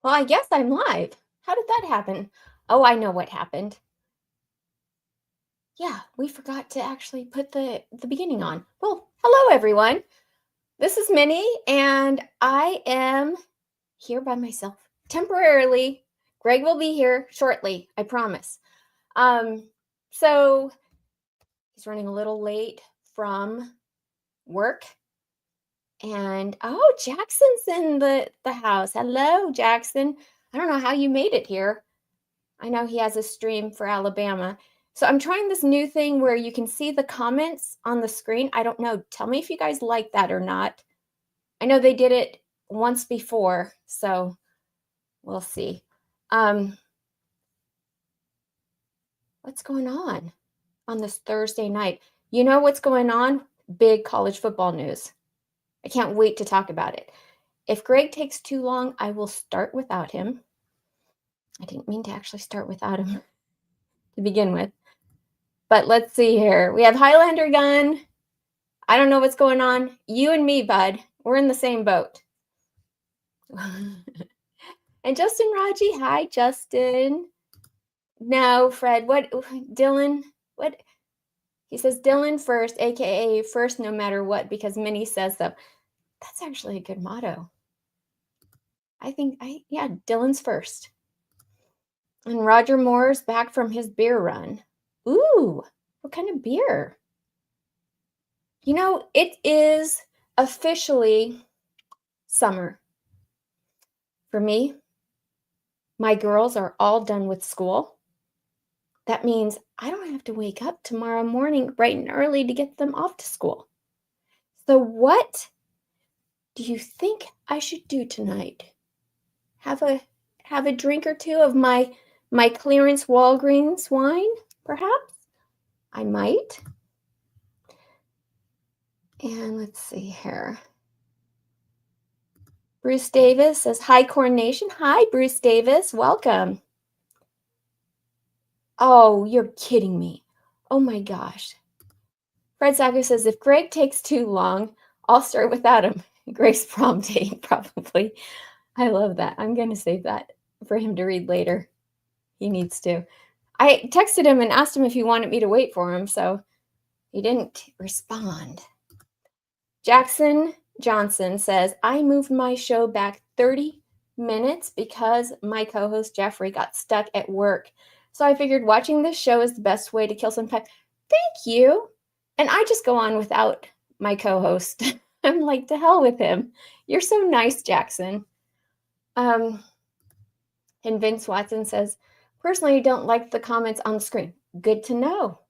Well, I guess I'm live. How did that happen? Oh, I know what happened. Yeah, we forgot to actually put the beginning on. Well, hello everyone. This is Minnie and I am here by myself temporarily. Greg will be here shortly, I promise. So he's running a little late from work. And oh, Jackson's in the house. Hello, Jackson. I don't know how you made it here. I know he has a stream for Alabama. So I'm trying this new thing where you can see the comments on the screen. I don't know. Tell me if you guys like that or not. I know they did it once before, so we'll see. What's going on this Thursday night? You know what's going on? Big college football news. I can't wait to talk about it. If Greg takes too long, I will start without him. I didn't mean to actually start without him to begin with. But let's see here. We have Highlander Gun. I don't know what's going on. You and me, bud. We're in the same boat. And Justin Raji. Hi, Justin. No, Fred. What? Dylan? What? He says Dylan first, aka first no matter what, because Minnie says so. That's actually a good motto. Yeah, Dylan's first. And Roger Moore's back from his beer run. Ooh, what kind of beer? You know, it is officially summer. For me, my girls are all done with school. That means I don't have to wake up tomorrow morning bright and early to get them off to school. So what do you think I should do tonight? Have a drink or two of my clearance Walgreens wine, perhaps? I might. And let's see here. Bruce Davis says, hi, Corn Nation. Hi, Bruce Davis. Welcome. Oh, you're kidding me. Oh my gosh. Fred Sacker says, if Greg takes too long, I'll start without him. Greg's prom date, probably. I love that. I'm going to save that for him to read later. He needs to. I texted him and asked him if he wanted me to wait for him, so he didn't respond. Jackson Johnson says, I moved my show back 30 minutes because my co-host Jeffrey got stuck at work. So I figured watching this show is the best way to kill some time. Thank you. And I just go on without my co-host. I'm like, to hell with him. You're so nice, Jackson. And Vince Watson says, personally, I don't like the comments on the screen. Good to know.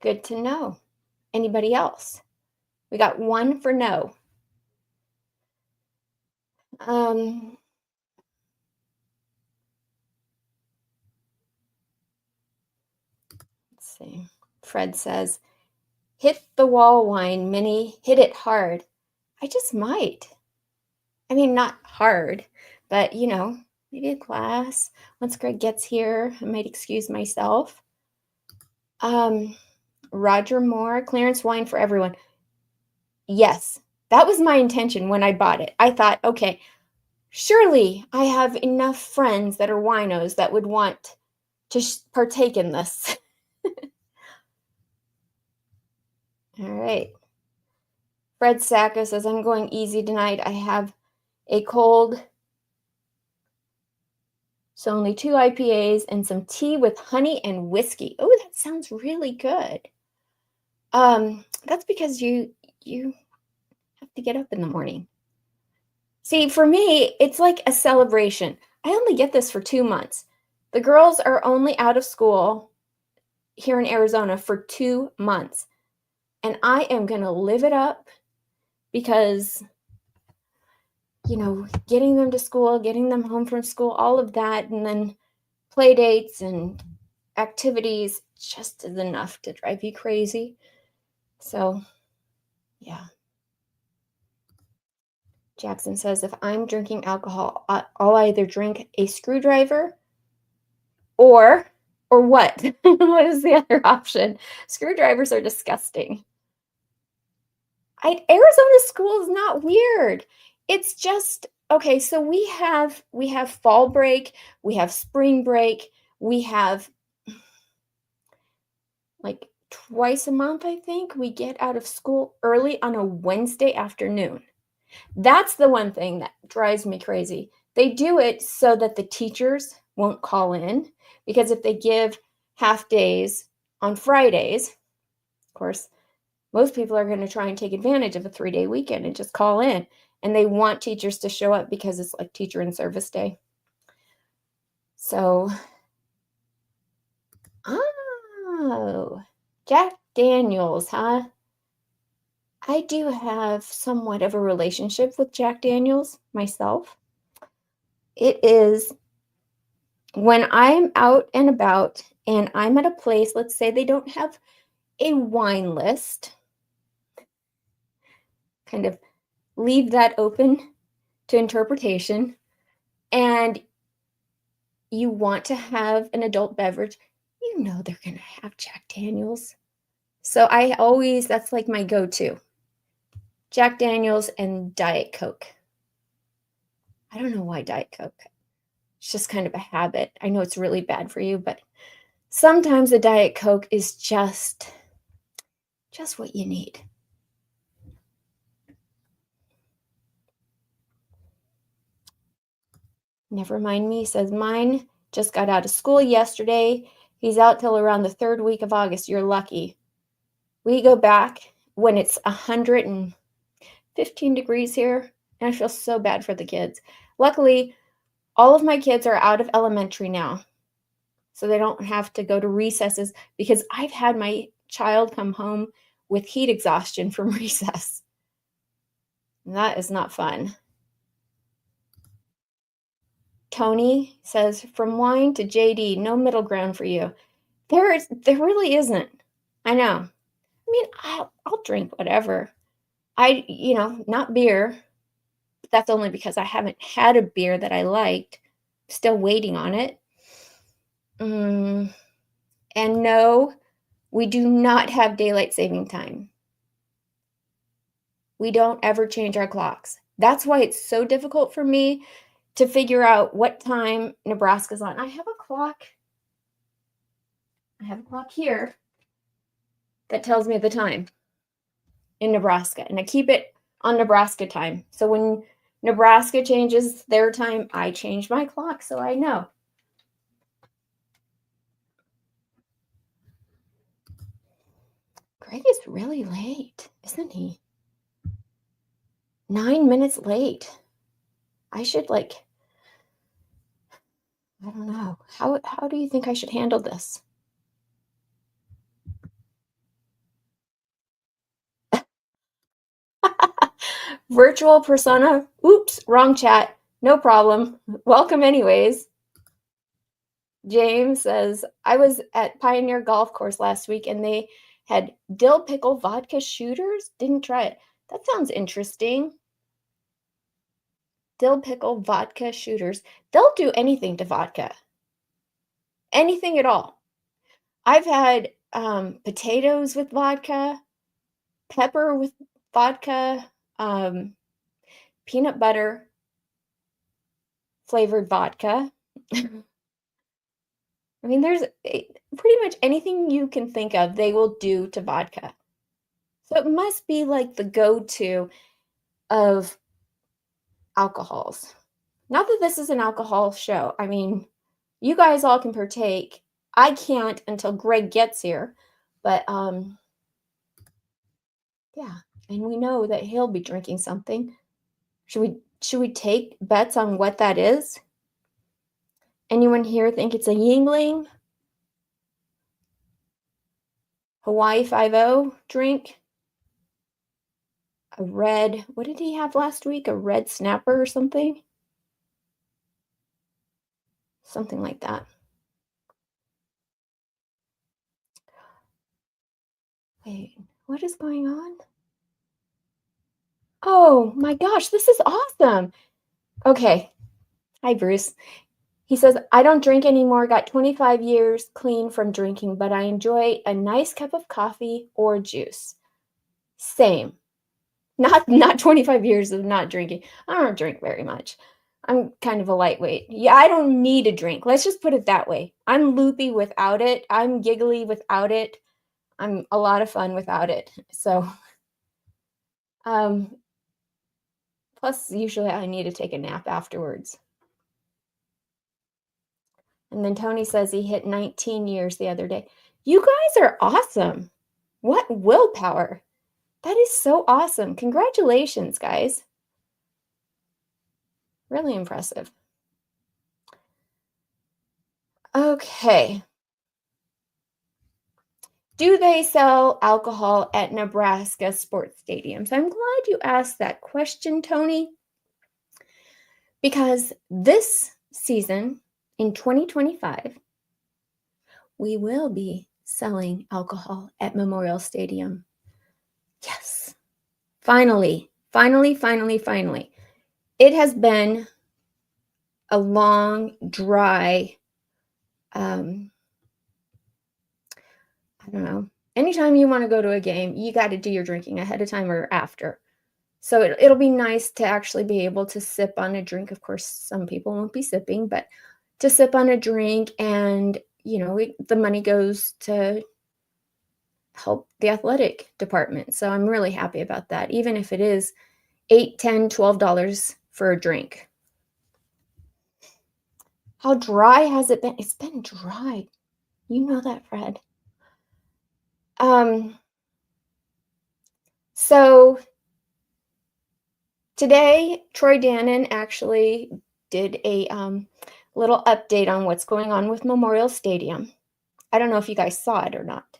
Good to know. Anybody else? We got one for no. Let's see. Fred says, hit the wall wine, Minnie. Hit it hard. I just might. I mean, not hard, but you know, maybe a glass. Once Greg gets here, I might excuse myself. Roger Moore, clearance wine for everyone. Yes, that was my intention when I bought it. I thought, okay, surely I have enough friends that are winos that would want to partake in this. All right. Fred Sacco says, I'm going easy tonight. I have a cold, so only 2 IPAs and some tea with honey and whiskey. Oh, that sounds really good. That's because you have to get up in the morning. See, for me, it's like a celebration. I only get this for 2 months. The girls are only out of school here in Arizona for 2 months. And I am going to live it up because, you know, getting them to school, getting them home from school, all of that, and then play dates and activities just is enough to drive you crazy. So, yeah. Jackson says, if I'm drinking alcohol, I'll either drink a screwdriver or what? What is the other option? Screwdrivers are disgusting. Arizona school is not weird. It's just Okay, so we have fall break, we have spring break, we have like twice a month, I think, we get out of school early on a Wednesday afternoon. That's the one thing that drives me crazy. They do it so that the teachers won't call in because if they give half days on Fridays, of course, most people are going to try and take advantage of a 3-day weekend and just call in. And they want teachers to show up because it's like teacher in service day. So, oh, Jack Daniels, huh? I do have somewhat of a relationship with Jack Daniels myself. It is when I'm out and about and I'm at a place, let's say they don't have a wine list, kind of leave that open to interpretation, and you want to have an adult beverage, you know they're going to have Jack Daniels. So I always, that's like my go to Jack Daniels and Diet Coke. I don't know why Diet Coke. It's just kind of a habit. I know it's really bad for you, but sometimes a Diet Coke is just what you need. Never mind me, says mine just got out of school yesterday. He's out till around the third week of August. You're lucky. We go back when it's 115 degrees here, and I feel so bad for the kids. Luckily, all of my kids are out of elementary now, so they don't have to go to recesses because I've had my child come home with heat exhaustion from recess. And that is not fun. Tony says, from wine to JD, no middle ground for you. There really isn't. I know. I mean, I'll drink whatever. Not beer. But that's only because I haven't had a beer that I liked. Still waiting on it. And no, we do not have daylight saving time. We don't ever change our clocks. That's why it's so difficult for me to figure out what time Nebraska's on. I have a clock here that tells me the time in Nebraska, and I keep it on Nebraska time. So when Nebraska changes their time, I change my clock so I know. Greg is really late, isn't he? 9 minutes late. I should I don't know. How do you think I should handle this? Virtual persona. Oops, wrong chat. No problem. Welcome anyways. James says, I was at Pioneer Golf Course last week and they had dill pickle vodka shooters. Didn't try it. That sounds interesting. Dill pickle vodka shooters. They'll do anything to vodka. Anything at all. I've had potatoes with vodka, pepper with vodka, peanut butter flavored vodka. I mean, there's pretty much anything you can think of, they will do to vodka. So it must be like the go-to of alcohols. Not that this is an alcohol show. I mean, you guys all can partake. I can't until Greg gets here. But yeah, and we know that he'll be drinking something. Should we take bets on what that is? Anyone here think it's a Yingling? Hawaii 5-0 drink? A red, what did he have last week? A red snapper or something? Something like that. Wait, what is going on? Oh my gosh, this is awesome. Okay. Hi, Bruce. He says, I don't drink anymore. Got 25 years clean from drinking, but I enjoy a nice cup of coffee or juice. Same. Not 25 years of not drinking. I don't drink very much. I'm kind of a lightweight. Yeah, I don't need a drink. Let's just put it that way. I'm loopy without it. I'm giggly without it. I'm a lot of fun without it. So, um, plus usually I need to take a nap afterwards. And then Tony says he hit 19 years the other day. You guys are awesome. What willpower. That is so awesome. Congratulations, guys. Really impressive. Okay. Do they sell alcohol at Nebraska sports stadiums? I'm glad you asked that question, Tony, because this season in 2025, we will be selling alcohol at Memorial Stadium. Yes. Finally, finally, finally, finally. It has been a long, dry, I don't know. Anytime you want to go to a game, you got to do your drinking ahead of time or after. So it'll be nice to actually be able to sip on a drink. Of course, some people won't be sipping, but to sip on a drink and, the money goes to help the athletic department. So I'm really happy about that, even if it is $8, $10, $12 for a drink. How dry has it been? It's been dry. You know that, Fred. So today, Troy Dannon actually did a little update on what's going on with Memorial Stadium. I don't know if you guys saw it or not,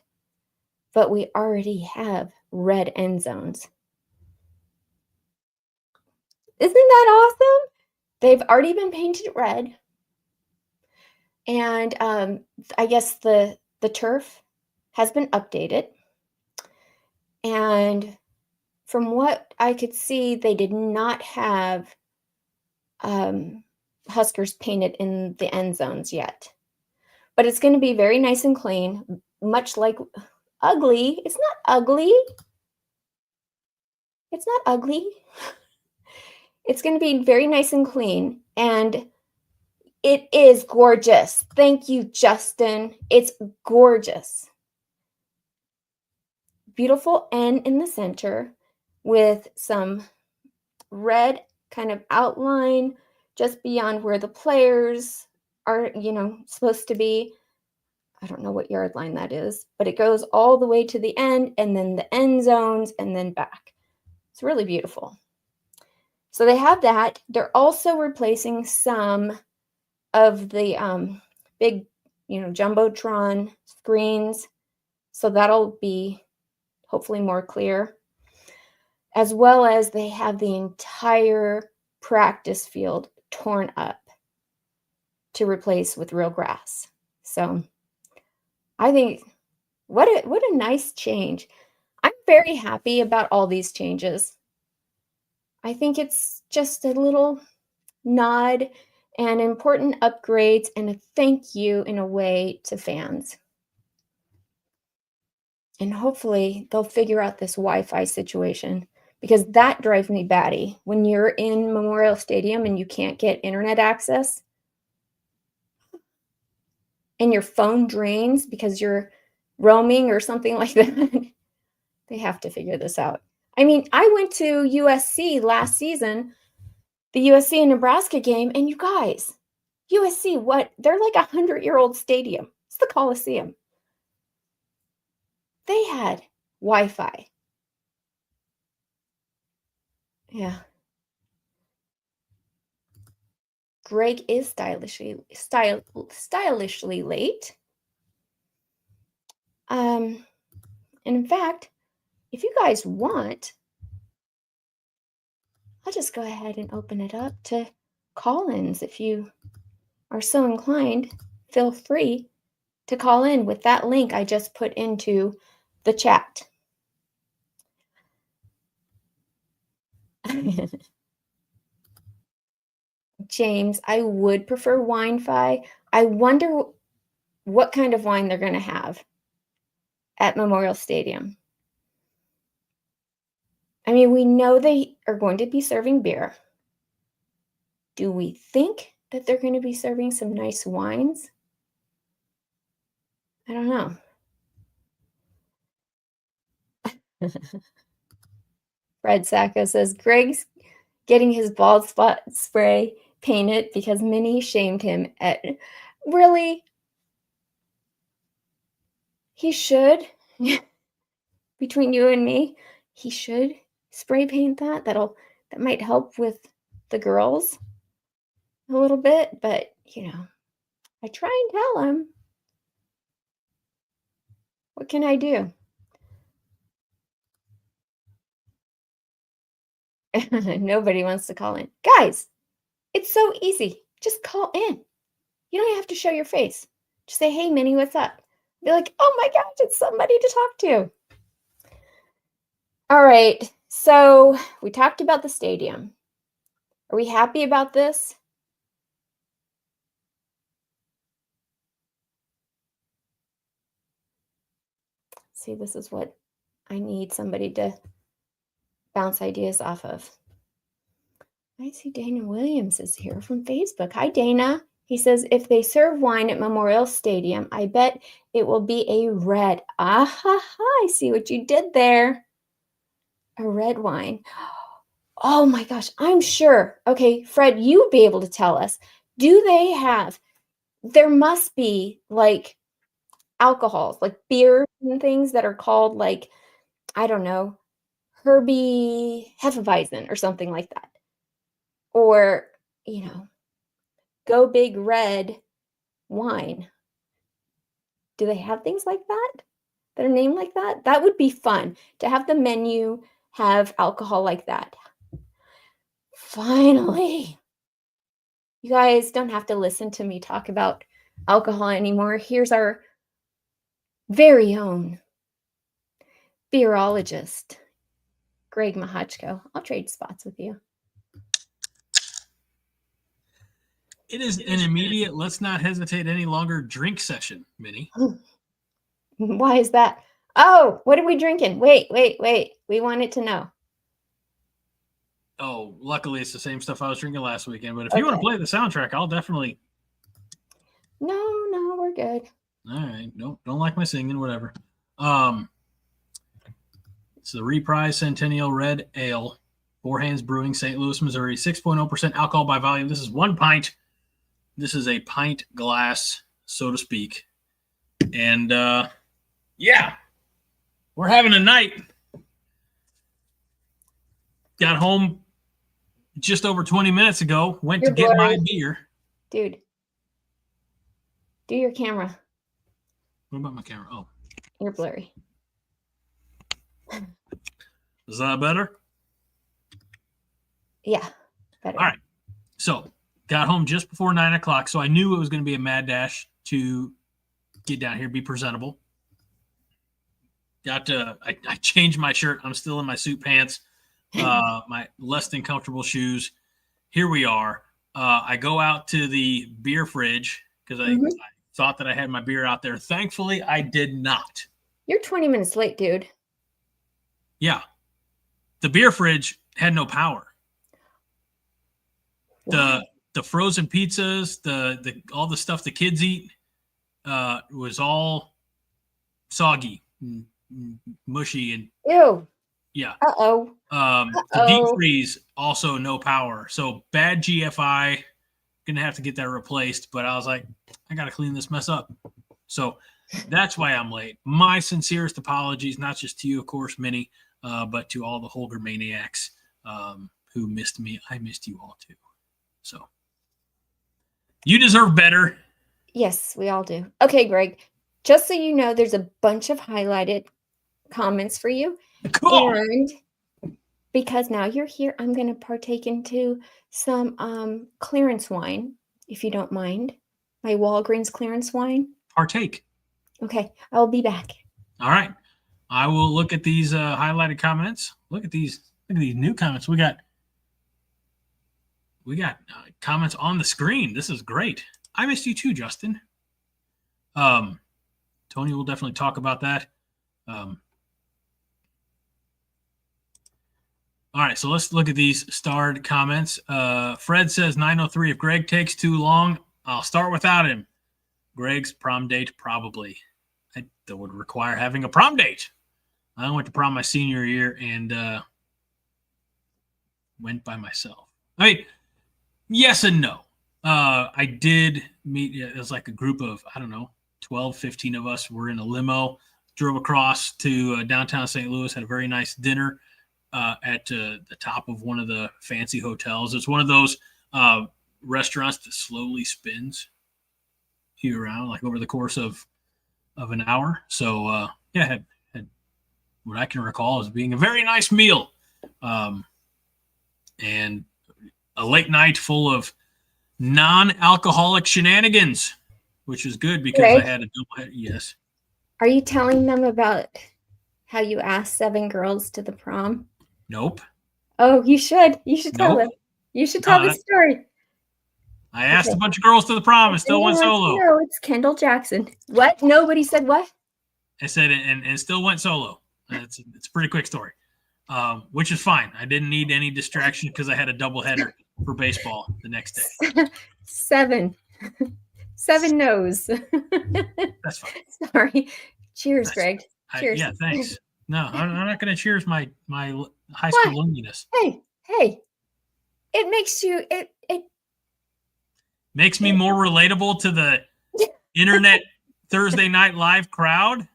but we already have red end zones. Isn't that awesome? They've already been painted red. And I guess the turf has been updated. And from what I could see, they did not have Huskers painted in the end zones yet. But it's going to be very nice and clean, much like ugly. It's not ugly. It's not ugly. It's going to be very nice and clean. And it is gorgeous. Thank you, Justin. It's gorgeous. Beautiful N in the center with some red kind of outline just beyond where the players are, supposed to be. I don't know what yard line that is, but it goes all the way to the end and then the end zones and then back. It's really beautiful. So they have that. They're also replacing some of the big, Jumbotron screens. So that'll be hopefully more clear. As well as they have the entire practice field torn up to replace with real grass. So I think what a nice change. I'm very happy about all these changes. I think it's just a little nod and important upgrades and a thank you in a way to fans. And hopefully they'll figure out this Wi-Fi situation because that drives me batty. When you're in Memorial Stadium and you can't get internet access and your phone drains because you're roaming or something like that, they have to figure this out. I mean, I went to USC last season, the USC and Nebraska game, and you guys, USC, what? They're like 100-year-old stadium. It's the Coliseum. They had Wi-Fi. Yeah. Greg is stylishly late. And in fact, if you guys want, I'll just go ahead and open it up to call-ins. If you are so inclined, feel free to call in with that link I just put into the chat. James, I would prefer wine-fi. I wonder what kind of wine they're going to have at Memorial Stadium. I mean, we know they are going to be serving beer. Do we think that they're going to be serving some nice wines? I don't know. Fred Sacco says Greg's getting his bald spot spray painted because Minnie shamed him at. Really? He should. Between you and me, he should spray paint that. That might help with the girls a little bit, but I try and tell him. What can I do? Nobody wants to call in. Guys, it's so easy. Just call in. You don't have to show your face. Just say, hey, Minnie, what's up? Be like, oh my gosh, it's somebody to talk to. All right. So we talked about the stadium. Are we happy about this? See, this is what I need somebody to bounce ideas off of. I see Dana Williams is here from Facebook. Hi, Dana. He says, if they serve wine at Memorial Stadium, I bet it will be a red. I see what you did there. A red wine. Oh my gosh, I'm sure. Okay, Fred, you'd be able to tell us. Do they have, there must be like alcohols, like beer and things that are called like, I don't know, Herbie Hefeweizen or something like that. Or, Go Big Red wine. Do they have things like that that are named like that? That would be fun to have the menu have alcohol like that. Finally. You guys don't have to listen to me talk about alcohol anymore. Here's our very own beerologist, Greg Mahachko. I'll trade spots with you. It is an immediate, let's not hesitate any longer drink session, Minnie. Why is that? Oh, what are we drinking? Wait. We wanted to know. Oh, luckily it's the same stuff I was drinking last weekend. But if you want to play the soundtrack, I'll definitely. No, we're good. All right. Don't like my singing, whatever. It's the Reprise Centennial Red Ale, Four Hands Brewing, St. Louis, Missouri. 6.0% alcohol by volume. This is 1 pint. This is a pint glass, so to speak. And yeah, we're having a night. Got home just over 20 minutes ago. Went to get my beer. Dude, do your camera. What about my camera? Oh. You're blurry. Is that better? Yeah, better. All right. So, got home just before 9 o'clock, so I knew it was going to be a mad dash to get down here, be presentable. I changed my shirt. I'm still in my suit pants, my less than comfortable shoes. Here we are. I go out to the beer fridge because I thought that I had my beer out there. Thankfully, I did not. You're 20 minutes late, dude. Yeah. The beer fridge had no power. Wow. The frozen pizzas, the all the stuff the kids eat was all soggy, and mushy, and ew. Yeah. Uh-oh. The deep freeze, also no power. So bad GFI. Gonna have to get that replaced. But I was like, I gotta clean this mess up. So that's why I'm late. My sincerest apologies, not just to you, of course, Minnie, but to all the Holger maniacs who missed me. I missed you all too. So you deserve better. Yes, we all do. Okay, Greg, just so you know, there's a bunch of highlighted comments for you. Cool. And because now you're here, I'm going to partake into some clearance wine, if you don't mind. My Walgreens clearance wine. Partake. Okay, I'll be back. All right. I will look at these highlighted comments. Look at these new comments. We got comments on the screen. This is great. I missed you too, Justin. Tony will definitely talk about that. All right, so let's look at these starred comments. Fred says 903. If Greg takes too long, I'll start without him. Greg's prom date, probably. That would require having a prom date. I went to prom my senior year and went by myself. I mean, yes and no. I did meet, it was like a group of, I don't know, 12, 15 of us were in a limo, drove across to downtown St. Louis, had a very nice dinner at the top of one of the fancy hotels. It's one of those restaurants that slowly spins you around, like over the course of an hour. So, yeah, had what I can recall as being a very nice meal. And a late night full of non-alcoholic shenanigans, which is good because Greg, I had a double head. Yes. are you telling them about how you asked 7 girls to the prom? Nope. Oh, you should. You should tell them. You should tell the story. I asked a bunch of girls to the prom and still went solo. No, it's Kendall Jackson. What? Nobody said what? I said and still went solo. It's a pretty quick story, which is fine. I didn't need any distraction because I had a doubleheader for baseball the next day. 7 no's. That's fine. Sorry. Cheers, Greg. Cheers. Yeah, thanks. No, I'm not going to cheers my high school loneliness. Hey. It makes you it makes me more relatable to the internet Thursday Night Live crowd.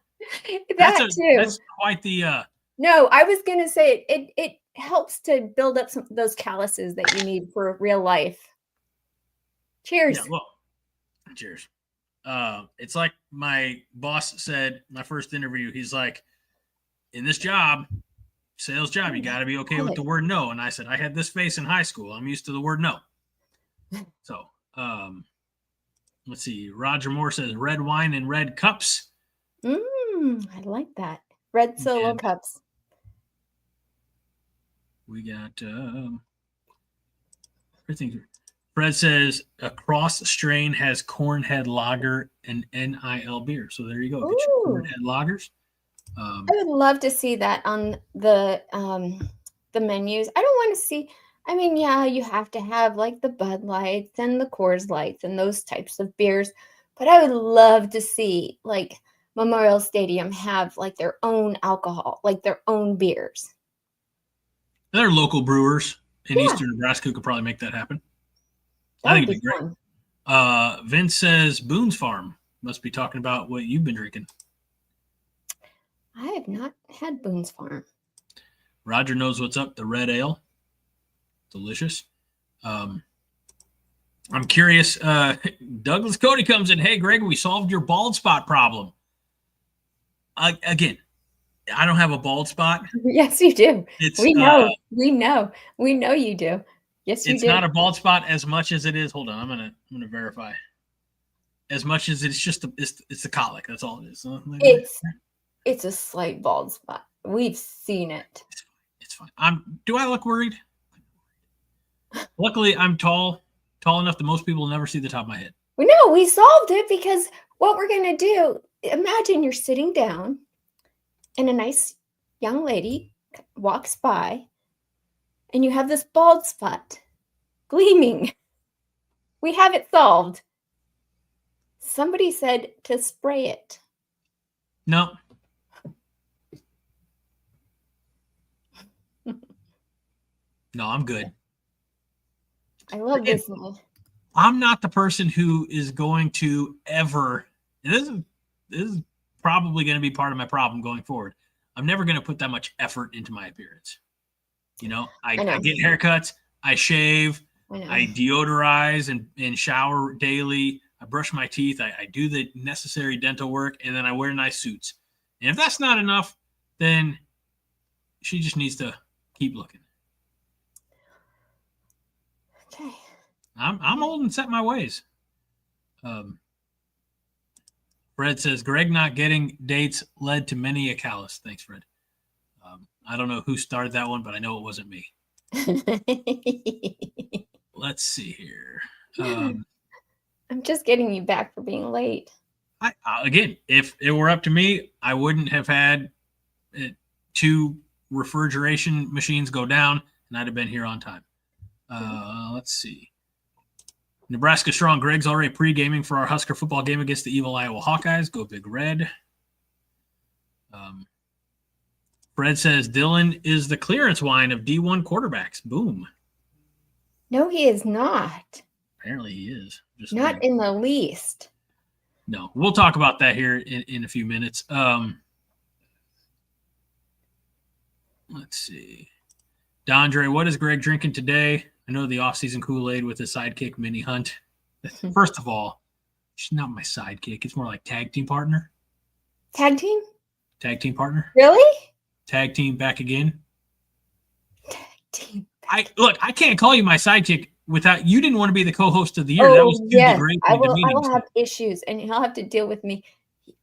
That's quite the. No, I was gonna say it helps to build up some of those calluses that you need for real life. Cheers. Yeah, well, cheers. It's like my boss said my first interview. He's like, in this job, sales job, you got to be okay with the word no. And I said, I had this face in high school. I'm used to the word no. So, let's see. Roger Moore says red wine and red cups. I like that. Red solo cups. We got Fred says a cross strain has Cornhead Lager and NIL beer. So there you go. Get your Cornhead Lagers. I would love to see that on the menus. I don't want to see. I mean, yeah, you have to have like the Bud Lights and the Coors Lights and those types of beers, but I would love to see like Memorial Stadium have like their own alcohol, like their own beers. There are local brewers in eastern Nebraska who could probably make that happen. I think it'd be great. Vince says Boone's Farm. Must be talking about what you've been drinking. I have not had Boone's Farm. Roger knows what's up. The red ale. Delicious. I'm curious. Douglas Cody comes in. Hey, Greg, we solved your bald spot problem. Again, I don't have a bald spot. Yes, you do. We know you do. Yes, you do. It's not a bald spot as much as it is. Hold on, I'm gonna verify. As much as it's just it's the colic. That's all it is. It's a slight bald spot. We've seen it. It's fine. Do I look worried? Luckily, I'm tall enough that most people will never see the top of my head. We solved it because what we're gonna do. Imagine you're sitting down, and a nice young lady walks by, and you have this bald spot gleaming. We have it solved. Somebody said to spray it. No. No, I'm good. I love this. I'm not the person who is going to ever. This is probably going to be part of my problem going forward. I'm never going to put that much effort into my appearance. I get haircuts, I shave, I deodorize and shower daily. I brush my teeth. I do the necessary dental work, and then I wear nice suits. And if that's not enough, then she just needs to keep looking. Okay. I'm old and set my ways. Fred says, Greg not getting dates led to many a callus. Thanks, Fred. I don't know who started that one, but I know it wasn't me. Let's see here. I'm just getting you back for being late. Again, if it were up to me, I wouldn't have had 2 refrigeration machines go down, and I'd have been here on time. Let's see. Nebraska Strong. Greg's already pre-gaming for our Husker football game against the evil Iowa Hawkeyes. Go Big Red. Fred says Dylan is the clearance wine of D1 quarterbacks. Boom. No, he is not. Apparently he is. Just not in the least. No, we'll talk about that here in a few minutes. Let's see. Dondre, what is Greg drinking today? I know the off-season Kool-Aid with his sidekick, Minnie Hunt. First of all, she's not my sidekick. It's more like tag team partner. Tag team? Tag team partner. Really? Tag team back again. Tag team. I can't call you my sidekick without you didn't want to be the co-host of the year. Oh, that was yes. I will have issues, and he'll have to deal with me.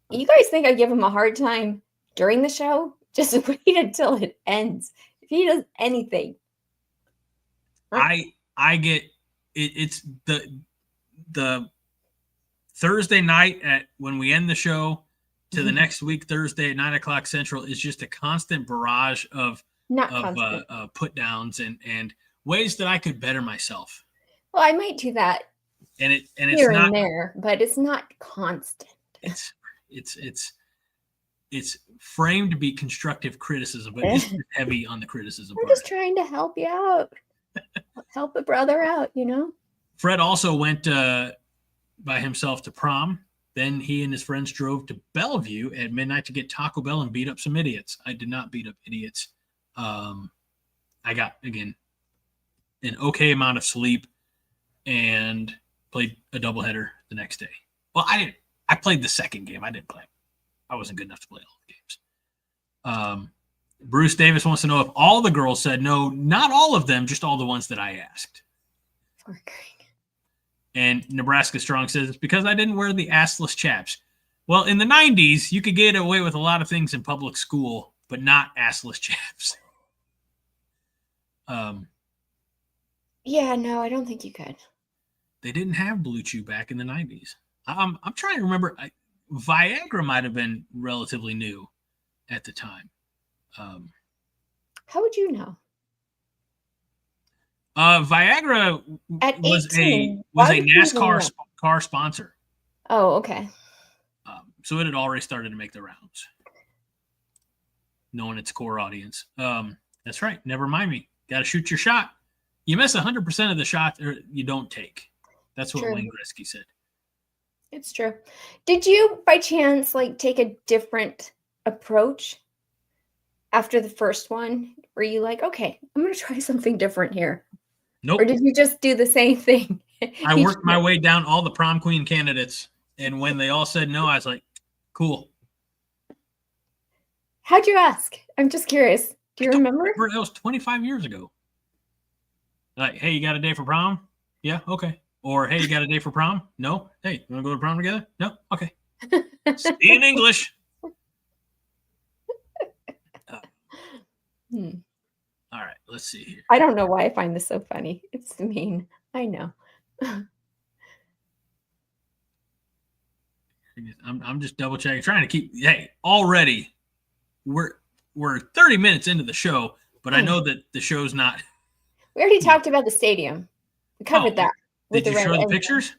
You guys think I give him a hard time during the show? Just wait until it ends. If he does anything. I get it. It's the Thursday night when we end the show to the next week, Thursday at 9:00 Central, is just a constant barrage of put downs and ways that I could better myself. Well, I might do that. And it's here not and there, but it's not constant. It's framed to be constructive criticism, but it's heavy on the criticism. We're just trying to help you out. Help a brother out, you know? Fred also went by himself to prom. Then he and his friends drove to Bellevue at midnight to get Taco Bell and beat up some idiots. I did not beat up idiots. I got, again, an okay amount of sleep and played a doubleheader the next day. Well, I didn't. I played the second game. I didn't play. I wasn't good enough to play all the games. Bruce Davis wants to know if all the girls said no. Not all of them, just all the ones that I asked. Poor Greg. And Nebraska Strong says it's because I didn't wear the assless chaps. Well, in the 90s, you could get away with a lot of things in public school, but not assless chaps. Yeah, no, I don't think you could. They didn't have Blue Chew back in the 90s. I'm trying to remember. Viagra might have been relatively new at the time. How would you know? Viagra was a NASCAR car sponsor. Oh, okay. So it had already started to make the rounds, knowing its core audience. That's right. Never mind me. Got to shoot your shot. You miss 100% of the shots, or you don't take. That's what Wayne Gretzky said. It's true. Did you, by chance, take a different approach after the first one? Were you like, okay, I'm going to try something different here? Nope. Or did you just do the same thing? I worked my way down all the prom queen candidates, and when they all said no, I was like, cool. How'd you ask? I'm just curious. Do you remember? That was 25 years ago. Like, hey, you got a day for prom? Yeah, okay. Or, hey, you got a day for prom? No? Hey, you want to go to prom together? No? Okay. See you in English. All right, let's see here. I don't know why I find this so funny. It's mean. I know. I'm just double checking, trying to keep. Hey, already we're 30 minutes into the show, but I know that the show's not. We already talked about the stadium. We covered that. Did you show the pictures?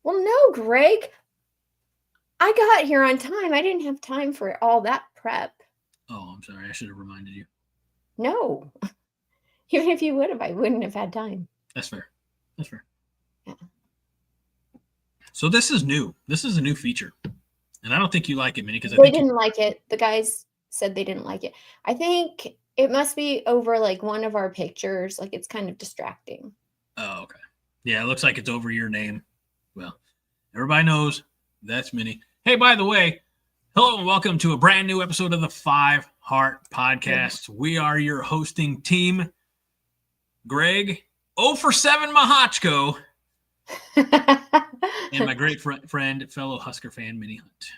Well, no, Greg. I got here on time. I didn't have time for all that prep. Oh, I'm sorry. I should have reminded you. No. Even if you would have, I wouldn't have had time. That's fair. Yeah. So this is new. This is a new feature. And I don't think you like it, Minnie, because they didn't like it. The guys said they didn't like it. I think it must be over one of our pictures. It's kind of distracting. Oh, okay. Yeah, it looks like it's over your name. Well, everybody knows that's Minnie. Hey, by the way, hello and welcome to a brand new episode of the 5 Heart Podcast. We are your hosting team. Greg, 0 for 7 Mahachko, and my great friend, fellow Husker fan, Minnie Hunt.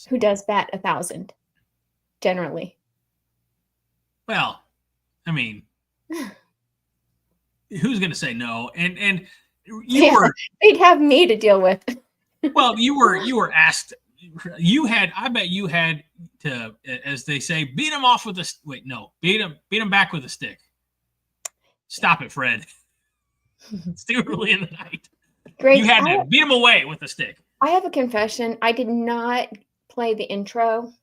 Who does bat 1,000, generally. Well, I mean, who's going to say no? And they'd have me to deal with. Well, you were asked. I bet you had to, as they say, beat him off with a wait. No, beat him back with a stick. Stop it, Fred. It's too early in the night. Greg, You had to beat him away with a stick. I have a confession. I did not play the intro.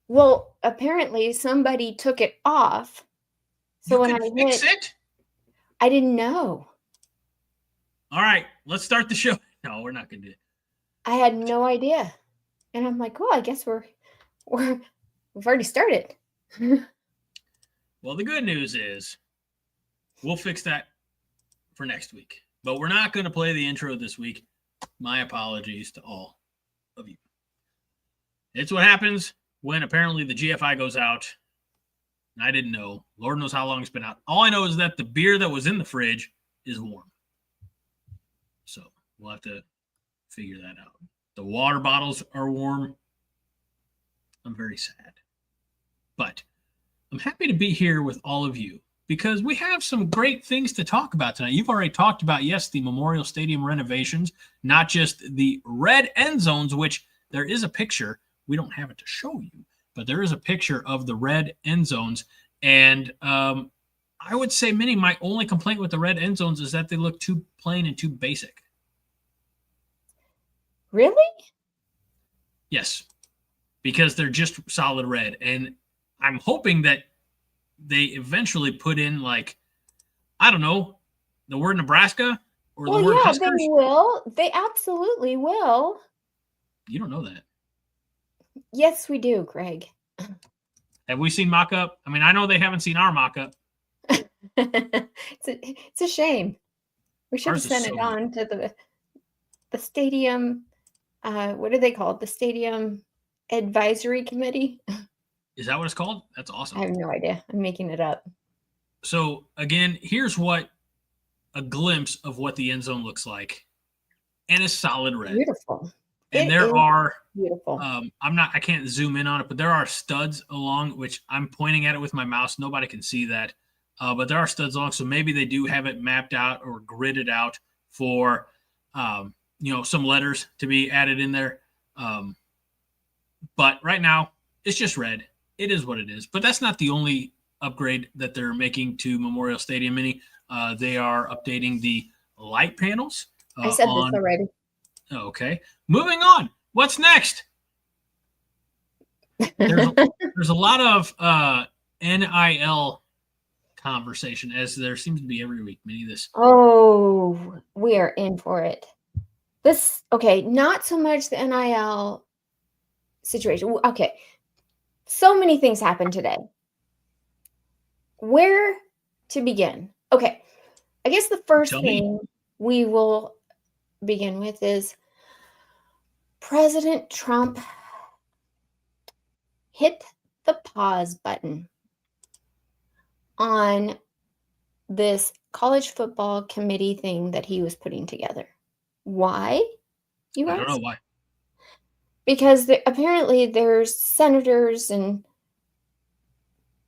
Well, apparently somebody took it off. So when I fix it, I didn't know. All right, let's start the show. No, we're not going to do it. I had no idea. And I'm like, well, I guess we've already started. Well, the good news is we'll fix that for next week. But we're not going to play the intro this week. My apologies to all of you. It's what happens when apparently the GFI goes out. I didn't know. Lord knows how long it's been out. All I know is that the beer that was in the fridge is warm. So we'll have to figure that out. The water bottles are warm. I'm very sad. But I'm happy to be here with all of you because we have some great things to talk about tonight. You've already talked about, yes, the Memorial Stadium renovations, not just the red end zones, which there is a picture. We don't have it to show you, but there is a picture of the red end zones. And I would say, Minnie, my only complaint with the red end zones is that they look too plain and too basic. Really? Yes, because they're just solid red. And I'm hoping that they eventually put in, like, I don't know, the word Nebraska or the word Huskers. They will. They absolutely will. You don't know that. Yes, we do, Greg. Have we seen mock-up? I mean, I know they haven't seen our mock-up. It's a shame. We should have sent it on to the stadium. What are they called? The Stadium Advisory Committee. Is that what it's called? That's awesome. I have no idea. I'm making it up. So again, here's what a glimpse of what the end zone looks like, and it's solid red. Beautiful. And there are beautiful. I can't zoom in on it, but there are studs along, which I'm pointing at it with my mouse. Nobody can see that. But there are studs along. So maybe they do have it mapped out or gridded out for, some letters to be added in there. But right now it's just red. It is what it is. But that's not the only upgrade that they're making to Memorial Stadium, Minnie. They are updating the light panels. I said this already. Okay. Moving on. What's next? There's a lot of NIL conversation, as there seems to be every week. Minnie, this. Oh, we are in for it. Not so much the NIL situation. Okay. So many things happened today. Where to begin? Okay. I guess the first thing we will begin with is President Trump hit the pause button on this college football committee thing that he was putting together. Why? You ask? I don't know why. Because apparently there's senators and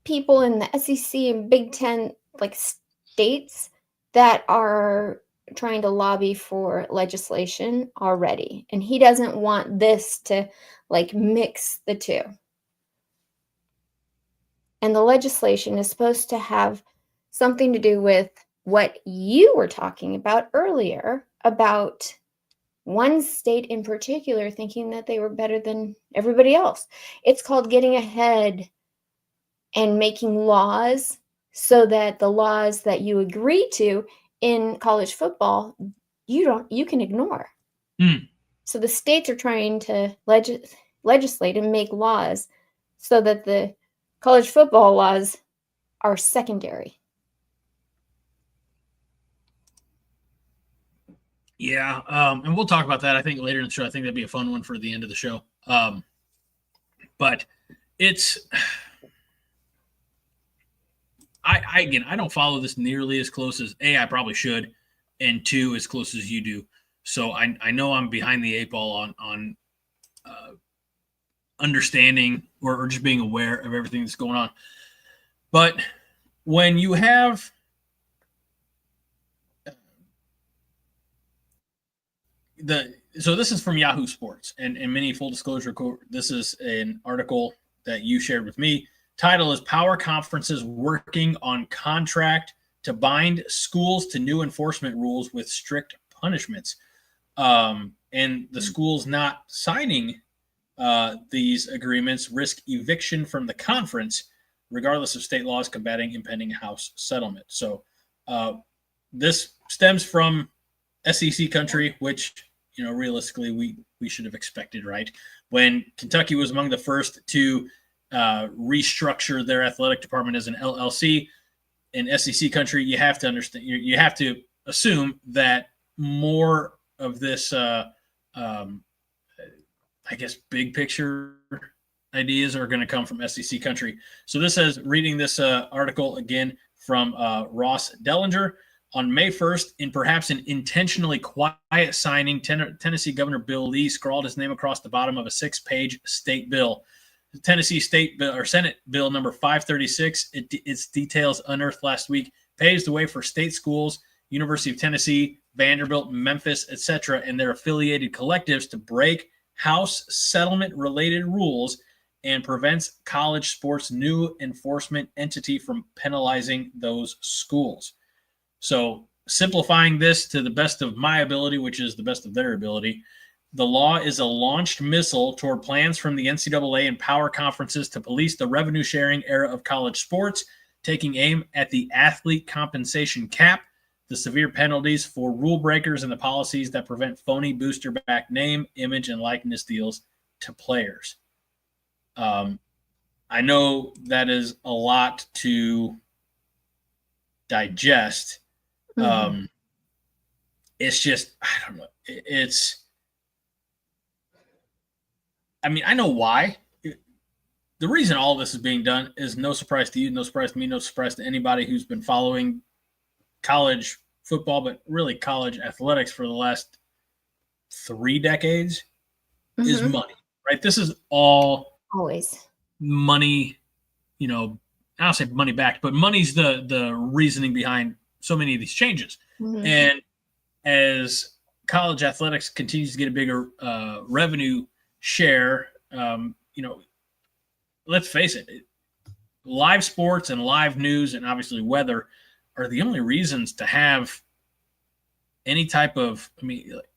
people in the SEC and Big Ten, like states, that are trying to lobby for legislation already. And he doesn't want this to mix the two. And the legislation is supposed to have something to do with what you were talking about earlier, about one state in particular thinking that they were better than everybody else. It's called getting ahead and making laws so that the laws that you agree to in college football, you can ignore. So the states are trying to legislate and make laws so that the college football laws are secondary. Yeah, and we'll talk about that, I think, later in the show. I think that'd be a fun one for the end of the show. But it's... I don't follow this nearly as close as A, I probably should, and 2, as close as you do. So I know I'm behind the 8 ball on understanding or just being aware of everything that's going on. But when you have So this is from Yahoo Sports, and Minnie, full disclosure, this is an article that you shared with me. Title is Power Conferences Working on Contract to Bind Schools to New Enforcement Rules with Strict Punishments. And the schools not signing these agreements risk eviction from the conference, regardless of state laws combating impending House settlement. So this stems from SEC country, which, realistically we should have expected, right? When Kentucky was among the first to restructure their athletic department as an LLC in SEC country, you have to understand, you have to assume that more of this, I guess, big picture ideas are going to come from SEC country. So this says, reading this article again from Ross Dellinger, on May 1st, in perhaps an intentionally quiet signing, Tennessee Governor Bill Lee scrawled his name across the bottom of a 6-page state bill. The Tennessee State Bill, or Senate Bill number 536, its details unearthed last week, paves the way for state schools, University of Tennessee, Vanderbilt, Memphis, etc., and their affiliated collectives to break House settlement-related rules and prevents college sports' new enforcement entity from penalizing those schools. So, simplifying this to the best of my ability, which is the best of their ability, the law is a launched missile toward plans from the NCAA and power conferences to police the revenue-sharing era of college sports, taking aim at the athlete compensation cap, the severe penalties for rule breakers, and the policies that prevent phony booster-backed name, image, and likeness deals to players. I know that is a lot to digest. It's just, I don't know. I know why. The reason all this is being done is no surprise to you, no surprise to me, no surprise to anybody who's been following college football, but really college athletics for the last 3 decades, is money, right? This is all always money, I don't say money backed, but money's the reasoning behind so many of these changes. And as college athletics continues to get a bigger revenue share, let's face it, live sports and live news and obviously weather are the only reasons to have any type of,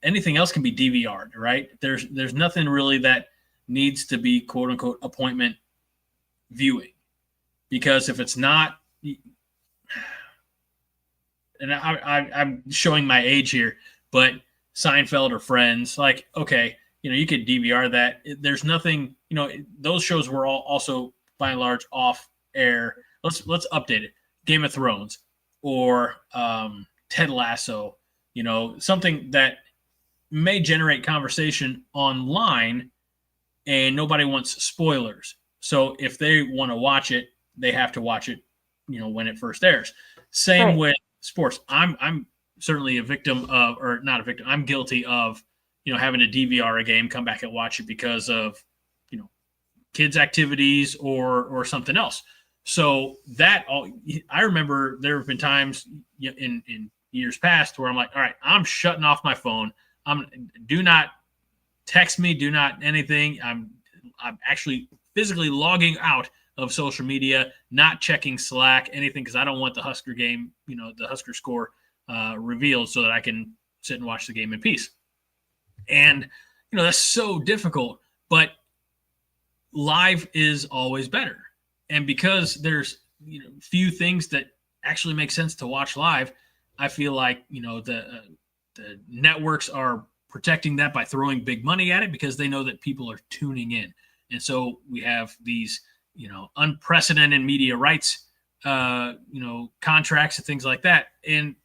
anything else can be DVR'd, right? There's nothing really that needs to be quote unquote appointment viewing, because if it's not, and I'm showing my age here, but Seinfeld or Friends, like, okay, you could DVR that. There's nothing, those shows were all also by and large off air. Let's update it. Game of Thrones or Ted Lasso, something that may generate conversation online and nobody wants spoilers. So if they want to watch it, they have to watch it, when it first airs. Same with sports. I'm certainly a victim of, or not a victim, I'm guilty of, having to DVR a game, come back and watch it because of, kids' activities or something else. So that I remember there have been times in years past where I'm like, all right, I'm shutting off my phone. Do not text me, do not anything. I'm actually physically logging out of social media, not checking Slack, anything, because I don't want the Husker game, the Husker score revealed so that I can sit and watch the game in peace. And, that's so difficult, but live is always better. And because there's, few things that actually make sense to watch live, I feel like, the networks are protecting that by throwing big money at it because they know that people are tuning in. And so we have these, unprecedented media rights, contracts and things like that. And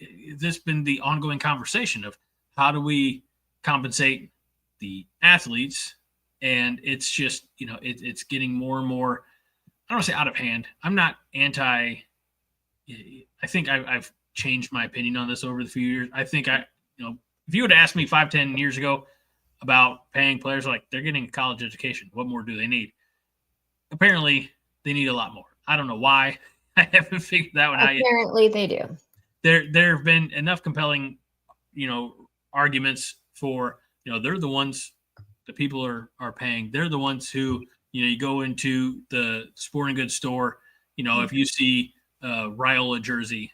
this has been the ongoing conversation of how do we compensate the athletes? And it's just, it's getting more and more, I don't want to say out of hand. I'm not I think I've changed my opinion on this over the few years. I think if you would ask me 5-10 years ago about paying players, like, they're getting a college education, what more do they need? Apparently they need a lot more. I don't know why. I haven't figured that one out yet. Apparently they do. There have been enough compelling, arguments for, they're the ones the people are paying. They're the ones who, you go into the sporting goods store, if you see a Riola jersey,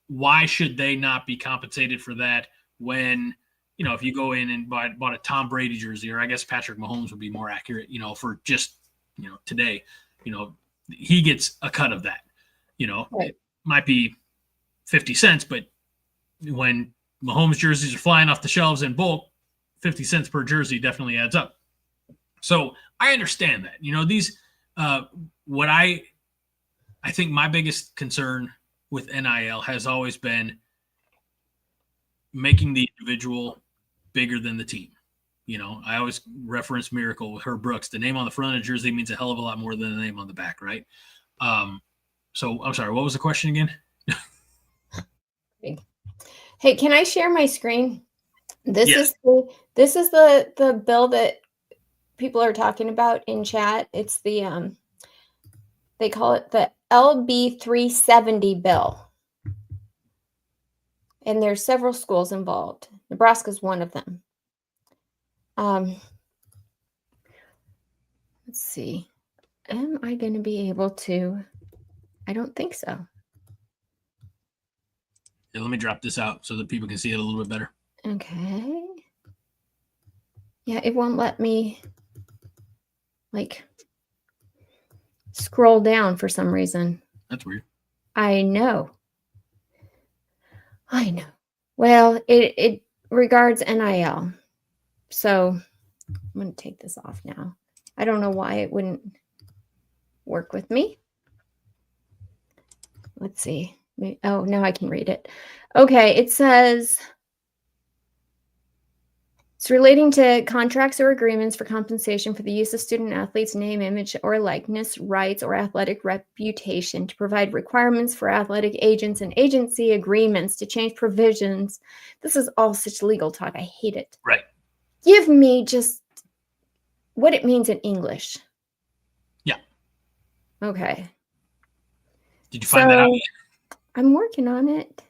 why should they not be compensated for that when, if you go in and bought a Tom Brady jersey, or I guess Patrick Mahomes would be more accurate, for just, today, he gets a cut of that. Right. It might be 50 cents, but when Mahomes jerseys are flying off the shelves in bulk, 50 cents per jersey definitely adds up. So I understand that. These, what I think my biggest concern with NIL has always been making the individual bigger than the team. I always reference Miracle with Herb Brooks. The name on the front of the jersey means a hell of a lot more than the name on the back, right? So I'm sorry, what was the question again? Hey, can I share my screen? This Yes. is the bill that people are talking about in chat. It's the they call it the LB 370 bill. And there's several schools involved. Nebraska's one of them. Let's see. Am I going to be able to? I don't think so. Yeah, let me drop this out so that people can see it a little bit better. Okay. Yeah, it won't let me scroll down for some reason. That's weird. I know. Well, it regards NIL. So I'm going to take this off now. I don't know why it wouldn't work with me. Let's see. Oh, now I can read it. Okay, it says it's relating to contracts or agreements for compensation for the use of student athletes' name, image, or likeness, rights, or athletic reputation, to provide requirements for athletic agents and agency agreements, to change provisions. This is all such legal talk. I hate it. Right. Give me just what it means in English. Yeah. Okay. Did you find that out yet? I'm working on it.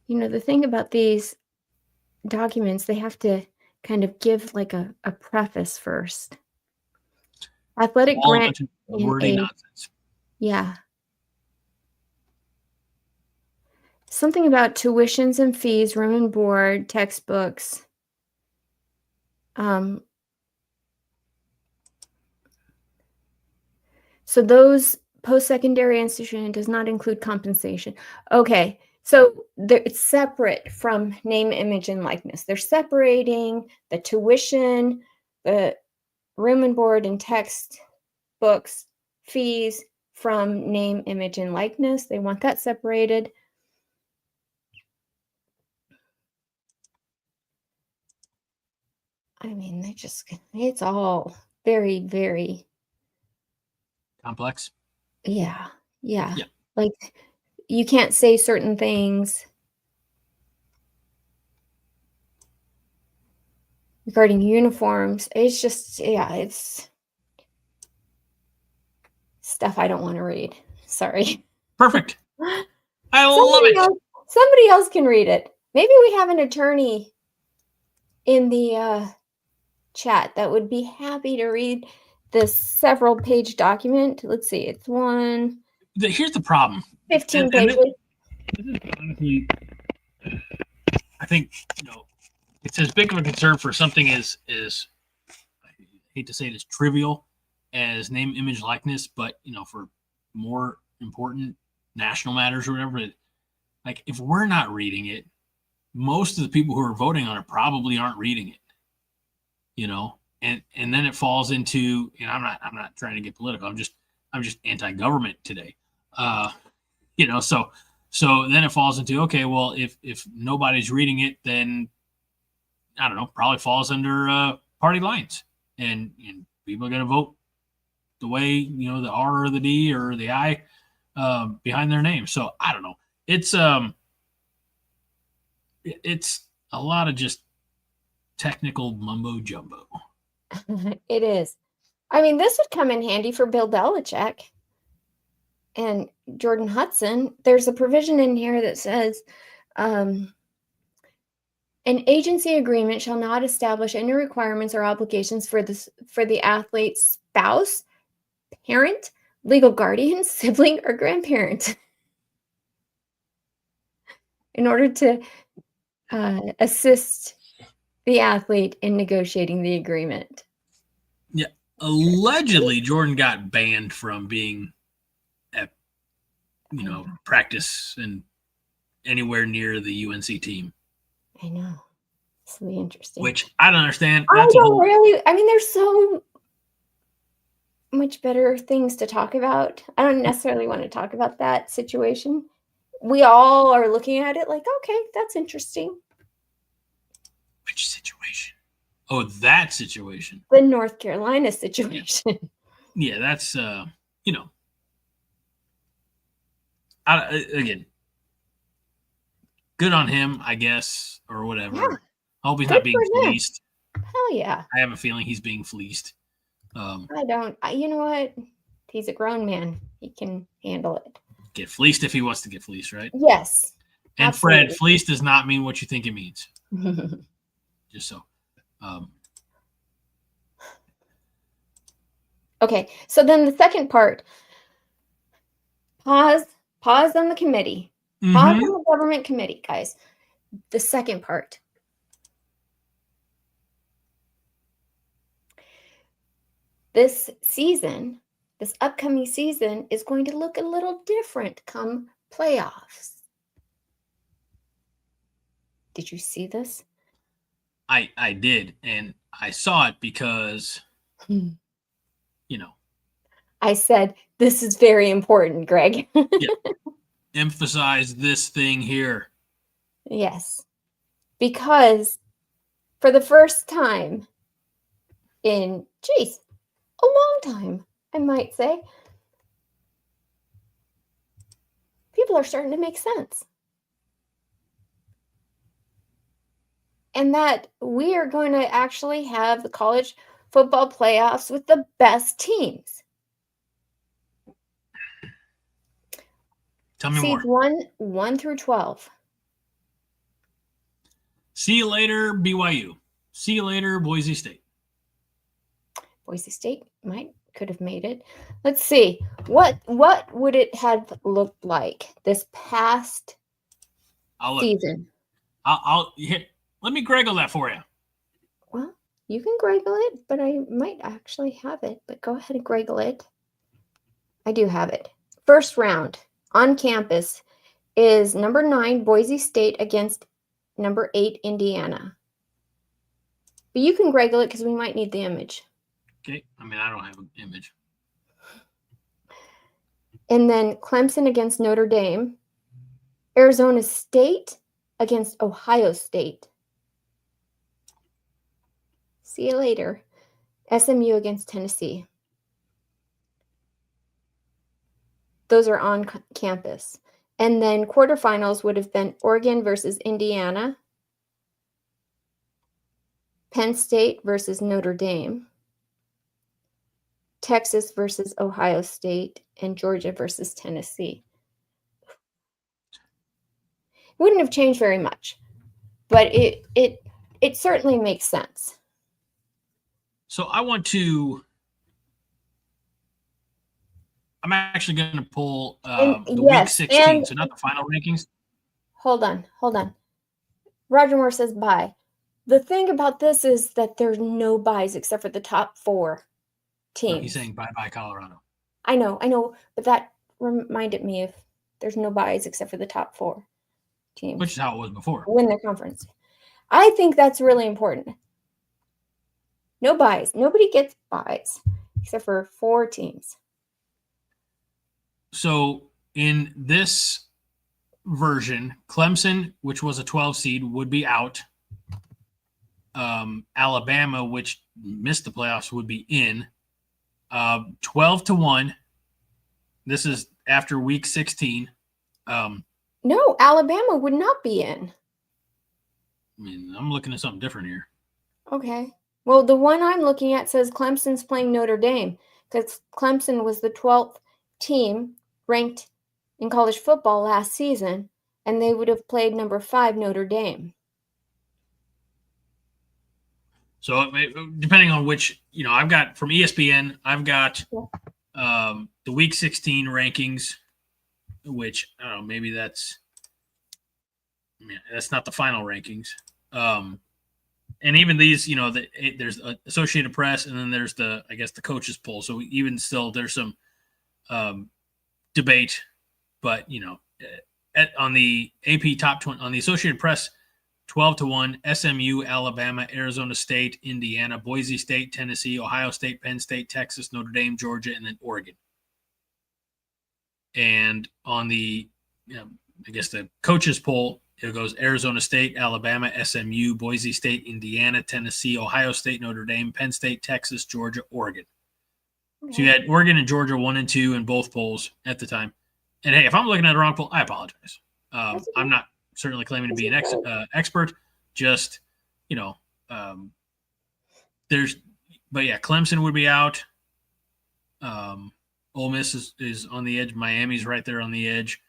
The thing about these documents, they have to kind of give like a preface first. Athletic All grant wordy nonsense. Yeah. Something about tuitions and fees, room and board, textbooks. So those post-secondary institution does not include compensation. Okay, so it's separate from name, image, and likeness. They're separating the tuition, the room and board, and textbooks, fees from name, image, and likeness. They want that separated. I mean, it's all very, very complex. Yeah. Like, you can't say certain things regarding uniforms. It's just, it's stuff I don't want to read. Sorry. Perfect. I love it. Somebody else can read it. Maybe we have an attorney in the chat that would be happy to read this several page document. Let's see. It's Here's the problem. 15 pages. This is honestly, I think, it's as big of a concern for something as I hate to say it, as trivial as name, image, likeness, but for more important national matters or whatever. Like, if we're not reading it, most of the people who are voting on it probably aren't reading it. And then it falls into, I'm not trying to get political. I'm just anti-government today. So then it falls into, okay, well, if nobody's reading it, then I don't know, probably falls under party lines, and people are going to vote the way, the R or the D or the I behind their name. So I don't know. It's a lot of just technical mumbo jumbo. It is. I mean, this would come in handy for Bill Belichick and Jordan Hudson. There's a provision in here that says an agency agreement shall not establish any requirements or obligations for the athlete's spouse, parent, legal guardian, sibling, or grandparent in order to assist the athlete in negotiating the agreement. Yeah. Allegedly, Jordan got banned from being at, practice and anywhere near the UNC team. I know. This will be interesting. Which I don't understand. I mean, there's so much better things to talk about. I don't necessarily want to talk about that situation. We all are looking at it like, okay, that's interesting. Which situation? Oh, that situation. The North Carolina situation. Yeah, that's again, good on him, I guess, or whatever. Yeah. I hope he's not being fleeced. Hell yeah. I have a feeling he's being fleeced. I don't. You know what? He's a grown man. He can handle it. Get fleeced if he wants to get fleeced, right? Yes. And absolutely. Fred, fleeced does not mean what you think it means. Just so. Okay, so then the second part. Pause on the committee. Pause on the government committee, guys. The second part. This upcoming season is going to look a little different come playoffs. Did you see this? I did, and I saw it because, I said, this is very important, Greg. Yeah. Emphasize this thing here. Yes. Because for the first time in, a long time, I might say, people are starting to make sense. And that we are going to actually have the college football playoffs with the best teams. Tell me Seeds more. 1 through 12. See you later, BYU. See you later, Boise State. Boise State could have made it. Let's see. What would it have looked like this past season? Let me Greggle that for you. Well, you can Greggle it, but I might actually have it. But go ahead and Greggle it. I do have it. First round on campus is number 9 Boise State against number 8 Indiana. But you can Greggle it because we might need the image. Okay. I mean, I don't have an image. And then Clemson against Notre Dame. Arizona State against Ohio State. See you later. SMU against Tennessee. Those are on campus. And then quarterfinals would have been Oregon versus Indiana. Penn State versus Notre Dame. Texas versus Ohio State, and Georgia versus Tennessee. Wouldn't have changed very much, but it certainly makes sense. So I'm actually going to pull week 16, so not the final rankings. Hold on. Roger Moore says bye. The thing about this is that there's no buys except for the top 4 teams. No, he's saying bye-bye Colorado. I know, but that reminded me of there's no buys except for the top 4 teams. Which is how it was before. Win their conference. I think that's really important. No buys. Nobody gets buys except for 4 teams. So in this version, Clemson, which was a 12 seed, would be out. Alabama, which missed the playoffs, would be in. 12-1. This is after week 16. No, Alabama would not be in. I mean, I'm looking at something different here. Okay. Well, the one I'm looking at says Clemson's playing Notre Dame because Clemson was the 12th team ranked in college football last season, and they would have played number 5 Notre Dame. So depending on which, I've got from ESPN, I've got the Week 16 rankings, which I don't know, maybe that's not the final rankings. And even these, there's Associated Press, and then there's the coaches poll. So even still, there's some debate, but on the AP top 20, on the Associated Press, 12-1, SMU, Alabama, Arizona State, Indiana, Boise State, Tennessee, Ohio State, Penn State, Texas, Notre Dame, Georgia, and then Oregon. And on the, the coaches poll, it goes Arizona State, Alabama, SMU, Boise State, Indiana, Tennessee, Ohio State, Notre Dame, Penn State, Texas, Georgia, Oregon. Okay. So you had Oregon and Georgia 1 and 2 in both polls at the time. And hey, if I'm looking at the wrong poll, I apologize. I'm not certainly claiming to be an expert. Just, Clemson would be out. Ole Miss is on the edge. Miami's right there on the edge.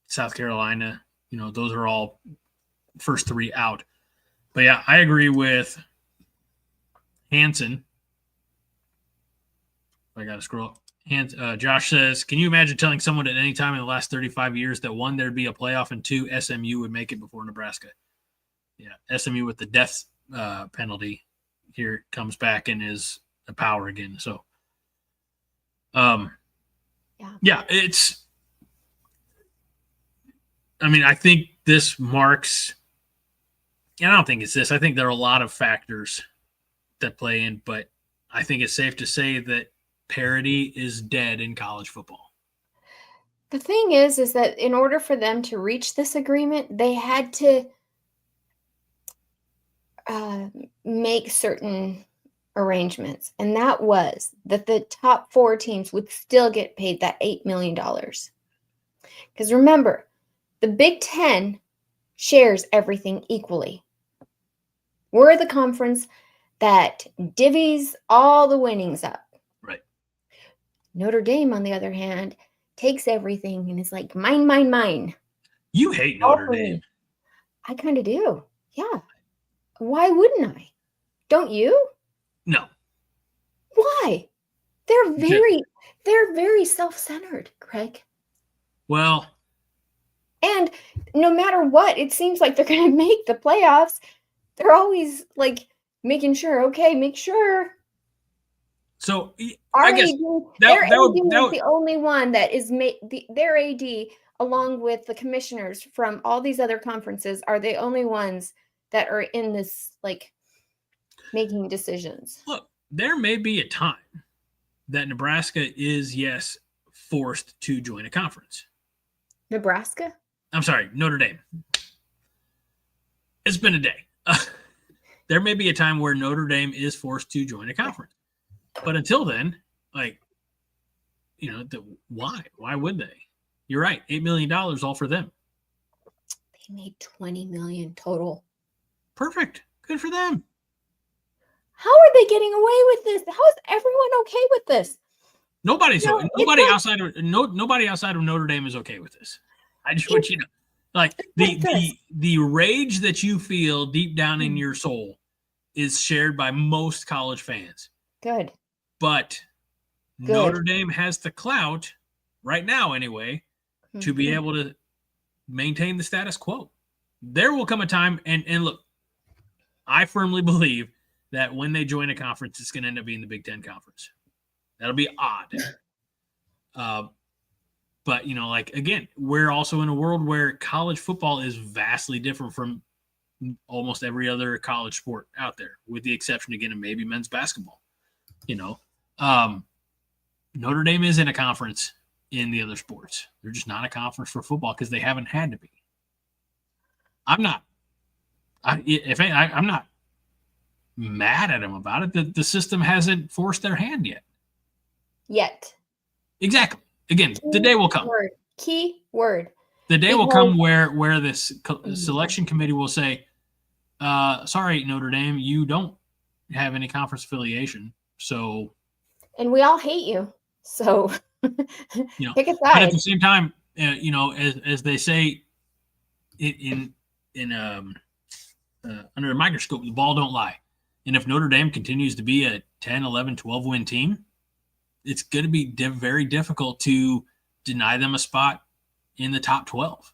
South Carolina, those are all first 3 out. But yeah, I agree with Hansen. I got to scroll. Josh says, can you imagine telling someone at any time in the last 35 years that 1, there'd be a playoff, and 2, SMU would make it before Nebraska? Yeah, SMU with the death penalty here comes back and is a power again. So, it's. I think this marks. And I don't think it's this. I think there are a lot of factors that play in, but I think it's safe to say that parity is dead in college football. The thing is that in order for them to reach this agreement, they had to make certain arrangements. And that was that the top 4 teams would still get paid that $8 million. Because remember, the Big Ten shares everything equally. We're the conference that divvies all the winnings up. Right. Notre Dame, on the other hand, takes everything and is like, mine, mine, mine. You hate Notre Dame. I kind of do. Yeah. Why wouldn't I? Don't you? No. Why? They're very self-centered, Craig. Well. And no matter what, it seems like they're going to make the playoffs. They're always like making sure, okay, make sure. So I guess their AD is the only one that is their AD, along with the commissioners from all these other conferences, are the only ones that are in this, like, making decisions. Look, there may be a time that Nebraska is, yes, forced to join a conference. Nebraska? I'm sorry, Notre Dame. It's been a day. There may be a time where Notre Dame is forced to join a conference. But until then, like, why? Why would they? You're right. $8 million all for them. They made $20 million total. Perfect. Good for them. How are they getting away with this? How is everyone okay with this? Nobody outside of Notre Dame is okay with this. I just want you to know. Like, the rage that you feel deep down in your soul is shared by most college fans. Good. But Notre Dame has the clout, right now anyway, to be able to maintain the status quo. There will come a time, and look, I firmly believe that when they join a conference, it's going to end up being the Big Ten Conference. That'll be odd. But, again, we're also in a world where college football is vastly different from almost every other college sport out there, with the exception, again, of maybe men's basketball. Notre Dame is in a conference in the other sports. They're just not a conference for football because they haven't had to be. I'm not mad at them about it. The system hasn't forced their hand yet. Exactly. Again, the day will come. Key word. The day will come where this selection committee will say, sorry, Notre Dame, you don't have any conference affiliation. So, and we all hate you. So pick a but at side. the same time, as they say in under a microscope, the ball don't lie. And if Notre Dame continues to be a 10, 11, 12 win team, it's going to be very difficult to deny them a spot in the top 12.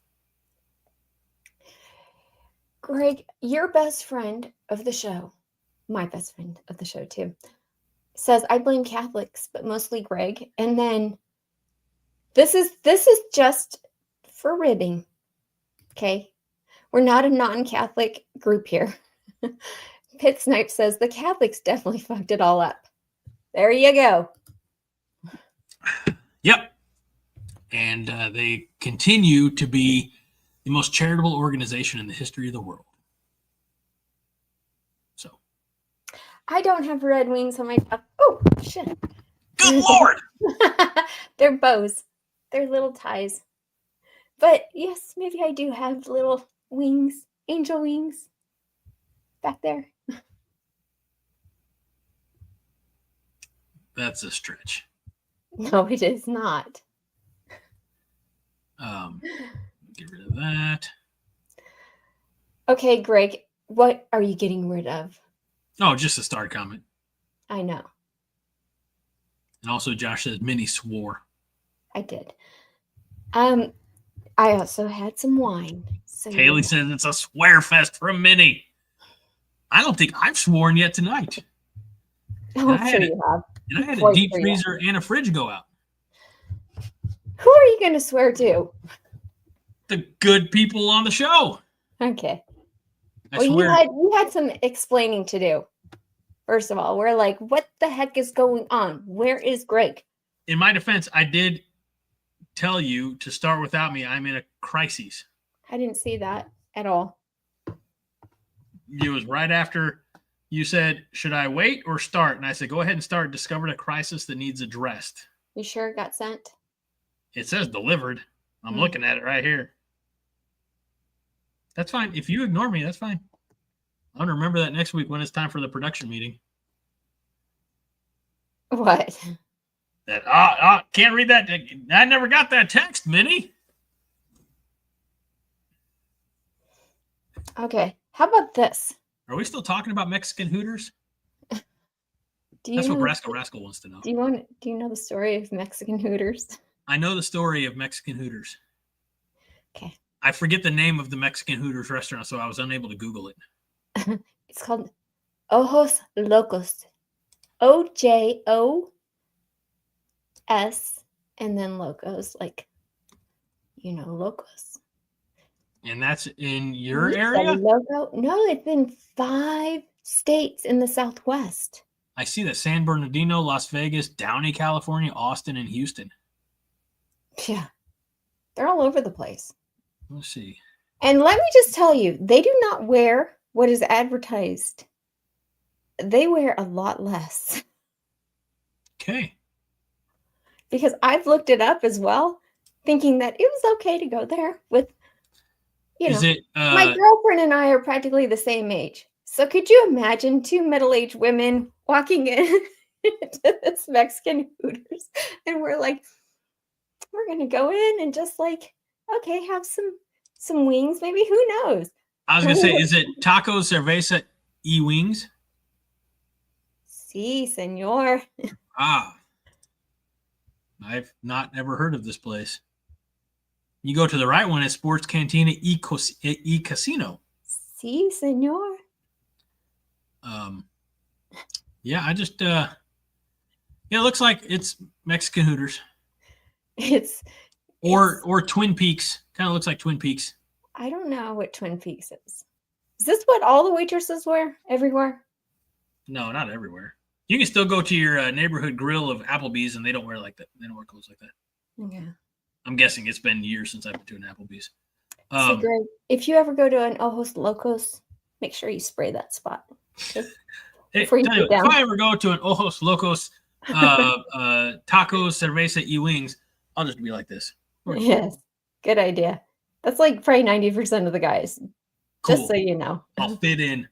Greg, your best friend of the show, my best friend of the show too, says I blame Catholics, but mostly Greg. And then this is just for ribbing. Okay. We're not a non-Catholic group here. Pitt Snipe says the Catholics definitely fucked it all up. There you go. Yep. And they continue to be the most charitable organization in the history of the world. So. I don't have red wings on my top. Oh, shit. Good Lord. They're bows. They're little ties. But yes, maybe I do have little wings, angel wings back there. That's a stretch. No, it is not. Get rid of that. Okay, Greg, what are you getting rid of? Oh, just a star comment. I know. And also, Josh says Minnie swore. I did. I also had some wine. So Haley says it's a swear fest from Minnie. I don't think I've sworn yet tonight. Oh, I'm sure you have. And I had a deep freezer and a fridge go out. Who are you going to swear to? The good people on the show. Okay. I swear. You had some explaining to do. First of all, we're like, what the heck is going on? Where is Greg? In my defense, I did tell you to start without me. I'm in a crisis. I didn't see that at all. It was right after you said, should I wait or start? And I said, go ahead and start. Discovered a crisis that needs addressed. You sure it got sent? It says delivered. I'm looking at it right here. That's fine. If you ignore me, that's fine. I'm going to remember that next week when it's time for the production meeting. What? That can't read that. I never got that text, Minnie. Okay. How about this? Are we still talking about Mexican Hooters? That's what Rascal wants to know. Do you know the story of Mexican Hooters? I know the story of Mexican Hooters. Okay. I forget the name of the Mexican Hooters restaurant, so I was unable to Google it. It's called Ojos Locos. OJOS and then Locos, like, Locos. And that's in your area? Loco? No, it's in 5 states in the Southwest. I see that San Bernardino, Las Vegas, Downey, California, Austin, and Houston. Yeah. They're all over the place. Let's see. And let me just tell you, they do not wear what is advertised. They wear a lot less. Okay. Because I've looked it up as well, thinking that it was okay to go there with, my girlfriend and I are practically the same age. So could you imagine 2 middle-aged women walking in to this Mexican Hooters? And we're like, we're going to go in and just like, okay, have some wings. Maybe, who knows? I was going to say, is it Tacos Cerveza y Wings? Sí, señor. I've not ever heard of this place. You go to the right one, it's Sports Cantina y Casino. Sí, señor. Yeah, I just it looks like it's Mexican Hooters. Or Twin Peaks. Kind of looks like Twin Peaks. I don't know what Twin Peaks is. Is this what all the waitresses wear everywhere? No, not everywhere. You can still go to your neighborhood grill of Applebee's, and they don't wear like that. They don't wear clothes like that. Yeah. I'm guessing it's been years since I've been to an Applebee's. So Greg, if you ever go to an Ojos Locos, make sure you spray that spot. Hey, if I ever go to an Ojos Locos tacos, cerveza y wings, I'll just be like this. Yes, good idea. That's like probably 90% of the guys. Cool. Just so you know. I'll fit in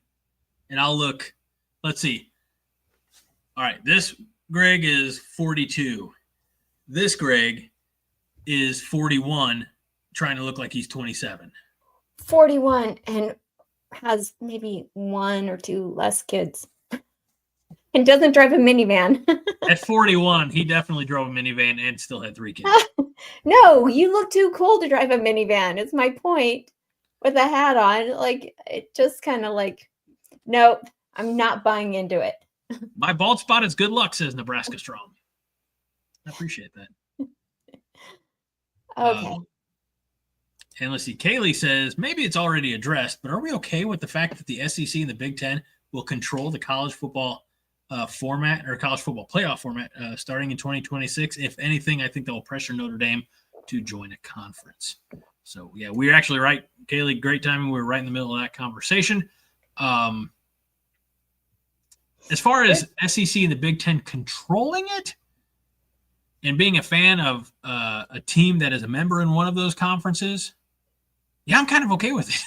and I'll look. Let's see. All right. This Greg is 42. This Greg is 41, trying to look like he's 27. 41 and has maybe 1 or 2 less kids. And doesn't drive a minivan. At 41, he definitely drove a minivan and still had 3 kids. No, you look too cool to drive a minivan. It's my point. With a hat on, like, it just kind of like, nope, I'm not buying into it. My bald spot is good luck, says Nebraska Strong. I appreciate that. Okay. And let's see, Kaylee says, maybe it's already addressed, but are we okay with the fact that the SEC and the Big Ten will control the college football format or college football playoff format starting in 2026? If anything, I think that will pressure Notre Dame to join a conference. So, yeah, we're actually right. Kaylee, great timing. We were right in the middle of that conversation. As far as SEC and the Big Ten controlling it and being a fan of a team that is a member in one of those conferences, yeah, I'm kind of okay with it.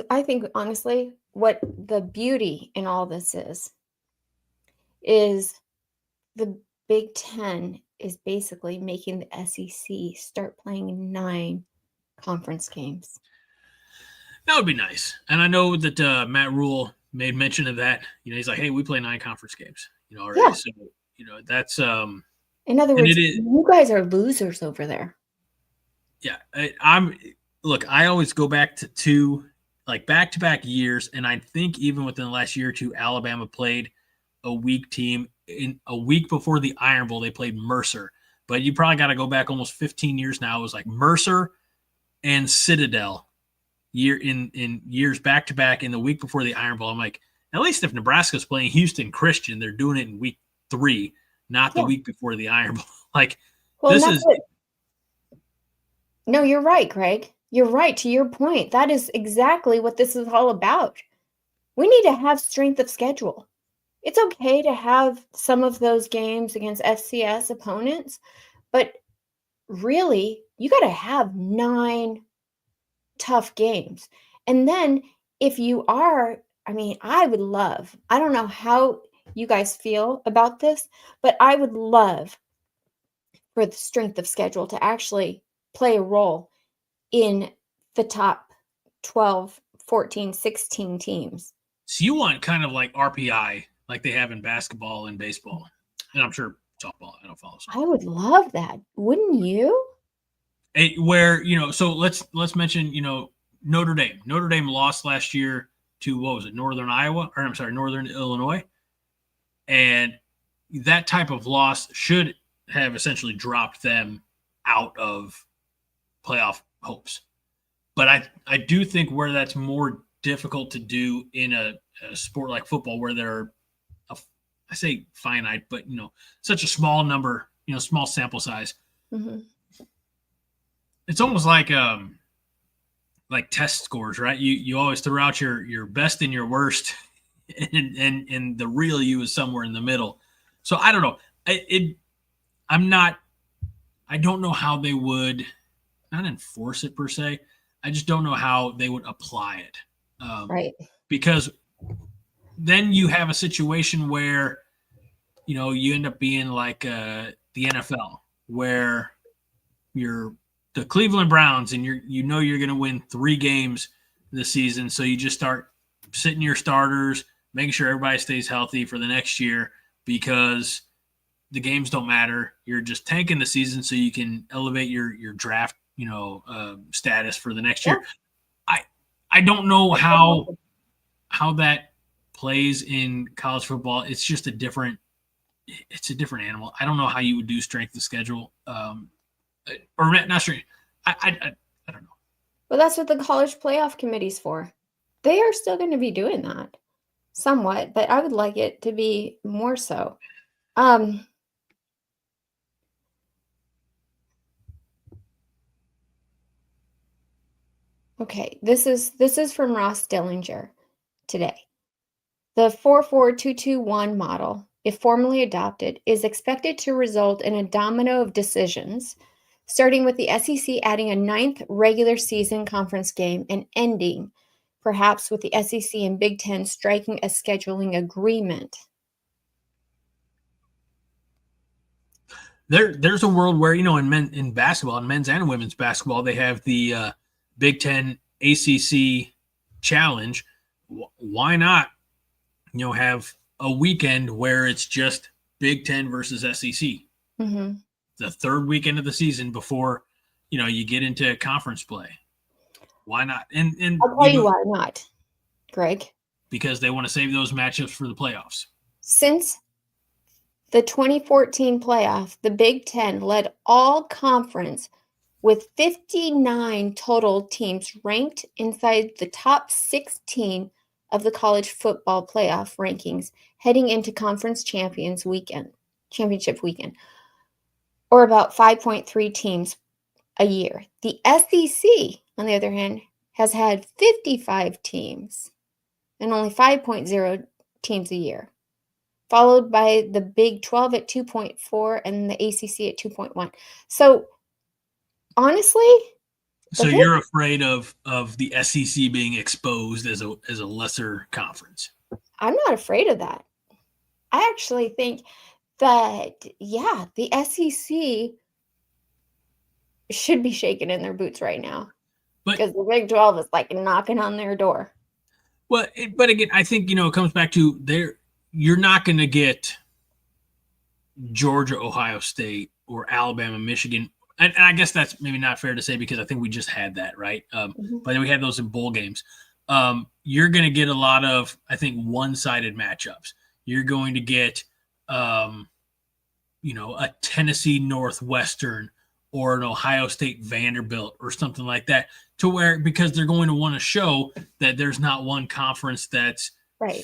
I think honestly, what the beauty in all this is the Big Ten is basically making the SEC start playing 9 conference games. That would be nice. And I know that Matt Rule made mention of that. You know, he's like, hey, we play 9 conference games, you know, already. Yeah. So, you know, that's in other words, you guys are losers over there. Yeah. I always go back to 2 like back-to-back years, and I think even within the last year or 2, Alabama played a weak team. In a week before the Iron Bowl, they played Mercer. But you probably got to go back almost 15 years now. It was like Mercer and Citadel in years back-to-back. In the week before the Iron Bowl, I'm like, at least if Nebraska's playing Houston Christian, they're doing it in week 3, not the week before the Iron Bowl. Like, well, this is – No, you're right, Craig. You're right. To your point, that is exactly what this is all about. We need to have strength of schedule. It's okay to have some of those games against FCS opponents, but really, you got to have 9 tough games. And then if you are, I mean, I don't know how you guys feel about this, but I would love for the strength of schedule to actually play a role in the top 12, 14, 16 teams. So you want kind of like RPI, like they have in basketball and baseball, and I'm sure softball. I don't follow softball. I would love that. Wouldn't you? Where, you know, so let's mention, you know, Notre Dame. Notre Dame lost last year to, what was it, Northern Illinois. And that type of loss should have essentially dropped them out of playoff hopes. But I do think where that's more difficult to do in a sport like football, where there are, I say finite, but, you know, such a small number, you know, small sample size. Mm-hmm. It's almost like test scores, right? You always throw out your best and your worst, and the real you is somewhere in the middle. So I don't know. I don't know how they would not enforce it per se. I just don't know how they would apply it. Right. Because then you have a situation where, you know, you end up being like the NFL, where you're the Cleveland Browns and you're going to win 3 games this season. So you just start sitting your starters, making sure everybody stays healthy for the next year, because the games don't matter. You're just tanking the season so you can elevate your draft, you know, status for the next year. I don't know how that plays in college football. It's just a different animal. I don't know how you would do strength of schedule, or not strength. I don't know. Well, that's what the college playoff committee's for. They are still going to be doing that somewhat, but I would like it to be more so. Okay, this is from Ross Dillinger today. The 4-4-2-2-1 model if formally adopted, is expected to result in a domino of decisions, starting with the SEC adding a 9th regular season conference game and ending, perhaps, with the SEC and Big Ten striking a scheduling agreement. There's a world where, in basketball, in men's and women's basketball, they have the Big Ten ACC challenge. Why not, have a weekend where it's just Big Ten versus SEC? Mm-hmm. The third weekend of the season before, you get into conference play. Why not? And I'll tell you why not, Greg. Because they want to save those matchups for the playoffs. Since the 2014 playoff, the Big Ten led all conference with 59 total teams ranked inside the top 16 of the college football playoff rankings heading into conference championship weekend, or about 5.3 teams a year. The SEC, on the other hand, has had 55 teams and only 5.0 teams a year, followed by the Big 12 at 2.4 and the ACC at 2.1. So, honestly, so you're afraid of the SEC being exposed as a lesser conference? I'm not afraid of that. I actually think that, the SEC should be shaking in their boots right now, because the Big 12 is like knocking on their door. Well, but again, I think, it comes back to you're not going to get Georgia, Ohio State, or Alabama, Michigan. And I guess that's maybe not fair to say, because I think we just had that, right? But we had those in bowl games. You're going to get a lot of, I think, one-sided matchups. You're going to get, a Tennessee Northwestern or an Ohio State Vanderbilt or something like that, because they're going to want to show that there's not one conference that's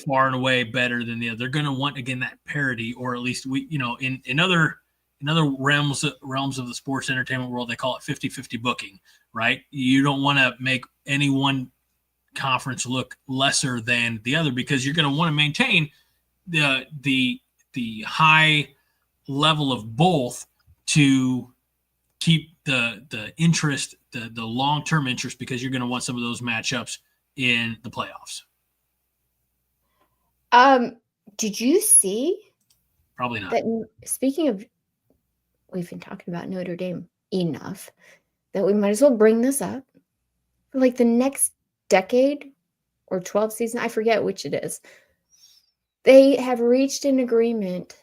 far and away better than the other. They're going to want, again, that parity, or at least in other realms of the sports entertainment world, they call it 50-50 booking, right? You don't want to make any one conference look lesser than the other, because you're going to want to maintain the high level of both to keep the interest, the long-term interest, because you're going to want some of those matchups in the playoffs. Did you see? Probably not. That, speaking of, we've been talking about Notre Dame enough that we might as well bring this up. For like the next decade or 12 season, I forget which it is, they have reached an agreement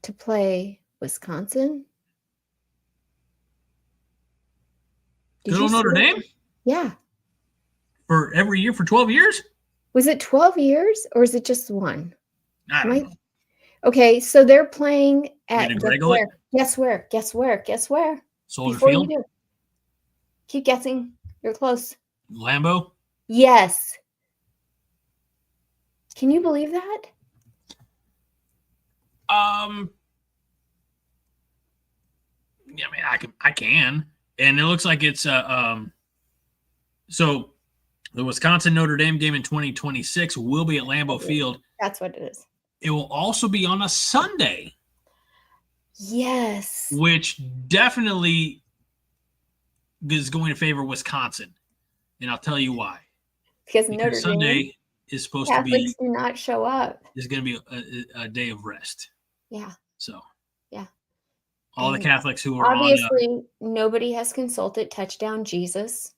to play Wisconsin. Good old Notre Dame? Yeah. For every year for 12 years? Was it 12 years or is it just one? I don't know. Okay, so they're playing at guess where? Soldier Field? You do. Keep guessing. You're close. Lambeau? Yes. Can you believe that? Yeah, I can. And it looks like it's so the Wisconsin Notre Dame game in 2026 will be at Lambeau Field. That's what it is. It will also be on a Sunday. Yes. Which definitely is going to favor Wisconsin. And I'll tell you why. Because Notre Sunday Dame is supposed Catholics to be do not show up. Is going to be a day of rest. Yeah. So. Yeah. All the Catholics who are obviously nobody has consulted Touchdown Jesus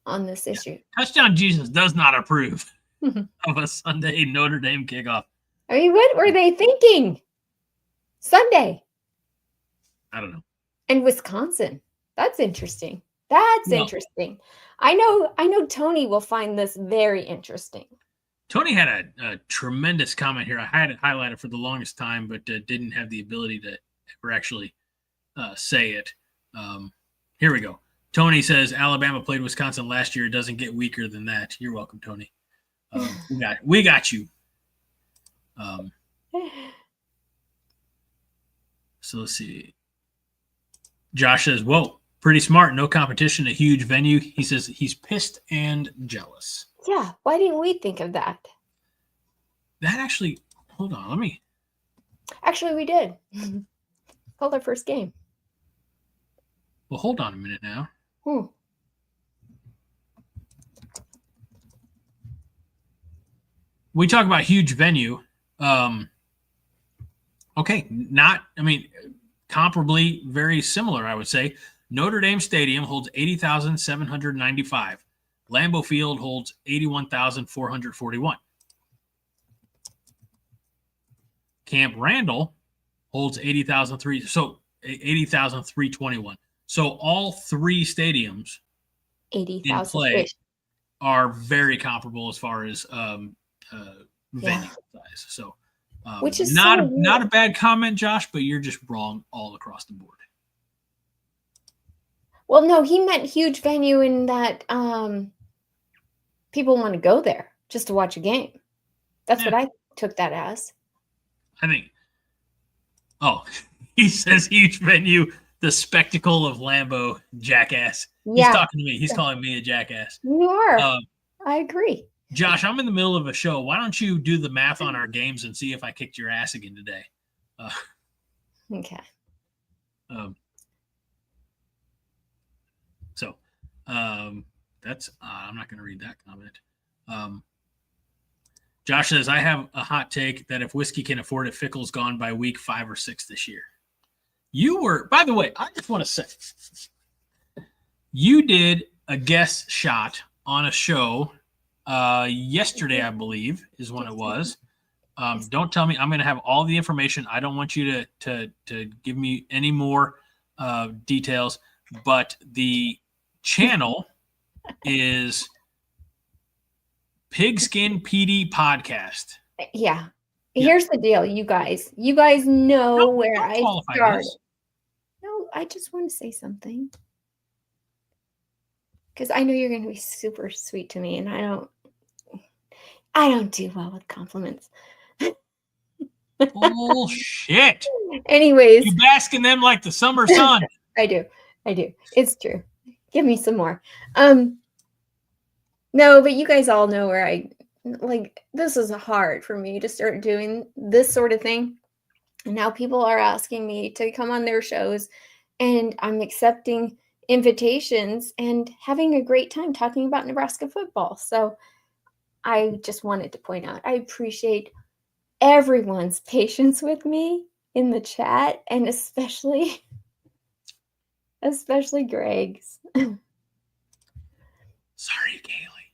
on this issue. Touchdown Jesus does not approve of a Sunday Notre Dame kickoff. I mean, what were they thinking? Sunday. I don't know. And Wisconsin. That's interesting. That's interesting. I know Tony will find this very interesting. Tony had a tremendous comment here. I had it highlighted for the longest time, but didn't have the ability to ever actually say it. Here we go. Tony says Alabama played Wisconsin last year. It doesn't get weaker than that. You're welcome, Tony. We got you. So let's see. Josh says, whoa, pretty smart. No competition, a huge venue. He says he's pissed and jealous. Yeah. Why didn't we think of that? that actually, hold on, let me. Actually, we did. Called our first game. Well, hold on a minute now. We talk about huge venue. Okay, comparably very similar, I would say. Notre Dame Stadium holds 80,795. Lambeau Field holds 81,441. Camp Randall holds 80,321. So all three stadiums 80,000 in play are very comparable as far as venue size. So which is not a a bad comment, Josh, but you're just wrong all across the board. Well, no, he meant huge venue in that people want to go there just to watch a game. That's what I took that as. I think. Oh, he says huge venue, the spectacle of Lambeau, jackass. He's talking to me. He's calling me a jackass. You are. I agree. Josh, I'm in the middle of a show. Why don't you do the math on our games and see if I kicked your ass again today? Okay. That's I'm not going to read that comment. Josh says, I have a hot take that if whiskey can afford it, Fickle's gone by week 5 or 6 this year. You were, by the way, I just want to say, you did a guest shot on a show yesterday, I believe, is when it was. Don't tell me. I'm going to have all the information. I don't want you to give me any more details, but the channel is Pigskin PD Podcast. Yeah. Here's the deal, you guys. You guys know where I started. This. No, I just want to say something. Because I know you're going to be super sweet to me, and I don't do well with compliments. Bullshit. Anyways. You bask in them like the summer sun. I do. It's true. Give me some more. No, but you guys all know where this is hard for me to start doing this sort of thing. And now people are asking me to come on their shows, and I'm accepting invitations and having a great time talking about Nebraska football. So I just wanted to point out, I appreciate everyone's patience with me in the chat, and especially Greg's. Sorry, Kaylee.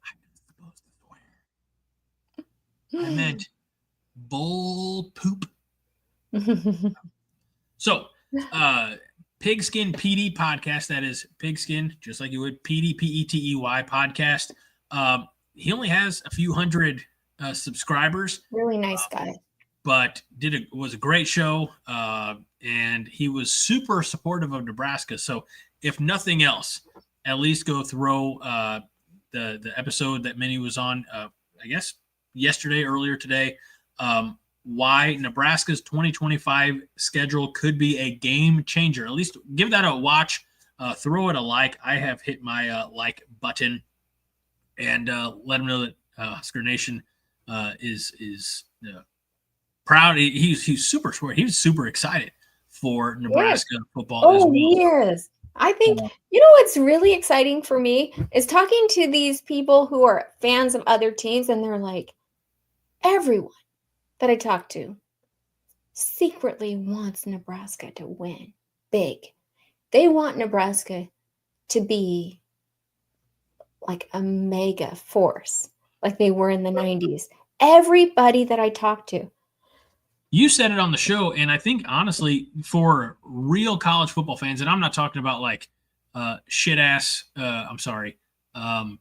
I'm not supposed to swear. I meant bull poop. So, Pigskin PD Podcast, that is Pigskin, just like you would, PD, Petey podcast. He only has a few hundred subscribers. Really nice guy. But was a great show, and he was super supportive of Nebraska. So, if nothing else, at least go throw the episode that Minnie was on, I guess, earlier today, why Nebraska's 2025 schedule could be a game changer. At least give that a watch, throw it a like. I have hit my like button, and let them know that Husker Nation is proud. He's super smart. He was super excited for Nebraska football as well. He is. I think, what's really exciting for me is talking to these people who are fans of other teams, and they're like, everyone that I talk to secretly wants Nebraska to win big. They want Nebraska to be like a mega force, like they were in the 90s. Everybody that I talk to. You said it on the show, and I think, honestly, for real college football fans, and I'm not talking about like shit-ass, I'm sorry, Kaylee,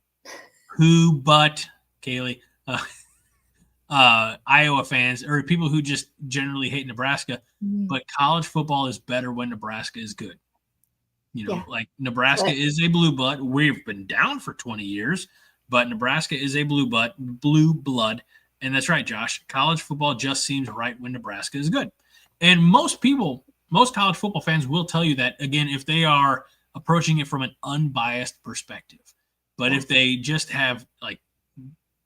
Iowa fans, or people who just generally hate Nebraska, but college football is better when Nebraska is good. Like Nebraska is a blue blood. We've been down for 20 years, but Nebraska is a blue blood. And that's right, Josh. College football just seems right when Nebraska is good. And most college football fans will tell you that, again, if they are approaching it from an unbiased perspective. But if they just have like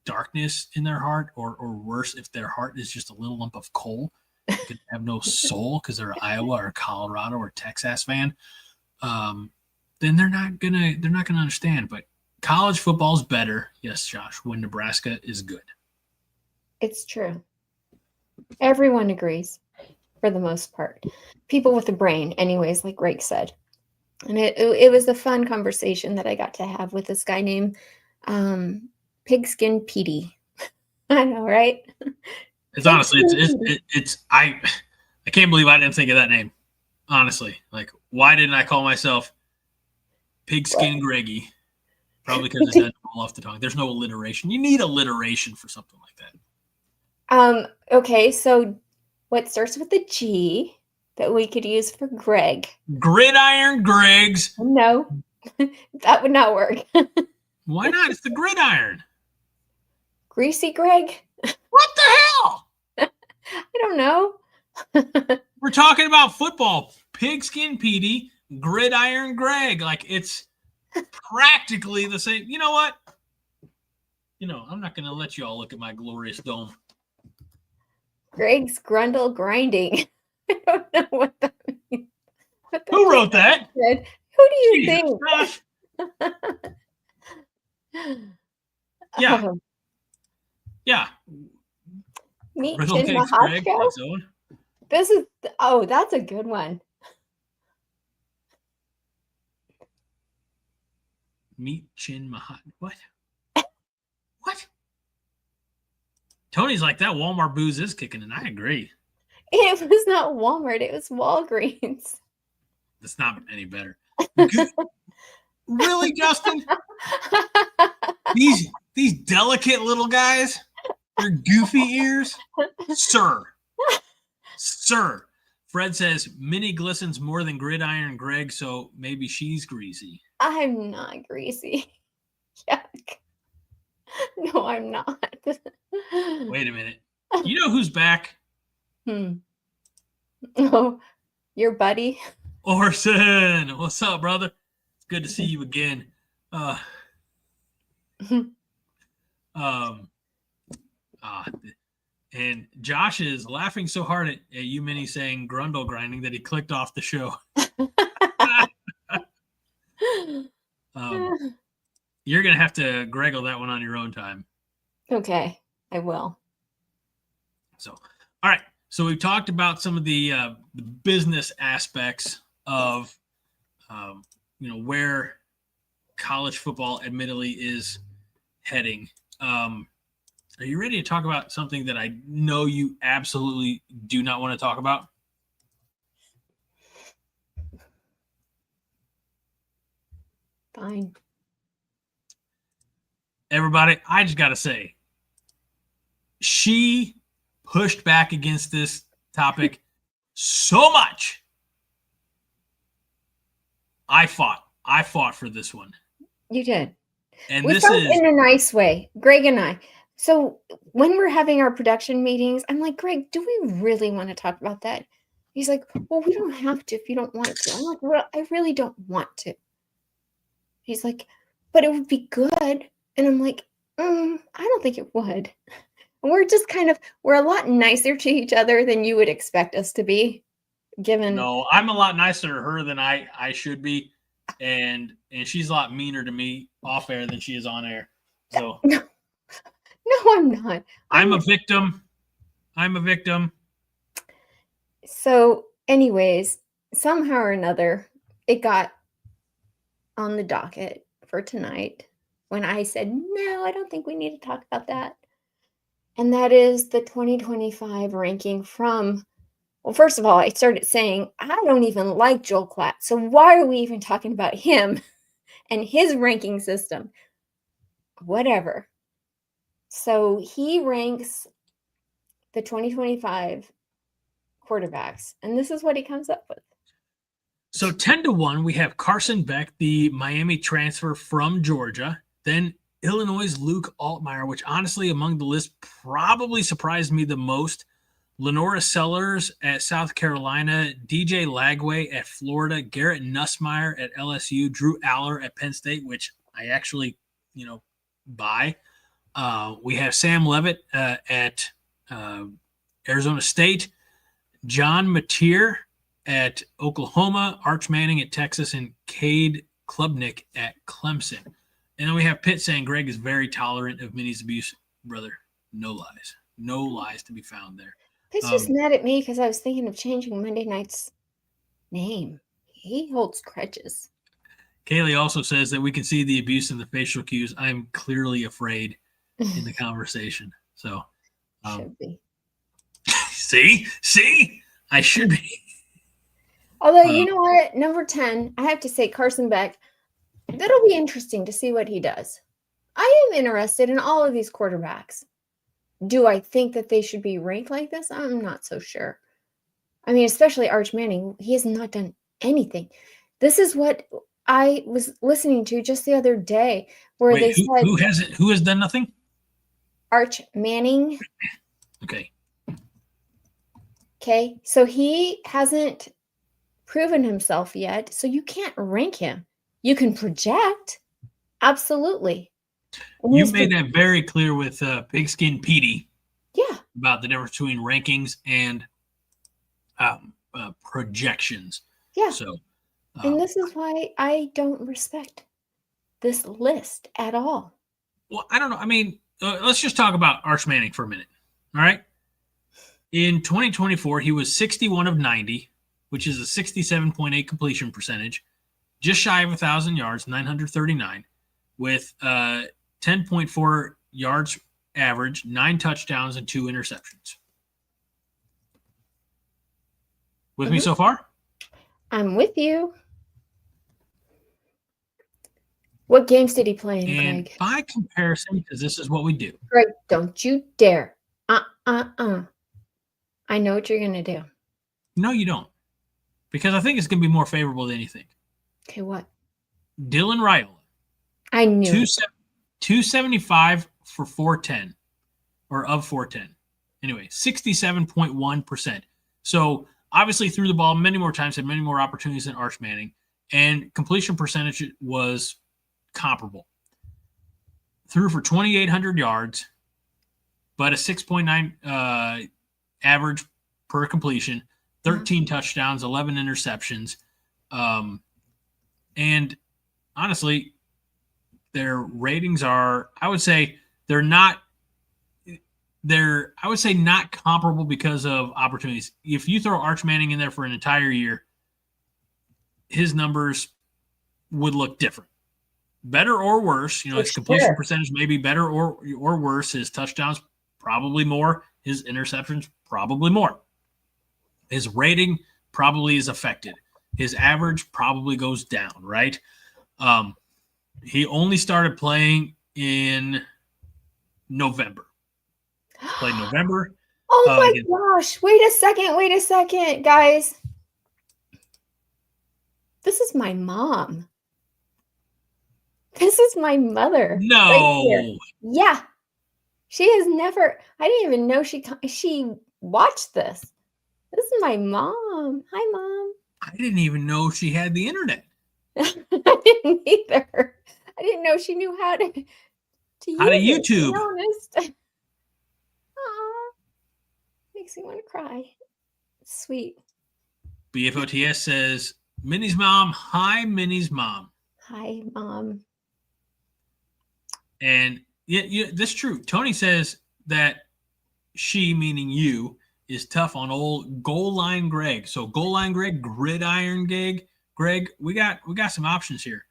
darkness in their heart, or worse, if their heart is just a little lump of coal, because they have no soul because they're an Iowa or Colorado or Texas fan, then they're not gonna understand. But college football's better, yes, Josh, when Nebraska is good. It's true. Everyone agrees, for the most part. People with a brain, anyways, like Greg said. And it was a fun conversation that I got to have with this guy named Pigskin Petey. I know, right? It's honestly, I can't believe I didn't think of that name. Honestly, like, why didn't I call myself Pigskin Greggy? Probably because it doesn't roll off the tongue. There's no alliteration. You need alliteration for something like that. Okay, so what starts with a G that we could use for Greg? Gridiron Greggs. No, that would not work. Why not? It's the gridiron. Greasy Greg? What the hell? I don't know. We're talking about football. Pigskin Petey, Gridiron Greg. Like, it's practically the same. You know what? I'm not going to let you all look at my glorious dome. Greg's Grundle Grinding. I don't know what that means. Who wrote that? Good. Who do you think? Yeah. Yeah. Meet Chin Mahashko. That's a good one. Meet Chin Mahashko. What? What? Tony's like, that Walmart booze is kicking, and I agree. It was not Walmart. It was Walgreens. That's not any better. Really, Justin? These delicate little guys, their goofy ears, sir. Fred says Minnie glistens more than Gridiron Greg, so maybe she's greasy. I'm not greasy. Yuck. No, I'm not. Wait a minute. You know who's back? Oh, your buddy? Orson. What's up, brother? It's good to see you again. And Josh is laughing so hard at you, Minnie, saying Grundle grinding that he clicked off the show. You're going to have to Greggle that one on your own time. Okay, I will. So, all right. So we've talked about some of the business aspects of, where college football admittedly is heading. Are you ready to talk about something that I know you absolutely do not want to talk about? Fine. Everybody, I just got to say, she pushed back against this topic so much. I fought for this one. You did. And we fought in a nice way, Greg and I. So when we're having our production meetings, I'm like, Greg, do we really want to talk about that? He's like, well, we don't have to if you don't want to. I'm like, well, I really don't want to. He's like, but it would be good. And I'm like, I don't think it would. And we're just we're a lot nicer to each other than you would expect us to be. No, I'm a lot nicer to her than I should be. And she's a lot meaner to me off air than she is on air. So No, I'm not. I'm a victim. So, anyways, somehow or another, it got on the docket for tonight when I said, no, I don't think we need to talk about that. And that is the 2025 ranking from, well, first of all, I started saying, I don't even like Joel Klatt. So why are we even talking about him and his ranking system? Whatever. So he ranks the 2025 quarterbacks, and this is what he comes up with. So 10-1, we have Carson Beck, the Miami transfer from Georgia. Then Illinois' Luke Altmaier, which honestly among the list probably surprised me the most. Lenora Sellers at South Carolina, DJ Lagway at Florida, Garrett Nussmeier at LSU, Drew Aller at Penn State, which I actually, buy. We have Sam Levitt at Arizona State, John Mateer at Oklahoma, Arch Manning at Texas, and Cade Klubnik at Clemson. And then we have Pitt saying Greg is very tolerant of Minnie's abuse. Brother, no lies. No lies to be found there. Pitt's just mad at me because I was thinking of changing Monday night's name. He holds grudges. Kaylee also says that we can see the abuse in the facial cues. I'm clearly afraid in the conversation. So, should be. See, I should be. Although, you know what? Number 10, I have to say Carson Beck, that'll be interesting to see what he does. I am interested in all of these quarterbacks. Do I think that they should be ranked like this? I'm not so sure. I mean, especially Arch Manning. He has not done anything. This is what I was listening to just the other day where they said... Who has done nothing? Arch Manning. Okay, so he hasn't proven himself yet, so you can't rank him. You can project, absolutely. You made that very clear with Pigskin Petey. Yeah. About the difference between rankings and projections. Yeah. So, and this is why I don't respect this list at all. Well, I don't know. I mean, let's just talk about Arch Manning for a minute. All right. In 2024, he was 61 of 90, which is a 67.8 completion percentage, just shy of 1,000 yards, 939, with 10.4 yards average, 9 touchdowns, and 2 interceptions. With me so far? I'm with you. What games did he play in, and Greg? By comparison, because this is what we do. Greg, don't you dare. I know what you're going to do. No, you don't. Because I think it's going to be more favorable than you think. Okay, what? Dylan Raiola. I knew 275 for 410. Or of 410. Anyway, 67.1%. So, obviously threw the ball many more times, had many more opportunities than Arch Manning. And completion percentage was comparable. Threw for 2,800 yards, but a 6.9 average per completion, 13 touchdowns, 11 interceptions. And honestly, their ratings are, I would say not comparable because of opportunities. If you throw Arch Manning in there for an entire year, his numbers would look different. Better or worse, his completion percentage may be better or worse. His touchdowns probably more. His interceptions probably more. His rating probably is affected. His average probably goes down, right? He only started playing in November. Played November. Oh my gosh. Wait a second, guys. This is my mom. This is my mother. No. Right, yeah. She has never, I didn't even know she watched this. This is my mom. Hi, Mom. I didn't even know she had the internet. I didn't either. I didn't know she knew how to use YouTube. To be honest. Aww. Makes me want to cry. It's sweet. BFOTS says, Minnie's mom. Hi, Minnie's mom. Hi, Mom. And yeah, this is true. Tony says that she, meaning you, is tough on old goal line Greg. So goal line Greg, gridiron Greg, we got some options here.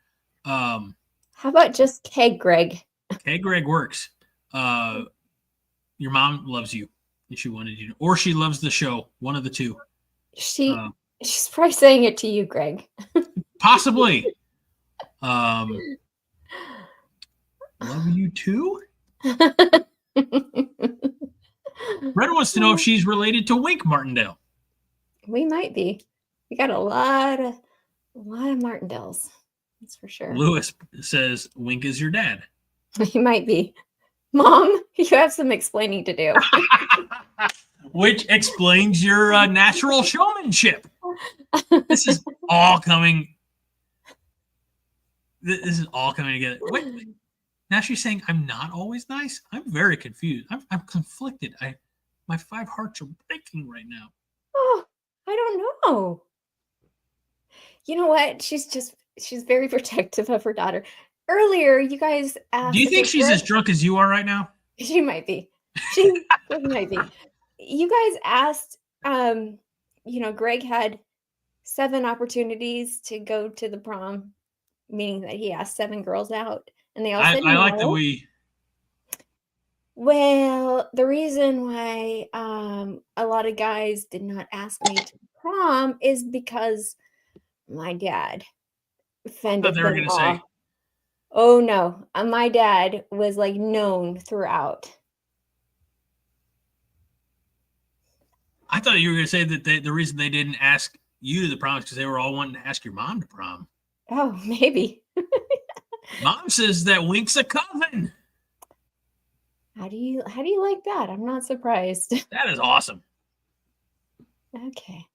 How about just K Greg? K Greg works. Your mom loves you, and she wanted you to, or she loves the show. One of the two. She's probably saying it to you, Greg. Possibly. Love you too. Brett wants to know if she's related to Wink Martindale. We might be. We got a lot of Martindales. That's for sure. Lewis says Wink is your dad. He might be. Mom, you have some explaining to do. Which explains your natural showmanship. This is all coming. This is all coming together. Wait. Now she's saying I'm not always nice. I'm very confused. I'm conflicted. My 5 hearts are breaking right now. Oh, I don't know. You know what? She's very protective of her daughter. Earlier, you guys Do you asked, think did she's Greg? as drunk as you are right now? She might be. She might be. You guys asked, Greg had 7 opportunities to go to the prom, meaning that he asked 7 girls out, and they all said I like that no. we. Well, the reason why a lot of guys did not ask me to prom is because my dad I thought offended they were them going to all. say. Oh no, my dad was like known throughout. I thought you were going to say that the reason they didn't ask you to the prom is because they were all wanting to ask your mom to prom. Oh, maybe. Mom says that Wink's a coven. How do you like that? I'm not surprised. That is awesome. Okay.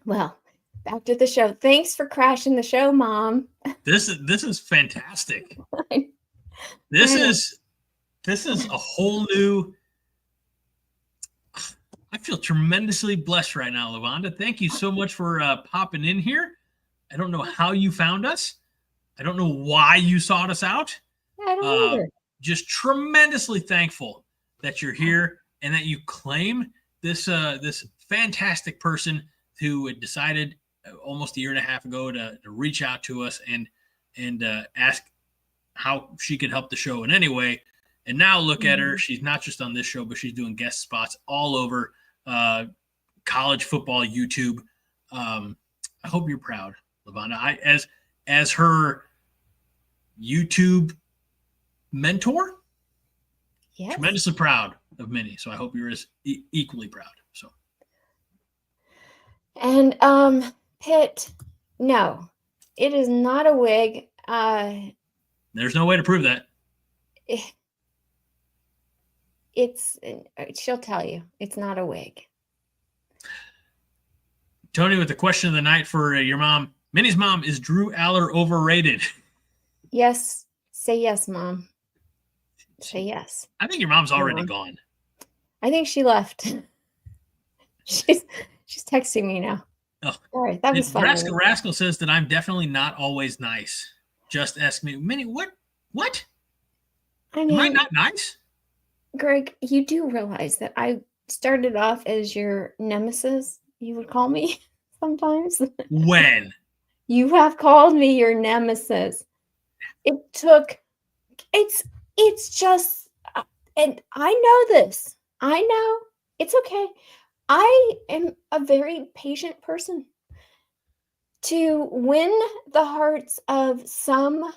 Well, back to the show. Thanks for crashing the show, Mom. This is fantastic. This is a whole new. I feel tremendously blessed right now, Lavonda. Thank you so much for popping in here. I don't know how you found us. I don't know why you sought us out. I don't either. Just tremendously thankful that you're here and that you claim this this fantastic person who had decided almost a year and a half ago to reach out to us and ask how she could help the show in any way. And now look at her. She's not just on this show, but she's doing guest spots all over college football YouTube. I hope you're proud, Lavonda. As her YouTube mentor, Yes. tremendously proud of Minnie. So I hope you're as equally proud. So. And Pitt, no, it is not a wig. There's no way to prove that. She'll tell you it's not a wig. Tony, with the question of the night for your mom, Minnie's mom, is Drew Aller overrated? Yes. Say yes, Mom. Say yes. I think your mom's already gone. I think she left. She's texting me now. Oh. All right, that was fun. Rascal says that I'm definitely not always nice. Just ask me, Minnie, what? I mean, am I not nice? Greg, you do realize that I started off as your nemesis, you would call me sometimes. When? You have called me your nemesis. It's just, and I know this. I know. It's okay. I am a very patient person. To win the hearts of some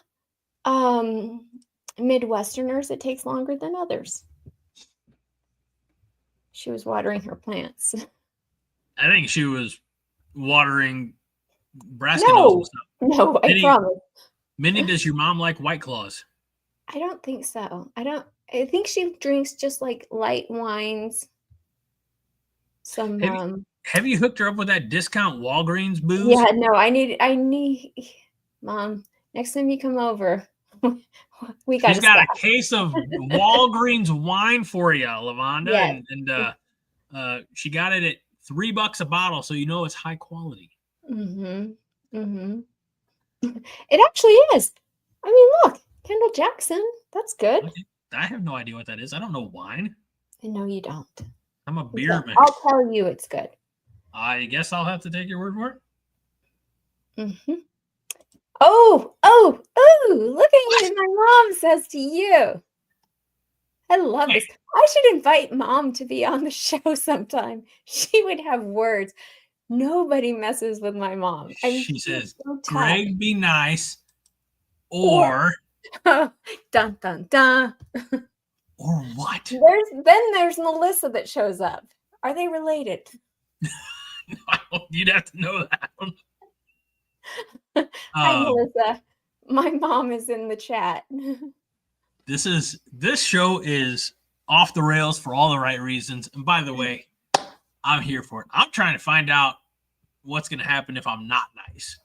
Midwesterners, it takes longer than others. She was watering her plants. I think she was watering brass knuckles. No, I promise. Minnie, does your mom like White Claws? I don't think so. I think she drinks just like light wines. Have you hooked her up with that discount Walgreens booze? Yeah, no, I need Mom, next time you come over, she's got a case of Walgreens wine for you, Lavonda. Yes. And she got it at $3 a bottle, so you know it's high quality. It actually is. I mean, look, Kendall Jackson. That's good. I have no idea what that is. I don't know wine. No, you don't. I'm a beer man. I'll tell you it's good. I guess I'll have to take your word for it. Oh, look at what my mom says to you. I love this. I should invite Mom to be on the show sometime. She would have words. Nobody messes with my mom. She says, Greg, be nice. Or dun, dun, dun. Or what? There's Melissa that shows up. Are they related? You'd have to know that. Hi, Melissa. My mom is in the chat. This show is off the rails for all the right reasons. And by the way, I'm here for it. I'm trying to find out what's going to happen if I'm not nice,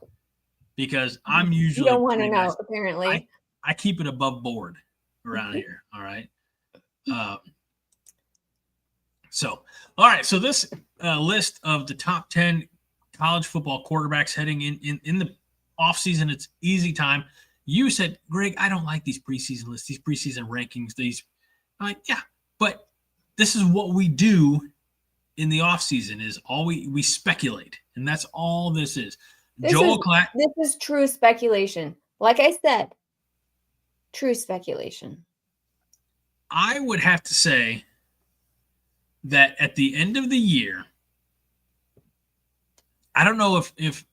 because I'm usually. You don't want to know, apparently. I keep it above board around here. All right. So, all right. So this list of the top 10 college football quarterbacks heading in the offseason, it's easy time. You said, Greg, I don't like these preseason lists, these preseason rankings. I'm like, yeah, but this is what we do in the offseason is all we speculate. And that's all this is. This is true speculation. Like I said, true speculation. I would have to say that at the end of the year, I don't know if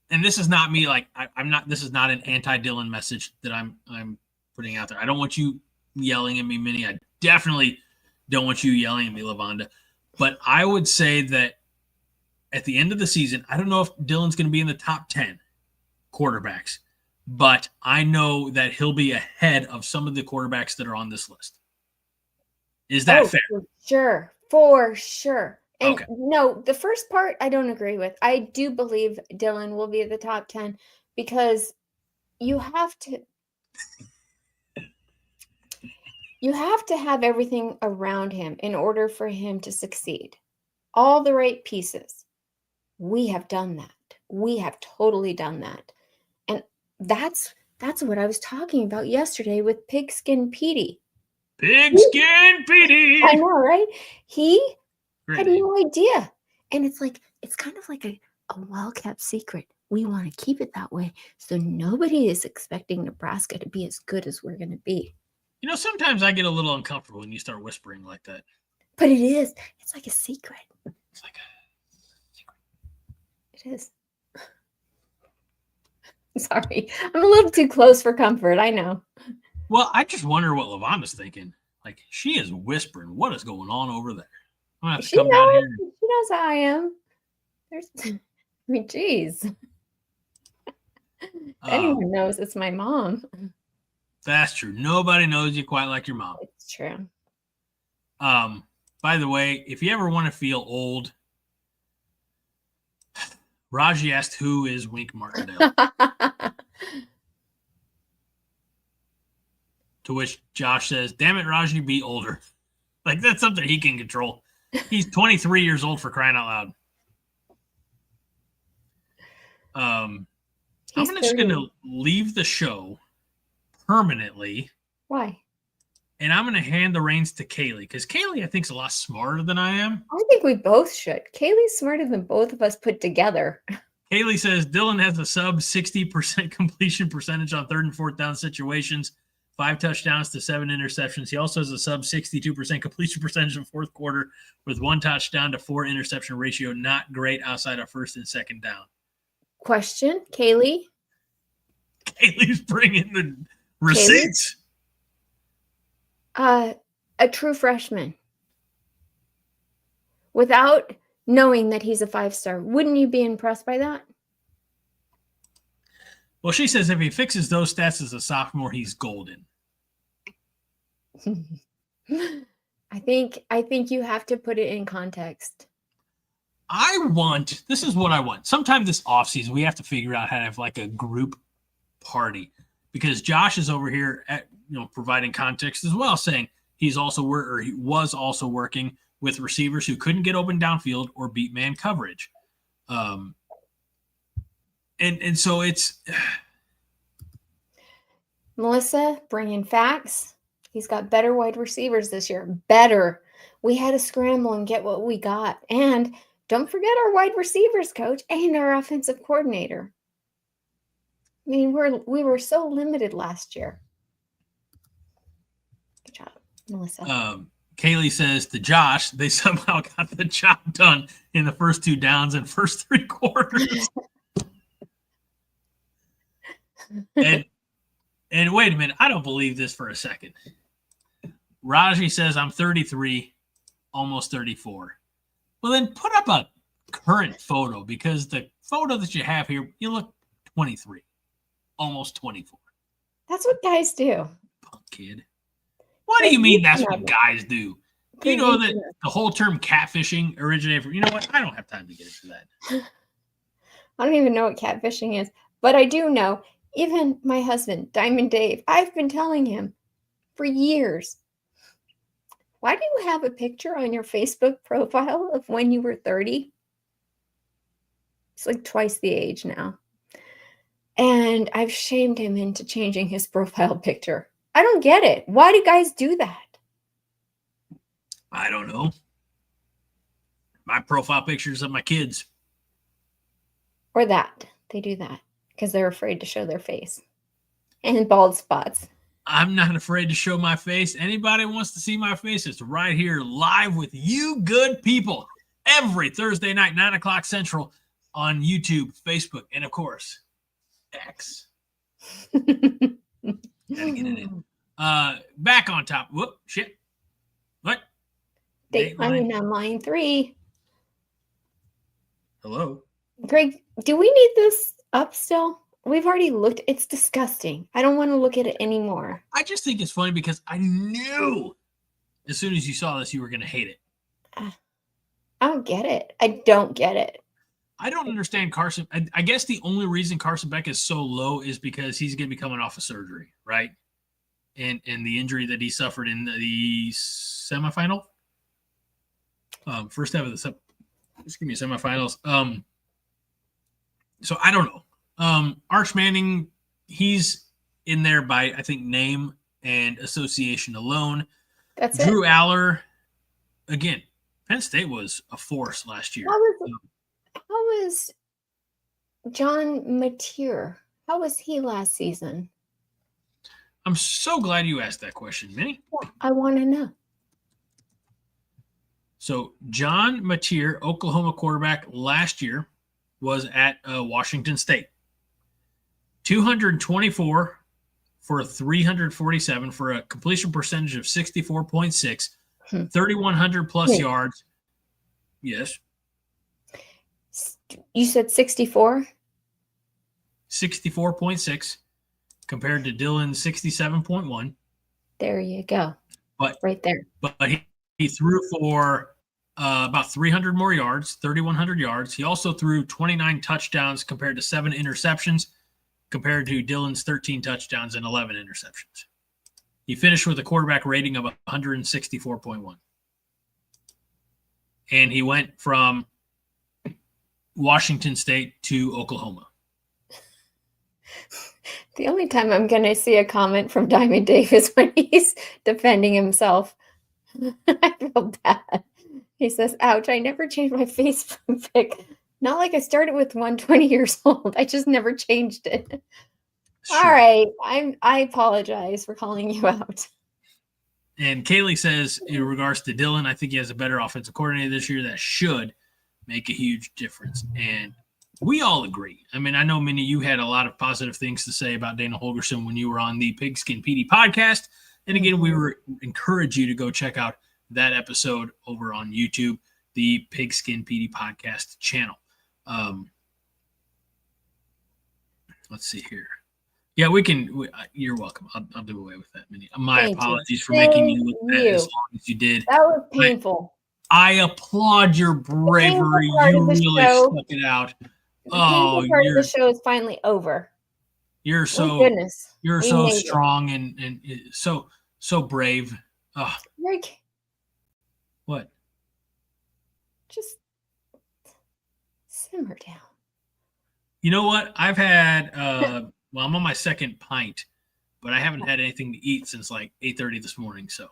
and this is not me, like I'm not, this is not an anti-Dylan message that I'm putting out there. I don't want you yelling at me, Minnie. I definitely don't want you yelling at me, Lavonda. But I would say that at the end of the season, I don't know if Dylan's going to be in the top 10 quarterbacks, but I know that he'll be ahead of some of the quarterbacks that are on this list. Is that fair? For sure. And okay. No, the first part I don't agree with. I do believe Dylan will be at the top 10 because you have to have everything around him in order for him to succeed. All the right pieces. We have done that. We have totally done that. And that's what I was talking about yesterday with Pigskin Petey. Pigskin Petey! I know, right? He had no idea. And it's kind of like a well-kept secret. We want to keep it that way so nobody is expecting Nebraska to be as good as we're going to be. You know, sometimes I get a little uncomfortable when you start whispering like that. But it is. It's like a secret. It's like a secret. It is. Sorry. I'm a little too close for comfort. I know. Well, I just wonder what Lavonda's thinking. Like, she is whispering. What is going on over there? I'm going to have to come down here. She knows how I am. Geez. Anyone knows it's my mom. That's true. Nobody knows you quite like your mom. It's true. By the way, if you ever want to feel old, Raji asked, who is Wink Martindale? To which Josh says, damn it, Raji, be older. Like, that's something he can control. He's 23 years old, for crying out loud. I'm just going to leave the show permanently. Why? And I'm going to hand the reins to Kaylee, because Kaylee, I think, is a lot smarter than I am. I think we both should. Kaylee's smarter than both of us put together. Kaylee says Dylan has a sub 60% completion percentage on 3rd and 4th down situations, 5 touchdowns to 7 interceptions. He also has a sub 62% completion percentage in 4th quarter with 1 touchdown to 4 interception ratio. Not great outside of 1st and 2nd down. Question, Kaylee? Kaylee's bringing the receipts. A true freshman. Without knowing that he's a 5-star, wouldn't you be impressed by that? Well, she says if he fixes those stats as a sophomore, he's golden. I think you have to put it in context. This is what I want. Sometime this offseason, we have to figure out how to have like a group party, because Josh is over here at, providing context as well, saying he was also working with receivers who couldn't get open downfield or beat man coverage. And so it's Melissa bringing facts. He's got better wide receivers this year. Better. We had to scramble and get what we got. And don't forget our wide receivers coach and our offensive coordinator. I mean, we were so limited last year. Good job, Melissa. Kaylee says to Josh, they somehow got the job done in the first 2 downs and first 3 quarters. and wait a minute, I don't believe this for a second. Raji says I'm 33, almost 34. Well, then put up a current photo, because the photo that you have here, you look 23, almost 24. That's what guys do. Punk kid. What do you mean that's what guys do? You know that the whole term catfishing originated from, you know what? I don't have time to get into that. I don't even know what catfishing is, but I do know Even my husband, Diamond Dave, I've been telling him for years, why do you have a picture on your Facebook profile of when you were 30? It's like twice the age now. And I've shamed him into changing his profile picture. I don't get it. Why do guys do that? I don't know. My profile pictures of my kids. Or that. They do that because they're afraid to show their face. And bald spots. I'm not afraid to show my face. Anybody wants to see my face, it's right here live with you good people every Thursday night, 9 o'clock Central on YouTube, Facebook, and of course, X. Gotta get it in. Back on top. Whoop, shit. What? Dateline on line 3. Hello. Greg, do we need this up still? We've already looked. It's disgusting. I don't want to look at it anymore. I just think it's funny because I knew as soon as you saw this, you were going to hate it. I don't get it. I don't get it. I don't understand Carson. I guess the only reason Carson Beck is so low is because he's going to be coming off of surgery, right? And the injury that he suffered in the semifinal. First half of the semifinals. So I don't know. Arch Manning, he's in there by, I think, name and association alone. That's Drew Aller, again, Penn State was a force last year. How was John Mateer? How was he last season? I'm so glad you asked that question, Minnie. Yeah, I want to know. So John Mateer, Oklahoma quarterback last year, was at Washington State. 224 for 347 for a completion percentage of 64.6, 3,100 plus yards. Yes. You said 64? 64.6 compared to Dylan's 67.1. There you go. But right there. But he threw for about 300 more yards, 3,100 yards. He also threw 29 touchdowns compared to 7 interceptions, compared to Dylan's 13 touchdowns and 11 interceptions. He finished with a quarterback rating of 164.1. And he went from Washington State to Oklahoma. The only time I'm going to see a comment from Diamond Dave is when he's defending himself. I feel bad. He says, ouch, I never changed my Facebook pic. Not like I started with 120 years old. I just never changed it. Sure. All right. I apologize for calling you out. And Kaylee says, in regards to Dylan, I think he has a better offensive coordinator this year that should make a huge difference. And we all agree. I mean, I know, Minnie, you had a lot of positive things to say about Dana Holgorsen when you were on the Pigskin PD podcast. And again, we encourage you to go check out that episode over on YouTube, the Pigskin PD podcast channel. Let's see here. Yeah, we can. You're welcome. I'll do away with that, Minnie. My apologies for making you look bad as long as you did. That was painful. I applaud your bravery. You really stuck it out. The painful part of the show is finally over. You're so goodness. You're so strong and so brave. Oh. Rick. What? Just simmer down. You know what? I've had well, I'm on my second pint, but I haven't had anything to eat since like 8:30 this morning. So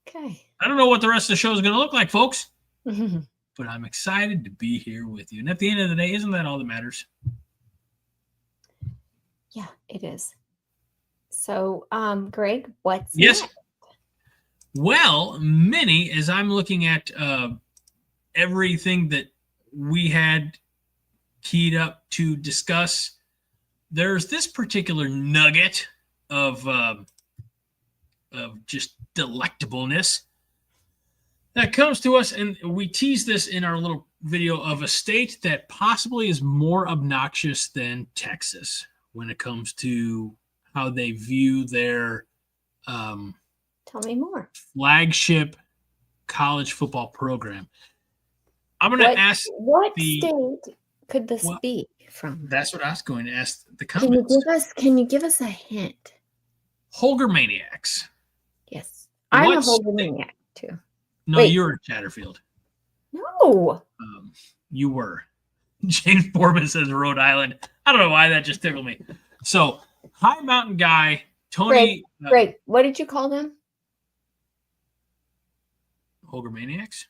okay. I don't know what the rest of the show is going to look like, folks. But I'm excited to be here with you. And at the end of the day, isn't that all that matters? Yeah, it is. So, Greg, what's next? Well, Minnie, as I'm looking at everything that we had keyed up to discuss, there's this particular nugget of just delectableness that comes to us, and we tease this in our little video of a state that possibly is more obnoxious than Texas when it comes to how they view their tell me more flagship college football program. I'm going to ask what state could this be from? That's what I was going to ask the Can you comments. give us a hint? Holger Maniacs. Yes. I'm a What Holger state? maniac too. No, Wait. you're in Chatterfield. No. You were. James Foreman says Rhode Island. I don't know why that just tickled me. So, High Mountain Guy, Tony. Greg, what did you call them? Holger Maniacs?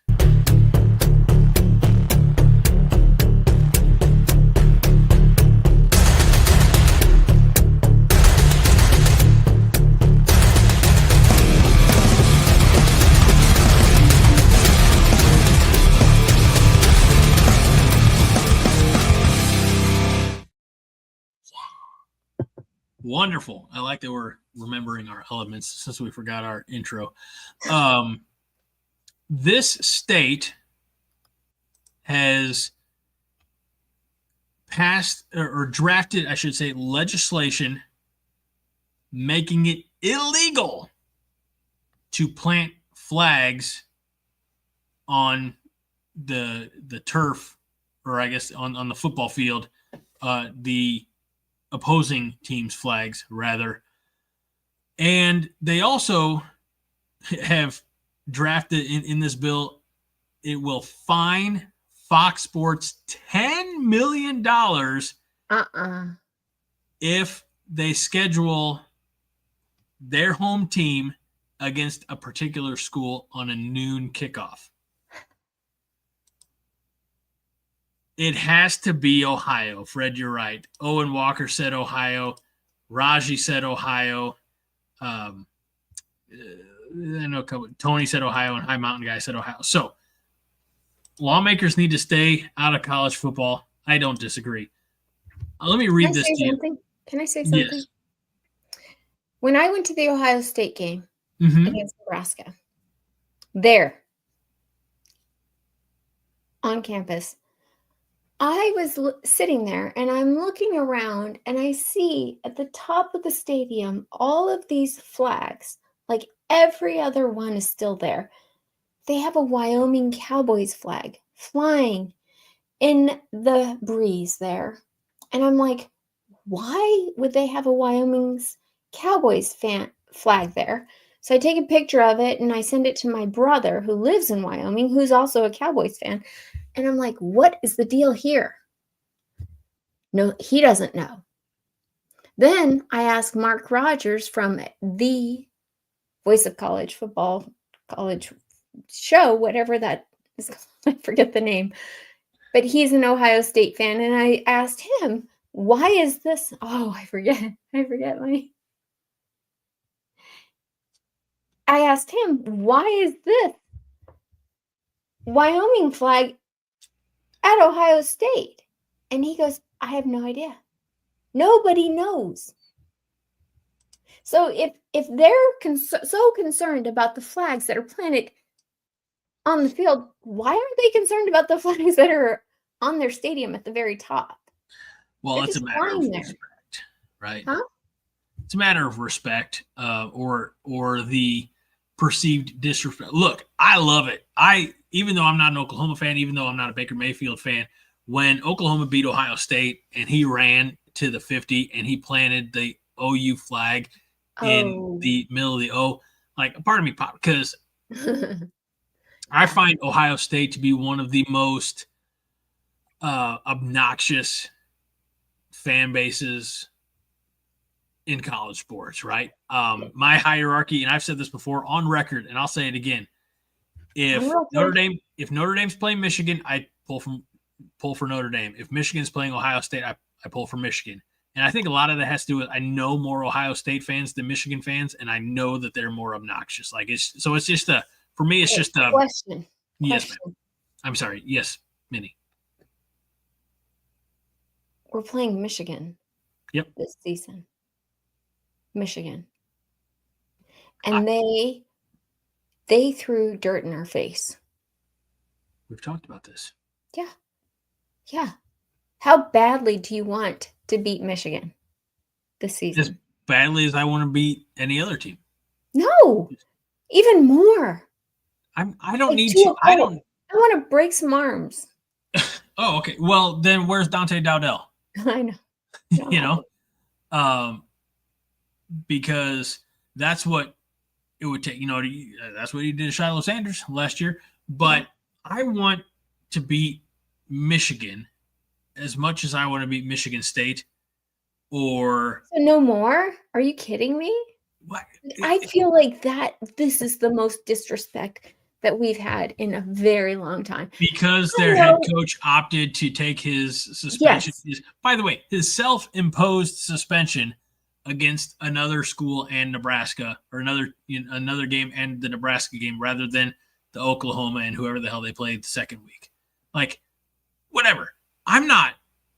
Wonderful. I like that we're remembering our elements since we forgot our intro. This state has passed or drafted, I should say, legislation making it illegal to plant flags on the turf, or I guess on the football field, the opposing team's flags, rather. And they also have drafted in this bill, it will fine Fox Sports $10 million if they schedule their home team against a particular school on a noon kickoff. It has to be Ohio. Fred, you're right. Owen Walker said Ohio. Raji said Ohio. I know Tony said Ohio, and High Mountain Guy said Ohio. So lawmakers need to stay out of college football. I don't disagree. Let me read this to you. Can I say something? Yes. When I went to the Ohio State game against Nebraska, there on campus, I was sitting there and I'm looking around and I see at the top of the stadium all of these flags, like every other one is still there. They have a Wyoming Cowboys flag flying in the breeze there. And I'm like, why would they have a Wyoming's Cowboys flag there? So I take a picture of it and I send it to my brother who lives in Wyoming, who's also a Cowboys fan. And I'm like, what is the deal here? No, he doesn't know. Then I asked Mark Rogers from the Voice of College Football college show, whatever that is called. I forget the name. But he's an Ohio State fan. And I asked him, why is this? Oh, I forget I asked him, why is this Wyoming flag at Ohio State? And he goes, I have no idea. Nobody knows. So if they're so concerned about the flags that are planted on the field, why aren't they concerned about the flags that are on their stadium at the very top? Well, it's a matter of respect, right? Huh? It's a matter of respect, or the perceived disrespect. Look, I love it. Even though I'm not an Oklahoma fan, even though I'm not a Baker Mayfield fan, when Oklahoma beat Ohio State and he ran to the 50 and he planted the OU flag in the middle of the O, like, pardon me, Pop, because I find Ohio State to be one of the most obnoxious fan bases in college sports, right? My hierarchy, and I've said this before on record, and I'll say it again. If Notre Dame's playing Michigan, I pull for Notre Dame. If Michigan's playing Ohio State, I pull for Michigan. And I think a lot of that has to do with, I know more Ohio State fans than Michigan fans, and I know that they're more obnoxious. Like, it's just for me, it's just a question. Yes, ma'am. I'm sorry. Yes, Minnie. We're playing Michigan. Yep. This season. Michigan. And they threw dirt in our face. We've talked about this. Yeah. Yeah. How badly do you want to beat Michigan this season? As badly as I want to beat any other team. No. Even more. I don't need to. I want to break some arms. Oh, okay. Well, then where's Dante Dowdell? I know. You don't You have know, it. because that's what it would take. That's what he did to Shiloh Sanders last year. Yeah. But I want to beat Michigan as much as I want to beat Michigan State or So no more? Are you kidding me? what? I feel like this is the most disrespect that we've had in a very long time. Because I their head know. coach opted to take his suspension. Yes. By the way, his self-imposed suspension against another school and Nebraska, or another game and the Nebraska game, rather than the Oklahoma and whoever the hell they played the second week. Like, whatever. I'm not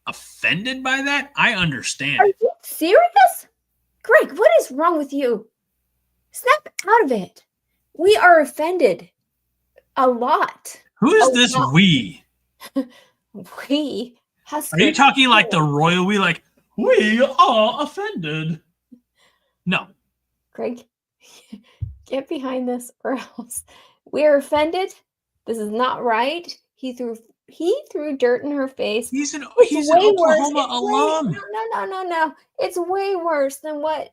offended by that. I understand Are it. you serious? Greg, what is wrong with you? Snap out of it. We are offended a lot. Who A is this lot. we? We, Are you Husker. talking like the royal we? Like, we are offended. No. Greg, get behind this or else. We're offended. This is not right. He threw dirt in her face. He's an It's he's an way worse. Oklahoma alum. No. It's way worse than what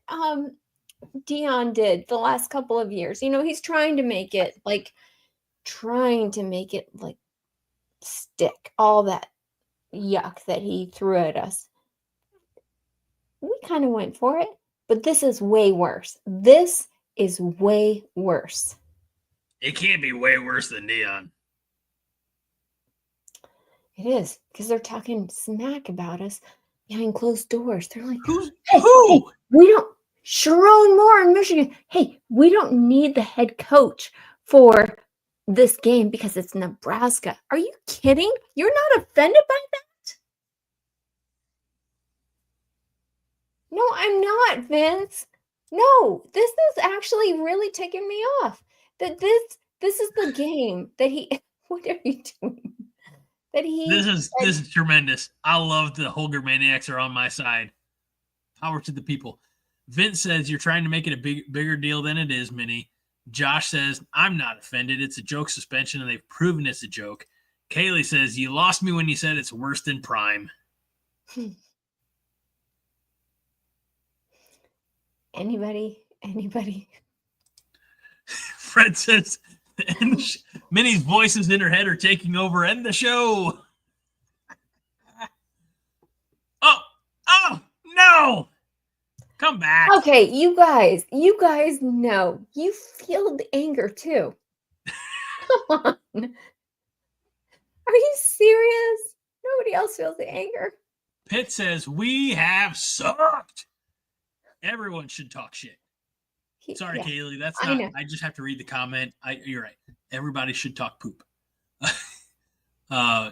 Dion did the last couple of years. He's trying to make it like stick all that yuck that he threw at us. We kind of went for it, but this is way worse. This is way worse. It can't be way worse than Dion. It is, because they're talking smack about us behind closed doors. They're like, Who's hey, who? we don't, Sharon Moore in Michigan. Hey, we don't need the head coach for this game because it's Nebraska. Are you kidding? You're not offended by that? No, I'm not, Vince. No, this is actually really ticking me off. That this is the game that he. What are you doing? That This he. is tremendous. I love the Holger maniacs are on my side. Power to the people. Vince says you're trying to make it a bigger deal than it is, Minnie. Josh says I'm not offended. It's a joke suspension, and they've proven it's a joke. Kaylee says you lost me when you said it's worse than Prime. Anybody? Fred says Minnie's voices in her head are taking over. End the show. Oh no! Come back. Okay, you guys know. You feel the anger too. Come on. Are you serious? Nobody else feels the anger. Pitt says we have sucked. Everyone should talk shit. Sorry, yeah. Kaylee. That's not. I just have to read the comment. You're right. Everybody should talk poop.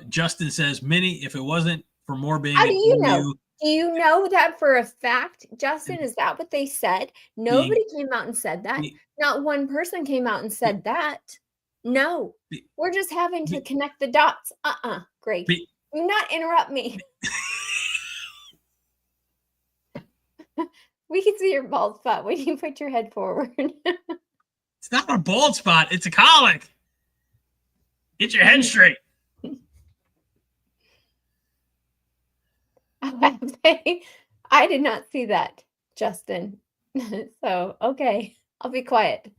Justin says, Minnie, if it wasn't for more being how do you know? Do you know that for a fact, Justin? Is that what they said? Nobody came out and said that. Not one person came out and said that. No, we're just having to connect the dots. Great. Do not interrupt me. We can see your bald spot when you put your head forward. It's not a bald spot. It's a colic. Get your head straight. I did not see that, Justin. So, okay, I'll be quiet.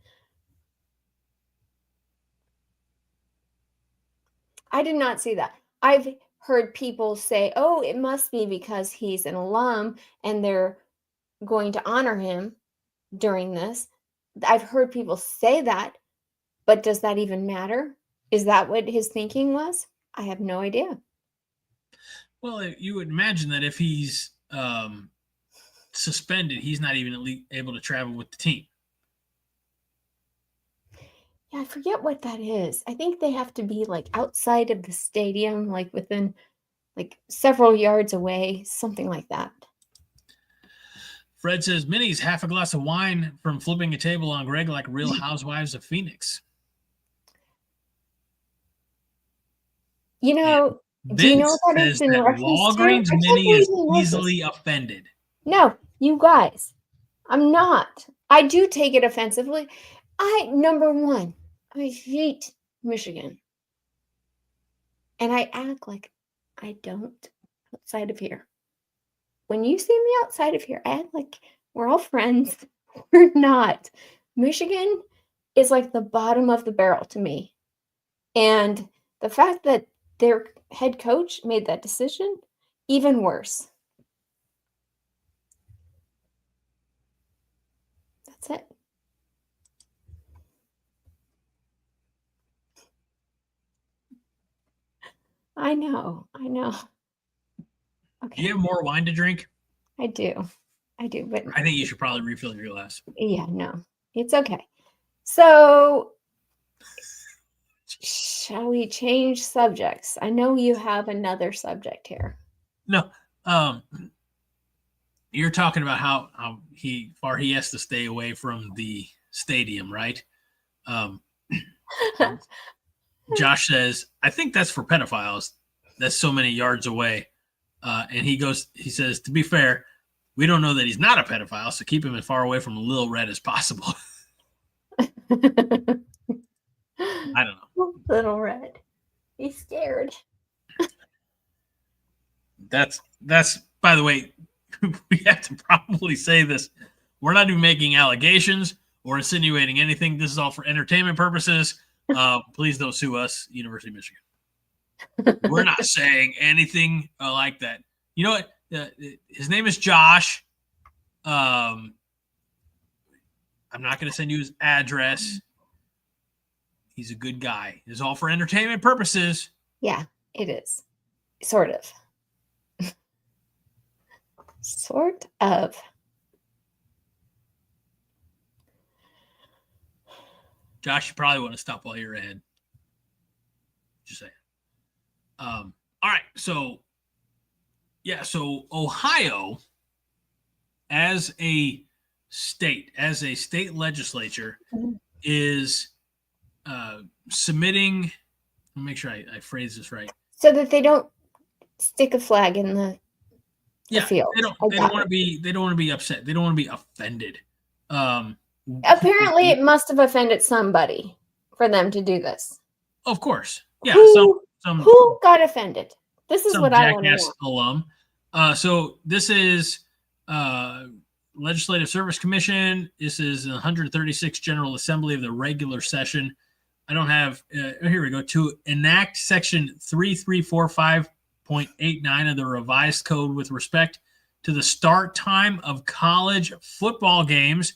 I did not see that. I've heard people say, oh, it must be because he's an alum and they're going to honor him during this. I've heard people say that, but does that even matter? Is that what his thinking was? I have no idea. Well, you would imagine that if he's suspended, he's not even able to travel with the team. Yeah, I forget what that is. I think they have to be like outside of the stadium, like within like several yards away, something like that. Fred says, Minnie's half a glass of wine from flipping a table on Greg like Real Housewives of Phoenix. You know, do you know what that is in reference Walgreens to? Minnie is easily offended. No, you guys, I'm not. I do take it offensively. Number one, I hate Michigan. And I act like I don't outside of here. When you see me outside of here, I act like we're all friends. We're not. Michigan is like the bottom of the barrel to me. And the fact that their head coach made that decision, even worse. That's it. I know. Okay. Do you have more wine to drink? I do, but I think you should probably refill your glass. yeah, no, it's okay. So, shall we change subjects? I know you have another subject here. No, you're talking about how he has to stay away from the stadium, right? Josh says, I think that's for pedophiles. That's so many yards away. And he says, to be fair, we don't know that he's not a pedophile, so keep him as far away from Lil Red as possible. I don't know. Little Red. He's scared. That's by the way, we have to probably say this. We're not even making allegations or insinuating anything. This is all for entertainment purposes. Please don't sue us, University of Michigan. We're not saying anything like that. You know what? His name is Josh. I'm not going to send you his address. He's a good guy. It's all for entertainment purposes. Yeah, it is. Sort of. Sort of. Josh, you probably want to stop while you're ahead. Just saying. All right. So Ohio, as a state legislature, is submitting. Let me make sure I phrase this right. So that they don't stick a flag in the field. They don't want to be upset. They don't want to be offended. Apparently, it must have offended somebody for them to do this. Of course, yeah. Who got offended? This is what I want to know. Alum. So this is Legislative Service Commission. This is the 136th General Assembly of the regular session. I don't have. Here we go. To enact Section 3345.89 of the revised code with respect to the start time of college football games,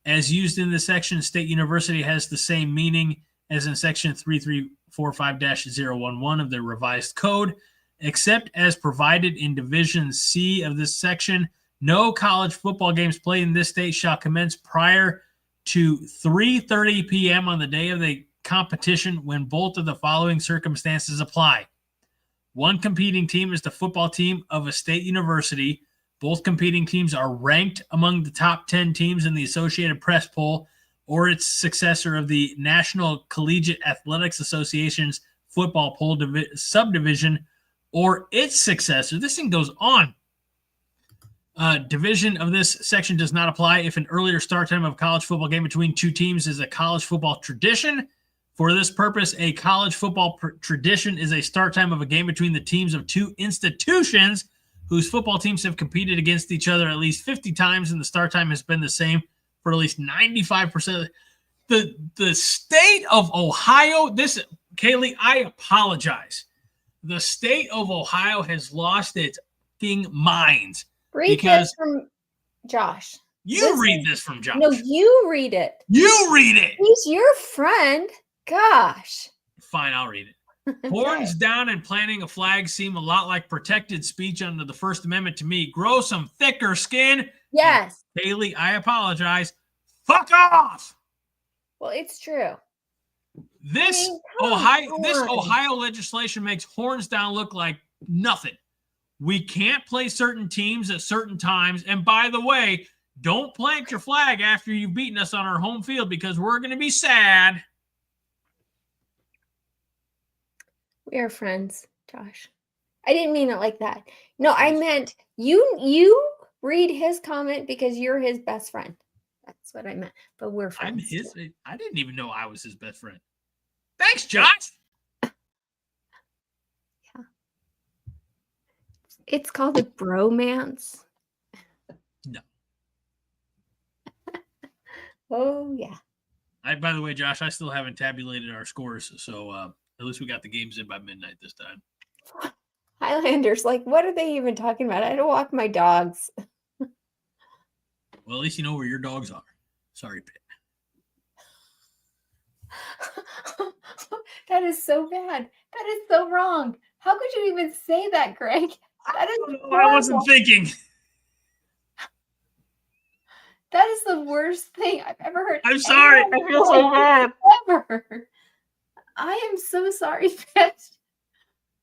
as used in the section, State University has the same meaning as in Section 3345-011 of the revised code, except as provided in Division C of this section. No college football games played in this state shall commence prior to 3:30 p.m. on the day of the competition when both of the following circumstances apply. One competing team is the football team of a state university. Both competing teams are ranked among the top 10 teams in the Associated Press poll or its successor of the National Collegiate Athletics Association's football poll subdivision or its successor. This thing goes on. Division of this section does not apply if an earlier start time of a college football game between two teams is a college football tradition. For this purpose, a college football tradition is a start time of a game between the teams of two institutions whose football teams have competed against each other at least 50 times, and the start time has been the same for at least 95%. The state of Ohio, Kaylee, I apologize. The state of Ohio has lost its fucking minds. Read this from Josh. Read this from Josh. No, you read it. You read it. He's your friend. Gosh. Fine, I'll read it. Horns down and planting a flag seem a lot like protected speech under the First Amendment to me. Grow some thicker skin. Yes. And Haley, I apologize. Fuck off. Well, it's true. This Ohio legislation makes horns down look like nothing. We can't play certain teams at certain times. And by the way, don't plant your flag after you've beaten us on our home field because we're going to be sad. We are friends, Josh. I didn't mean it like that. No, I meant you read his comment because you're his best friend. That's what I meant. But we're friends. I didn't even know I was his best friend. Thanks, Josh. Yeah. It's called a bromance. No. Oh, yeah. By the way, Josh, I still haven't tabulated our scores, so at least we got the games in by midnight this time. Highlanders, like, what are they even talking about? I had to walk my dogs. Well, at least you know where your dogs are. Sorry, Pitt. That is so bad. That is so wrong. How could you even say that, Greg? That is horrible. I wasn't thinking. That is the worst thing I've ever heard. I'm sorry. I feel so bad. Ever. I am so sorry, Pitt.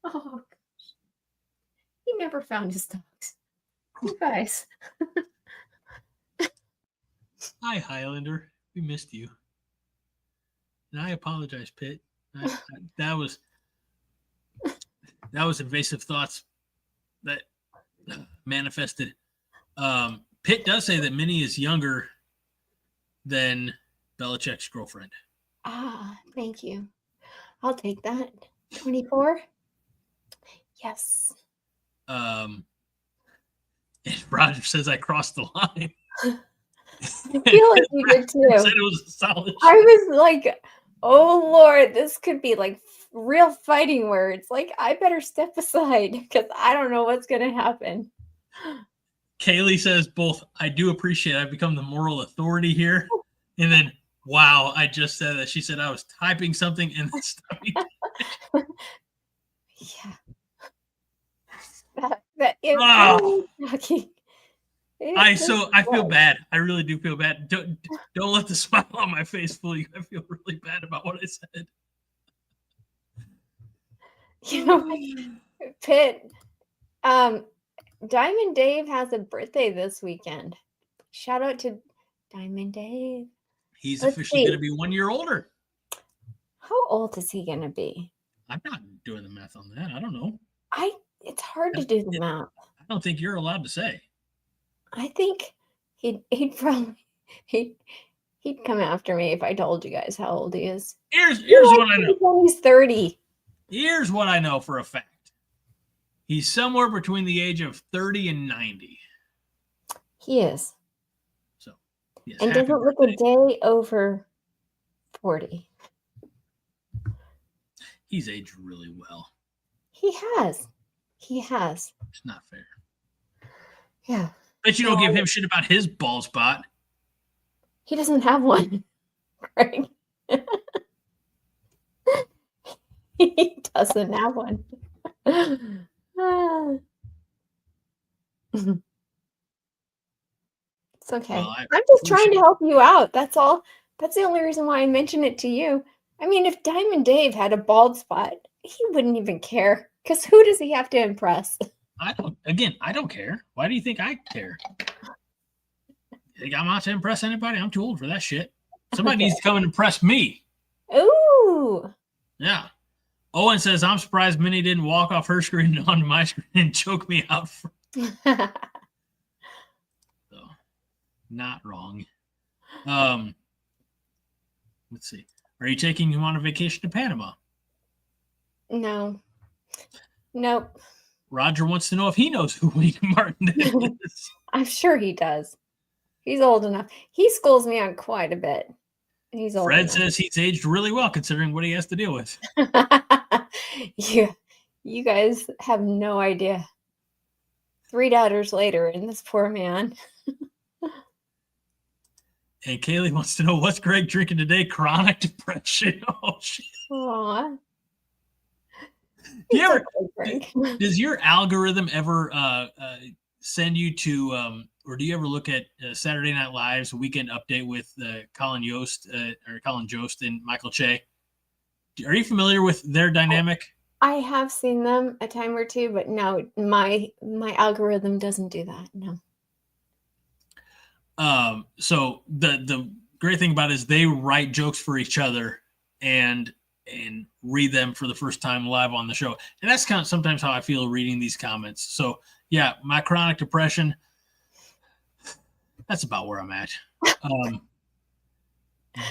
Oh, gosh. He never found his dogs. You guys. Hi, Highlander. We missed you. And I apologize, Pitt. That was invasive thoughts that manifested. Pitt does say that Minnie is younger than Belichick's girlfriend. Ah, thank you. I'll take that. 24? Yes. And Roger says I crossed the line. I feel like you did too. Said it was a solid I was like, oh Lord, this could be like real fighting words. Like, I better step aside because I don't know what's going to happen. Kaylee says both, I do appreciate I've become the moral authority here. And then, wow, I just said that. She said I was typing something and then stopping. Yeah. That is shocking. I feel bad. I really do feel bad. Don't let the smile on my face fool you. I feel really bad about what I said. You know, Pitt, Diamond Dave has a birthday this weekend. Shout out to Diamond Dave. He's officially going to be 1 year older. How old is he going to be? I'm not doing the math on that. I don't know. It's hard to do the math. I don't think you're allowed to say. I think he'd probably he'd come after me if I told you guys how old he is. Here's what I know. He's 30. Here's what I know for a fact. He's somewhere between the age of 30 and 90. He is. So, yes, and doesn't look a day over 40. He's aged really well. He has. It's not fair. Yeah. Bet you don't give him shit about his bald spot. He doesn't have one, Greg. He doesn't have one. It's okay. Well, I'm just trying to help you out. That's all. That's the only reason why I mention it to you. I mean, if Diamond Dave had a bald spot, he wouldn't even care. Because who does he have to impress? I don't care. Why do you think I care? You think I'm out to impress anybody? I'm too old for that shit. Somebody needs to come and impress me. Ooh. Yeah. Owen says, I'm surprised Minnie didn't walk off her screen onto my screen and choke me out. So, not wrong. Let's see. Are you taking him on a vacation to Panama? No. Nope. Roger wants to know if he knows who William Martin is. I'm sure he does. He's old enough. He schools me on quite a bit. He's old Fred enough. says he's aged really well considering what he has to deal with. Yeah, you guys have no idea. 3 daughters later, and this poor man. And Kaylee wants to know, what's Greg drinking today? Chronic depression. Oh, shit. Aww. Does your algorithm ever send you to, or do you ever look at Saturday Night Live's Weekend Update with Colin Jost and Michael Che? Are you familiar with their dynamic? I have seen them a time or two, but no, my algorithm doesn't do that. No. So the great thing about it is they write jokes for each other and read them for the first time live on the show. And that's kind of sometimes how I feel reading these comments. So yeah, my chronic depression, that's about where I'm at.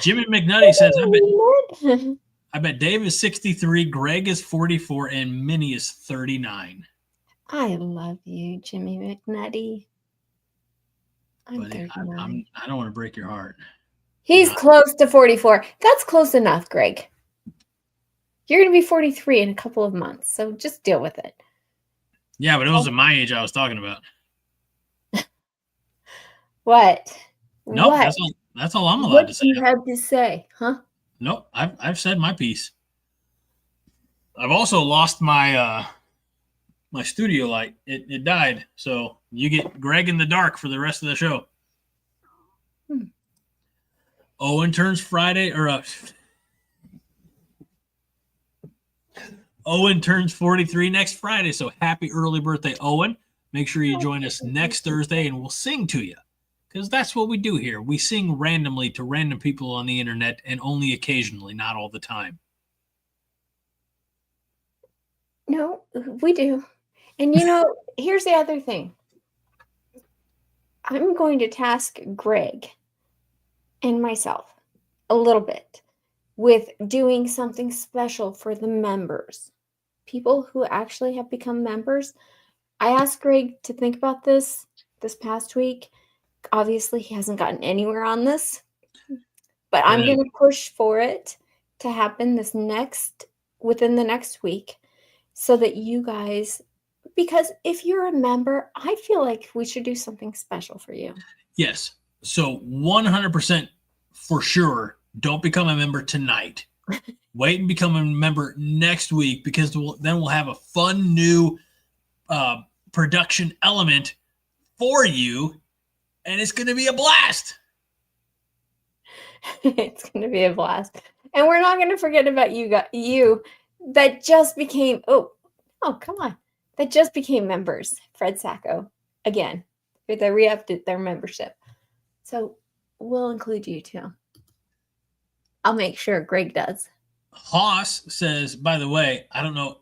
Jimmy McNutty says, I bet Dave is 63, Greg is 44, and Minnie is 39. I love you, Jimmy McNutty. I'm Buddy, 39. I don't want to break your heart. He's close to 44. That's close enough, Greg. You're going to be 43 in a couple of months, so just deal with it. Yeah, but it wasn't my age I was talking about. What? No, what? That's all I'm allowed to say. What do you have to say, huh? Nope, I've said my piece. I've also lost my my studio light. It died, so you get Greg in the dark for the rest of the show. Owen turns Friday, or Owen turns 43 next Friday, so happy early birthday, Owen. Make sure you join us next Thursday, and we'll sing to you, because that's what we do here. We sing randomly to random people on the internet, and only occasionally, not all the time. No, we do. And here's the other thing. I'm going to task Greg and myself a little bit with doing something special for the members, people who actually have become members. I asked Greg to think about this past week. Obviously, he hasn't gotten anywhere on this, but I'm going to push for it to happen within the next week, so that you guys, because if you're a member, I feel like we should do something special for you. Yes. So 100% for sure, don't become a member tonight. Wait and become a member next week, because then we'll have a fun new production element for you, and it's going to be a blast. It's going to be a blast. And we're not going to forget about you that just became, come on, that just became members. Fred Sacco, again, they re-upped their membership. So we'll include you too. I'll make sure Greg does. Haas says, by the way, I don't know.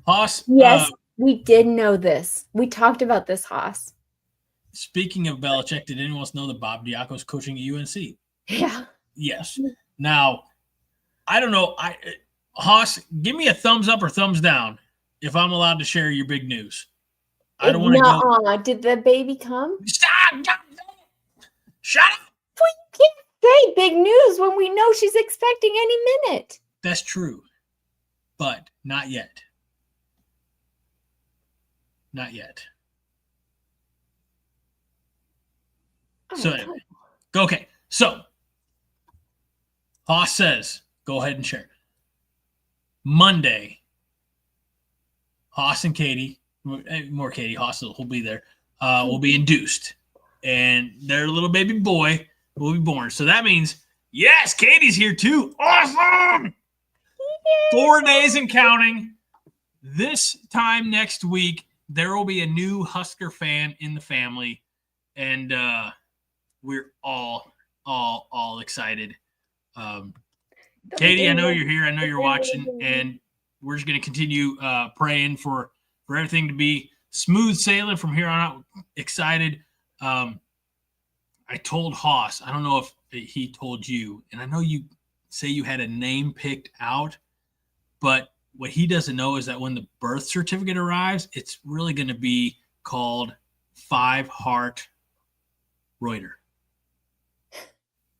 Haas. Yes, we did know this. We talked about this, Haas. Speaking of Belichick, did anyone else know that Bob Diaco's coaching at UNC? Yeah. Yes. Now, I don't know. Haas, give me a thumbs up or thumbs down if I'm allowed to share your big news. I don't want to go. Did the baby come? Stop! Shut up! Well, you can't say big news when we know she's expecting any minute. That's true, but not yet. Not yet. So anyway, okay. So Haas says, go ahead and share. Monday, Haas and Katie, more Katie, Haas will be there, will be induced. And their little baby boy will be born. So that means, yes, Katie's here too. Awesome! 4 days and counting. This time next week, there will be a new Husker fan in the family. And we're all excited. Katie, I know you're here. I know you're watching. And we're just going to continue praying for everything to be smooth sailing from here on out. Excited. I told Haas, I don't know if he told you, and I know you say you had a name picked out, but what he doesn't know is that when the birth certificate arrives, it's really going to be called 5 Heart Reuter.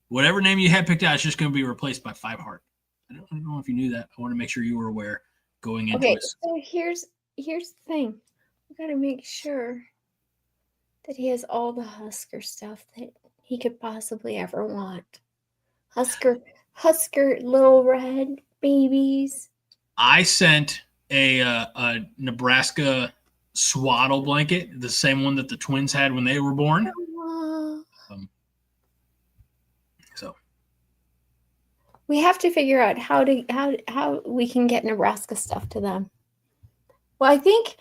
Whatever name you had picked out, it's just going to be replaced by 5 Heart. I don't know if you knew that. I want to make sure you were aware going into it. So here's the thing. We got to make sure that he has all the Husker stuff that he could possibly ever want. Husker, little red babies. I sent a Nebraska swaddle blanket, the same one that the twins had when they were born. So we have to figure out how we can get Nebraska stuff to them. Well, I think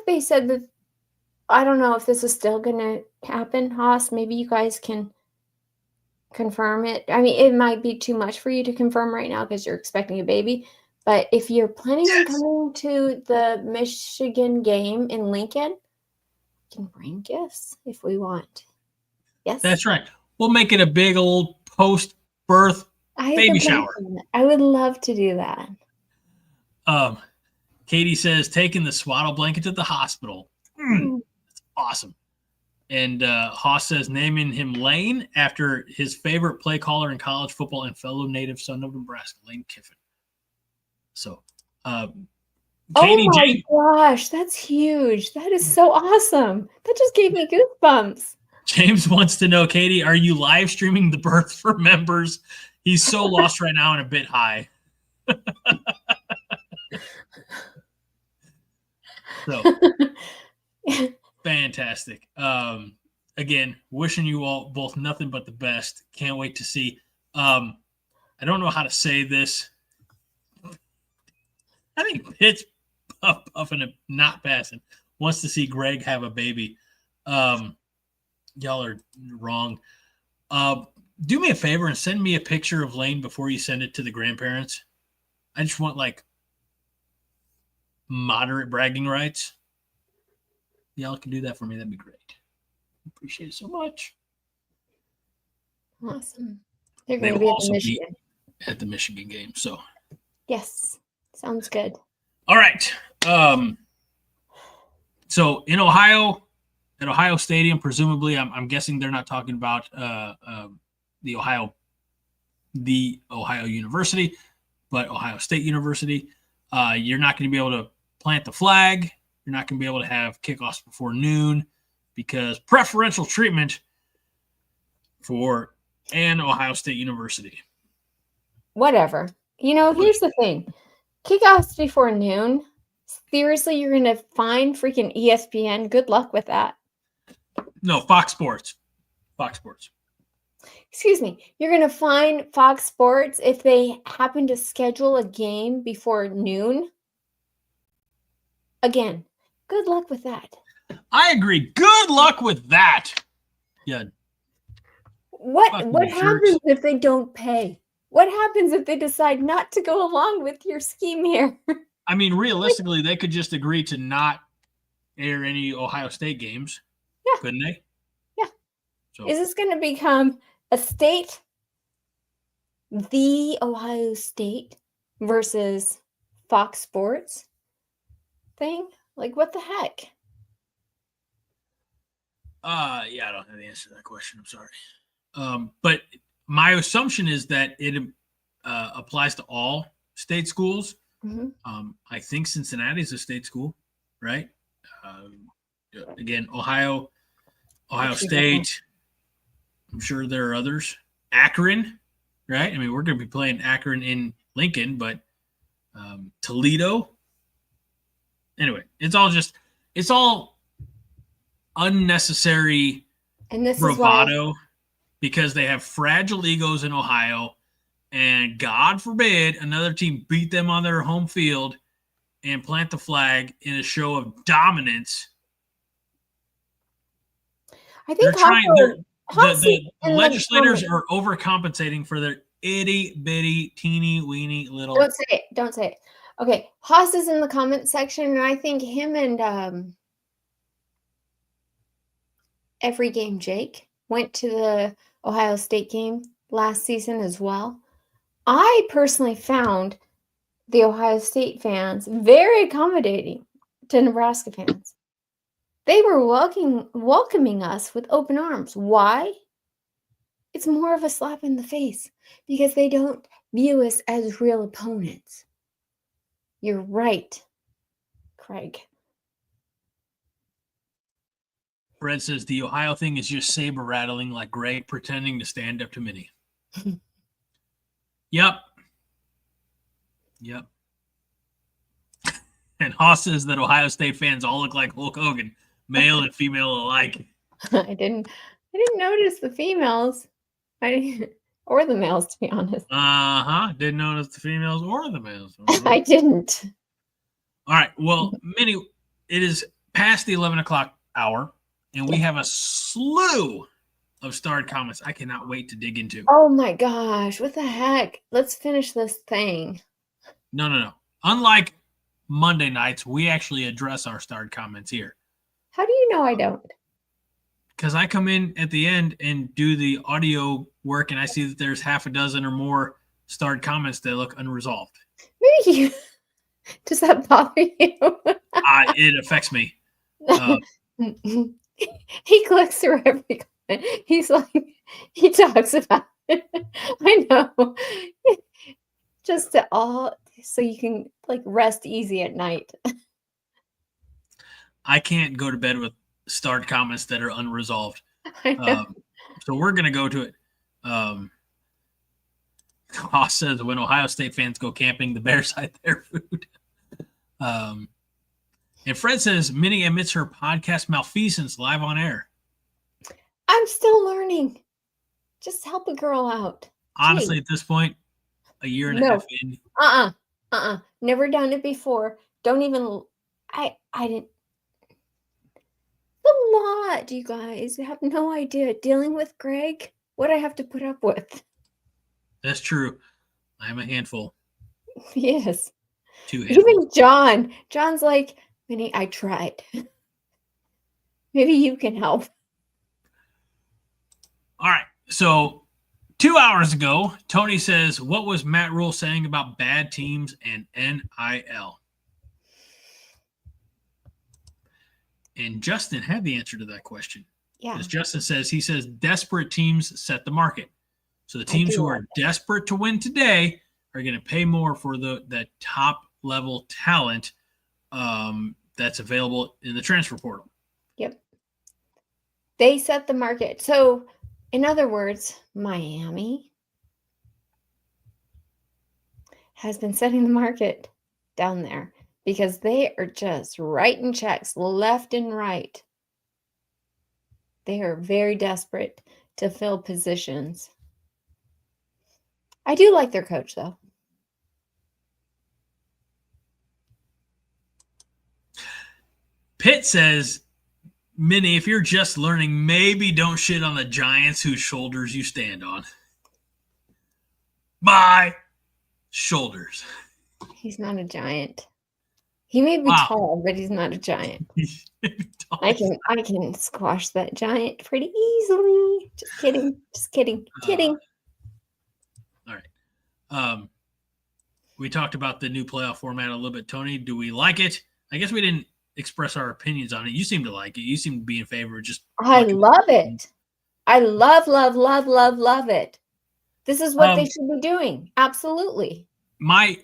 they said that. I don't know if this is still going to happen, Haas. Maybe you guys can confirm it. I mean, it might be too much for you to confirm right now because you're expecting a baby. But if you're planning on coming to the Michigan game in Lincoln, we can bring gifts if we want. Yes? That's right. We'll make it a big old post-birth baby shower. I would love to do that. Katie says, taking the swaddle blanket to the hospital. That's awesome. And Haas says, naming him Lane after his favorite play caller in college football and fellow native son of Nebraska, Lane Kiffin. So, Katie, gosh, that's huge. That is so awesome. That just gave me goosebumps. James wants to know, Katie, are you live streaming the birth for members? He's so lost right now and a bit high. So, fantastic. Again, wishing you all both nothing but the best. Can't wait to see. I don't know how to say this. I think Pitt's puffing and not passing. Wants to see Greg have a baby. Y'all are wrong. Do me a favor and send me a picture of Lane before you send it to the grandparents. I just want like moderate bragging rights. Y'all can do that for me. That'd be great. Appreciate it so much. Awesome. They're going to be at the Michigan. At the Michigan game. So yes, sounds good. All right. So in Ohio, at Ohio Stadium, presumably, I'm guessing they're not talking about the Ohio University, but Ohio State University. You're not going to be able to plant the flag. You're not going to be able to have kickoffs before noon because preferential treatment for an Ohio State University. Whatever. Here's the thing. Kickoffs before noon. Seriously, you're going to find freaking ESPN. Good luck with that. No, Fox Sports. Fox Sports. Excuse me. You're going to find Fox Sports if they happen to schedule a game before noon. Again, good luck with that. I agree. Good luck with that. Yeah. What happens if they don't pay? What happens if they decide not to go along with your scheme here? I mean, realistically, they could just agree to not air any Ohio State games. Yeah. Couldn't they? Yeah. So, is this going to become a state, the Ohio State versus Fox Sports thing? Like, what the heck? Yeah, I don't have the answer to that question. I'm sorry. But my assumption is that it applies to all state schools. Mm-hmm. I think Cincinnati is a state school, right? Again, Ohio State. I'm sure there are others. Akron, right? I mean, we're going to be playing Akron in Lincoln, but Toledo. Anyway, it's all unnecessary and this bravado because they have fragile egos in Ohio, and God forbid another team beat them on their home field and plant the flag in a show of dominance. I think the legislators are overcompensating for their itty bitty teeny weeny little. Don't say it. Okay, Haas is in the comment section, and I think him and Every Game Jake went to the Ohio State game last season as well. I personally found the Ohio State fans very accommodating to Nebraska fans. They were welcoming us with open arms. Why? It's more of a slap in the face because they don't view us as real opponents. You're right, Craig. Fred says the Ohio thing is just saber rattling like Greg pretending to stand up to Minnie. Yep. And Haas says that Ohio State fans all look like Hulk Hogan, male and female alike. I didn't notice the females. Or the males, to be honest. Didn't notice the females or the males. I didn't. All right. Well, Minnie, it is past the 11 o'clock hour, and we have a slew of starred comments I cannot wait to dig into. Oh my gosh. What the heck? Let's finish this thing. No. Unlike Monday nights, we actually address our starred comments here. How do you know I don't? Because I come in at the end and do the audio work, and I see that there's half a dozen or more starred comments that look unresolved. Maybe Does that bother you? It affects me. He clicks through every comment. He's like, he talks about it. I know. Just to all so you can like rest easy at night. I can't go to bed with starred comments that are unresolved. I know. So we're gonna go to it. Haas says when Ohio State fans go camping, the Bears hide their food. And Fred says Minnie admits her podcast malfeasance live on air. I'm still learning. Just help a girl out. Honestly, Jeez. at this point, a year and a No. half in, Never done it before. Don't even I didn't a lot, you guys. You have no idea. Dealing with Greg, what I have to put up with. that's true. I'm a handful. Yes. Two handfuls. Even John. John's like, Minnie, I tried. Maybe you can help. All right. So 2 hours ago, Tony says, what was Matt Rule saying about bad teams and NIL? And Justin had the answer to that question. Yeah. As Justin says, he says desperate teams set the market. So the teams who are desperate to win today are going to pay more for the top level talent that's available in the transfer portal. Yep. They set the market. So, in other words, Miami has been setting the market down there because they are just writing checks left and right. They are very desperate to fill positions. I do like their coach, though. Pitt says, Minnie, if you're just learning, maybe don't shit on the giants whose shoulders you stand on. Bye. Shoulders. He's not a giant. He may be tall, but he's not a giant. I can squash that giant pretty easily. Just kidding. Just kidding. Kidding. All right. We talked about the new playoff format a little bit. Tony, do we like it? I guess we didn't express our opinions on it. You seem to like it. You seem to be in favor of just. I love it. I love it. This is what they should be doing. Absolutely. I'll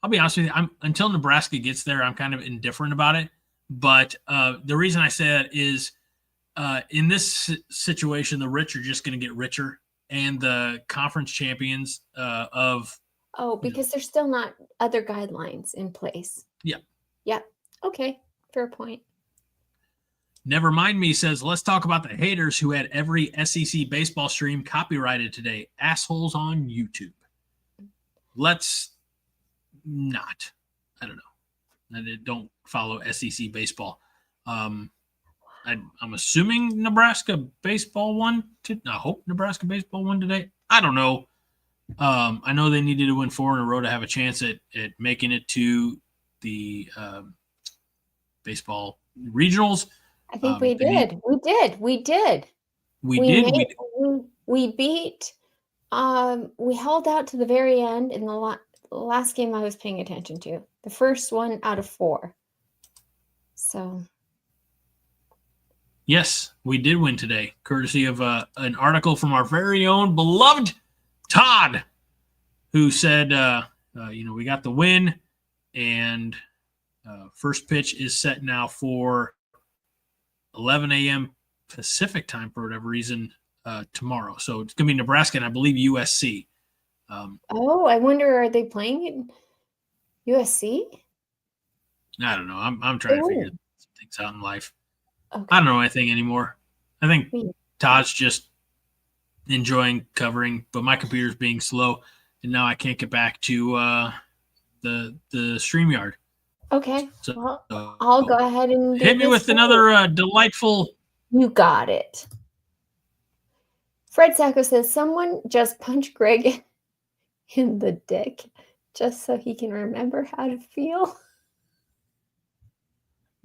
be honest with you. Until Nebraska gets there, I'm kind of indifferent about it. But the reason I say that is in this situation, the rich are just going to get richer, and the conference champions because there's still not other guidelines in place. Yeah. Yeah. Okay. Fair point. Never Mind Me says, let's talk about the haters who had every SEC baseball stream copyrighted today. Assholes on YouTube. Let's not. I don't know. I don't follow SEC baseball. I'm assuming Nebraska baseball won. I hope Nebraska baseball won today. I don't know. I know they needed to win 4 in a row to have a chance at making it to the baseball regionals. I think we did. We did. We beat. We held out to the very end in the last game I was paying attention to. The first one out of 4. So. Yes, we did win today, courtesy of an article from our very own beloved Todd, who said, we got the win, and first pitch is set now for 11 a.m. Pacific time for whatever reason tomorrow. So it's going to be Nebraska and I believe USC. I wonder, are they playing in USC? I don't know. I'm trying to figure some things out in life. Okay. I don't know anything anymore. I think Todd's just enjoying covering, but my computer's being slow, and now I can't get back to the StreamYard. Okay. So, I'll go ahead and hit me with another delightful. You got it. Fred Sacco says someone just punched Greg in the dick just so he can remember how to feel.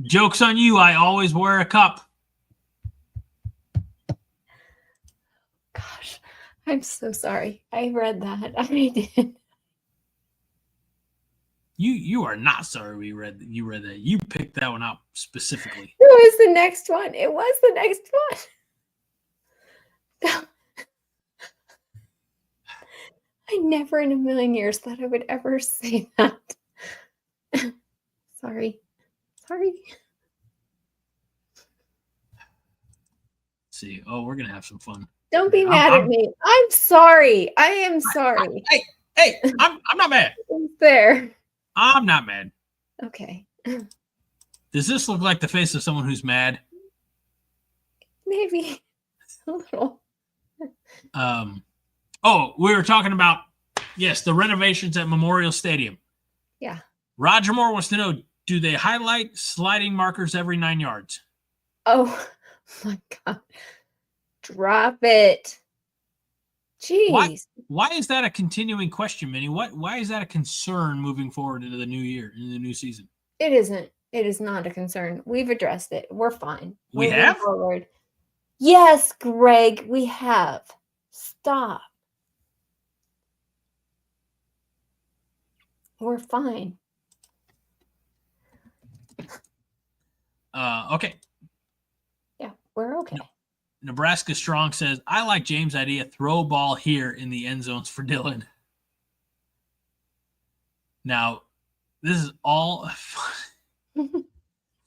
Joke's on you. I always wear a cup. Gosh, I'm so sorry. I read that. I did. You are not sorry you read that. You picked that one out specifically. It was the next one. It was the next one. I never in a million years thought I would ever say that. Sorry. Let's see. Oh, we're gonna have some fun. Don't be mad at me. I'm sorry. I am sorry. Hey, I'm not mad. It's there. I'm not mad. Okay. Does this look like the face of someone who's mad? Maybe a little. Oh, we were talking about, yes, the renovations at Memorial Stadium. Yeah. Roger Moore wants to know, do they highlight sliding markers every 9 yards? Oh my God. Drop it. Jeez. Why is that a continuing question, Minnie? Why is that a concern moving forward into the new year, into the new season? It isn't. It is not a concern. We've addressed it. We're fine. We have? Forward. Yes, Greg, we have. Stop. We're fine. Okay. Yeah, we're okay. No. Nebraska Strong says, I like James' idea. Throw ball here in the end zones for Dylan. Now, this is all fun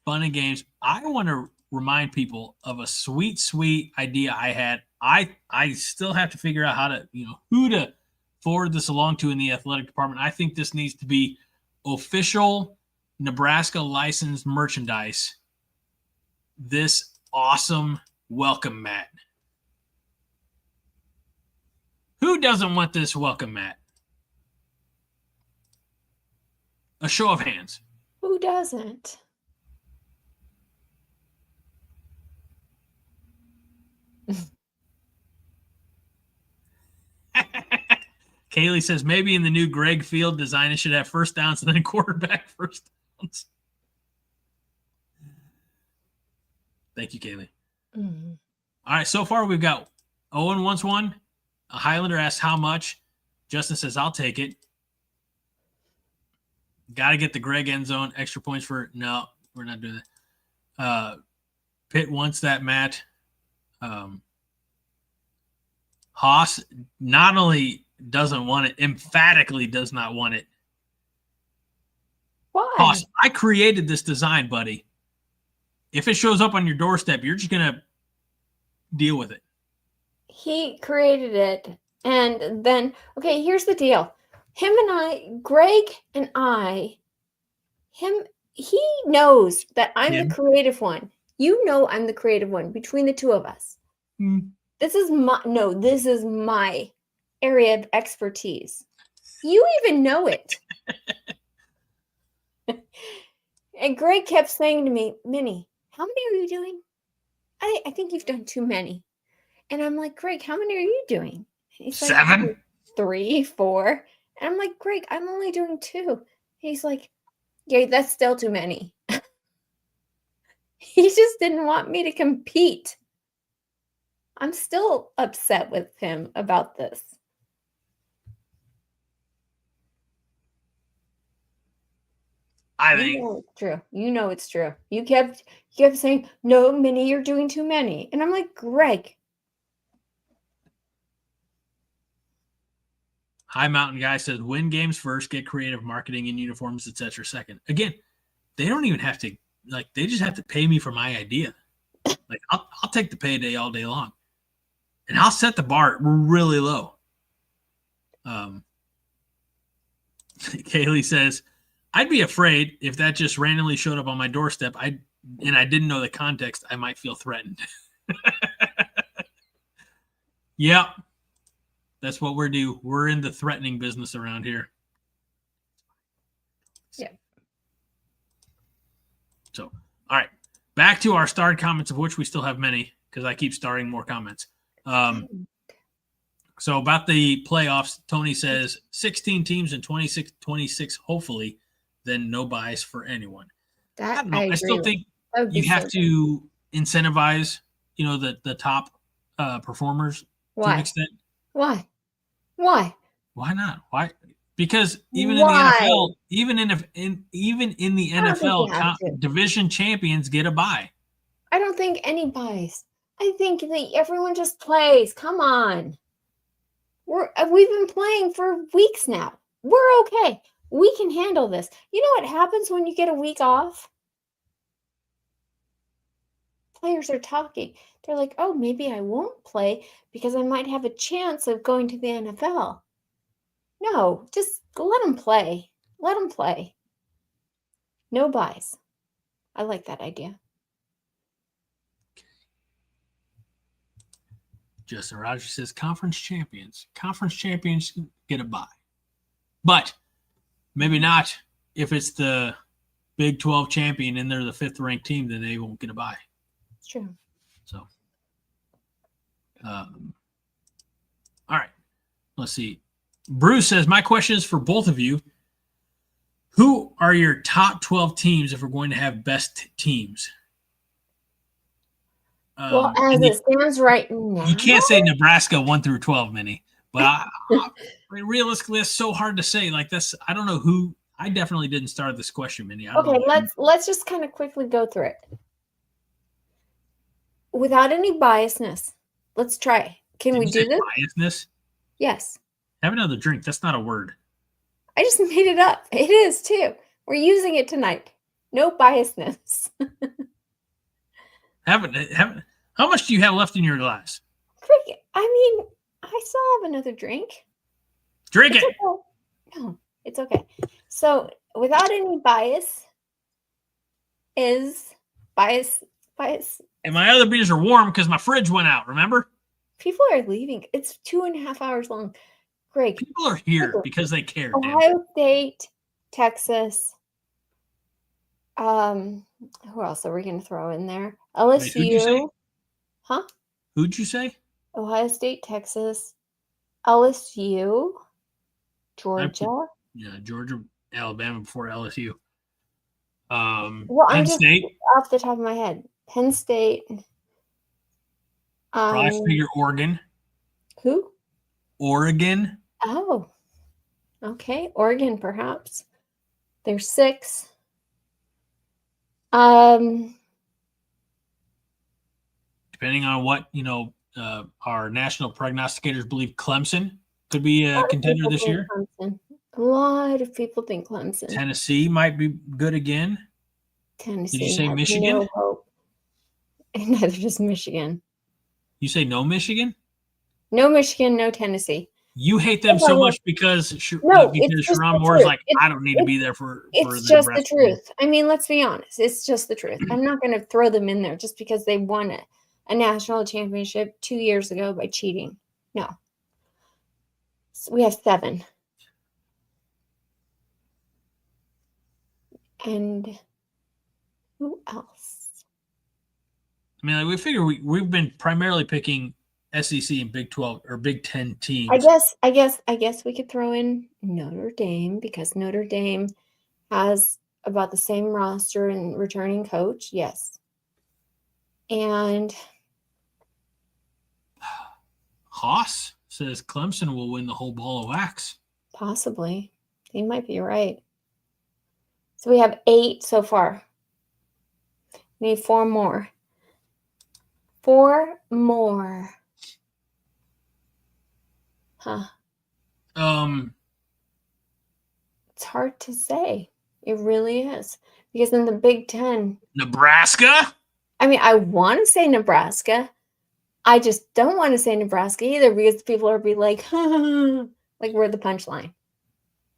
and games. I want to remind people of a sweet, sweet idea I had. I still have to figure out how to, who to forward this along to in the athletic department. I think this needs to be official Nebraska licensed merchandise. This awesome welcome mat. Who doesn't want this welcome mat? A show of hands. Who doesn't? Kaylee says maybe in the new Greg Field design it should have first downs and then quarterback first downs. Thank you, Kaylee. Mm-hmm. All right, so far we've got Owen wants one. A Highlander asks how much. Justin says, I'll take it. Got to get the Greg end zone. Extra points for – no, we're not doing that. Pitt wants that, Matt. Haas not only doesn't want it, emphatically does not want it. Why? Haas, I created this design, buddy. If it shows up on your doorstep, you're just going to deal with it. He created it. And then, okay, here's the deal. Greg and I, he knows that I'm the creative one. You know I'm the creative one between the two of us. This is my area of expertise. You even know it. And Greg kept saying to me, Minnie, how many are you doing? I think you've done too many. And I'm like, Greg, how many are you doing? And he's like, 7? 3, 4. And I'm like, Greg, I'm only doing 2. And he's like, yeah, that's still too many. He just didn't want me to compete. I'm still upset with him about this. I think it's true. You know it's true. You kept saying, no, Minnie, you're doing too many. And I'm like, Greg. High Mountain Guy says, win games first, get creative marketing and uniforms, etc. second. Again, they don't even have to, they just have to pay me for my idea. I'll take the payday all day long. And I'll set the bar really low. Kaylee says, I'd be afraid if that just randomly showed up on my doorstep and I didn't know the context, I might feel threatened. Yep. That's what we're doing. We're in the threatening business around here. Yeah. So, all right. Back to our starred comments, of which we still have many, because I keep starting more comments. So about the playoffs, Tony says 16 teams and 26, hopefully, then no buys for anyone. I don't know. I still think you have to incentivize, the top performers to an extent. Why? Why? Why not? Why? Because even in the NFL, Even in the I don't think you have NFL, to. division champions get a bye. I don't think any buys. I think that everyone just plays. Come on. We've been playing for weeks now. We're okay. We can handle this. You know what happens when you get a week off? Players are talking. They're like, oh, maybe I won't play because I might have a chance of going to the NFL. No, just let them play. Let them play. No buys. I like that idea. Justin Rogers says conference champions get a bye. But maybe not if it's the Big 12 champion and they're the 5th ranked team, then they won't get a bye. It's true. So, all right. Let's see. Bruce says, my question is for both of you. Who are your top 12 teams if we're going to have best teams? Well, as it stands right now, you can't say Nebraska 1 through 12, Minnie. But I mean, realistically, it's so hard to say. Like this, I don't know who. I definitely didn't start this question, Minnie. Okay, let's just kind of quickly go through it without any biasness. Let's try. Can we do this? Biasness? Yes. Have another drink. That's not a word. I just made it up. It is too. We're using it tonight. No biasness. How much do you have left in your glass? I mean, I still have another drink. Drink it. Okay. No, it's okay. So, without any bias, bias. And my other beers are warm because my fridge went out. Remember? People are leaving. It's 2.5 hours long. Greg. People are here because they care. Ohio State, Texas. Who else are we going to throw in there? LSU. Wait, who'd you say? Huh? Who'd you say? Ohio State, Texas, LSU, Georgia. Georgia, Alabama before LSU. Well, Penn State. Off the top of my head. Penn State. Probably figure Oregon. Who? Oregon. Oh. Okay. Oregon, perhaps. There's 6. Depending on what, our national prognosticators believe Clemson could be a contender this year. Clemson. A lot of people think Clemson. Tennessee might be good again. Tennessee. Did you say Michigan? No hope. Neither does Michigan. You say no Michigan? No Michigan, no Tennessee. You hate them so much because Sharon Moore is like, I don't need to be there for it's just the truth. I mean, let's be honest. It's just the truth. I'm not going to throw them in there just because they won a national championship 2 years ago by cheating. No. So we have 7. And who else? I mean, we figure we've been primarily picking SEC and Big 12 or Big 10 teams. I guess we could throw in Notre Dame because Notre Dame has about the same roster and returning coach. Yes. And Haas says Clemson will win the whole ball of wax. Possibly. He might be right. So we have 8 so far. We need 4 more. 4 more. Huh. It's hard to say. It really is. Because in the Big 10. Nebraska? I mean, I want to say Nebraska. I just don't want to say Nebraska either because people are be like, like we're the punchline.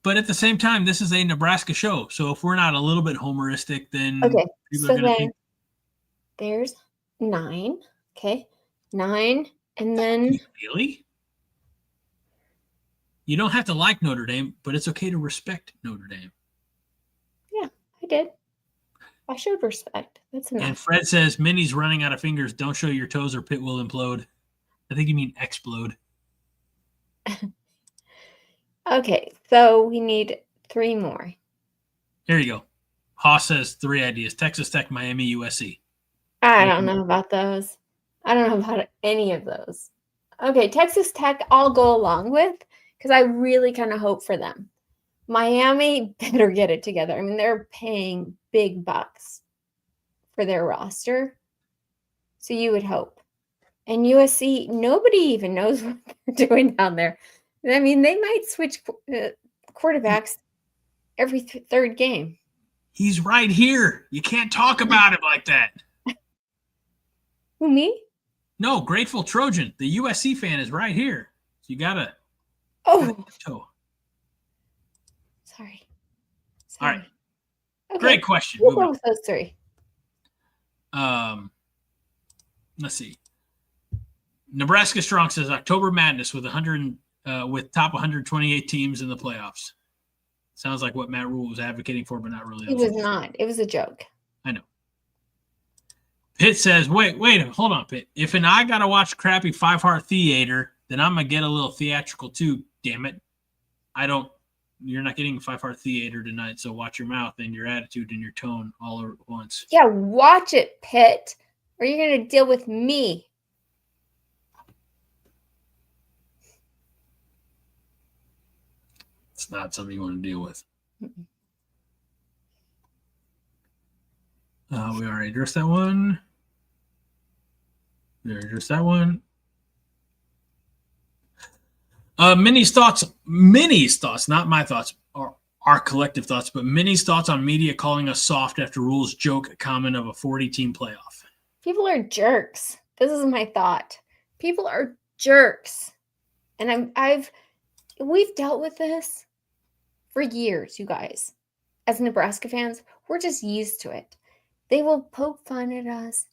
But at the same time, this is a Nebraska show. So if we're not a little bit homeristic, then okay. people So are going to think. There's 9. Okay. 9. And then. Really? You don't have to like Notre Dame, but it's okay to respect Notre Dame. Yeah, I did. I showed respect. That's enough. And Fred says, Minnie's running out of fingers. Don't show your toes or Pitt will implode. I think you mean explode. Okay, so we need 3 more. Here you go. Haas says 3 ideas. Texas Tech, Miami, USC. I don't know about those. I don't know about any of those. Okay, Texas Tech I'll go along with because I really kind of hope for them. Miami better get it together. I mean, they're paying big bucks for their roster. So you would hope. And USC, nobody even knows what they're doing down there. I mean, they might switch quarterbacks every third game. He's right here. You can't talk about it like that. Who, me? No, Grateful Trojan. The USC fan is right here. So you gotta. Oh. Sorry. All right. Okay. Great question. We'll go with those three. Let's see. Nebraska Strong says October Madness with with top 128 teams in the playoffs. Sounds like what Matt Rule was advocating for, but not really. It was not. It was a joke. I know. Pitt says, wait, hold on, Pitt. If I gotta watch crappy Five Heart Theater, then I'm gonna get a little theatrical too. Damn it! You're not getting Five Heart Theater tonight, so watch your mouth and your attitude and your tone all at once. Yeah, watch it, Pitt, or you're gonna deal with me. It's not something you want to deal with. We already addressed that one. We already addressed that one. Minnie's thoughts, not my thoughts, are our collective thoughts, but Minnie's thoughts on media calling us soft after Rule's joke comment of a 40-team playoff. People are jerks. This is my thought. People are jerks. And we've dealt with this for years, you guys. As Nebraska fans, we're just used to it. They will poke fun at us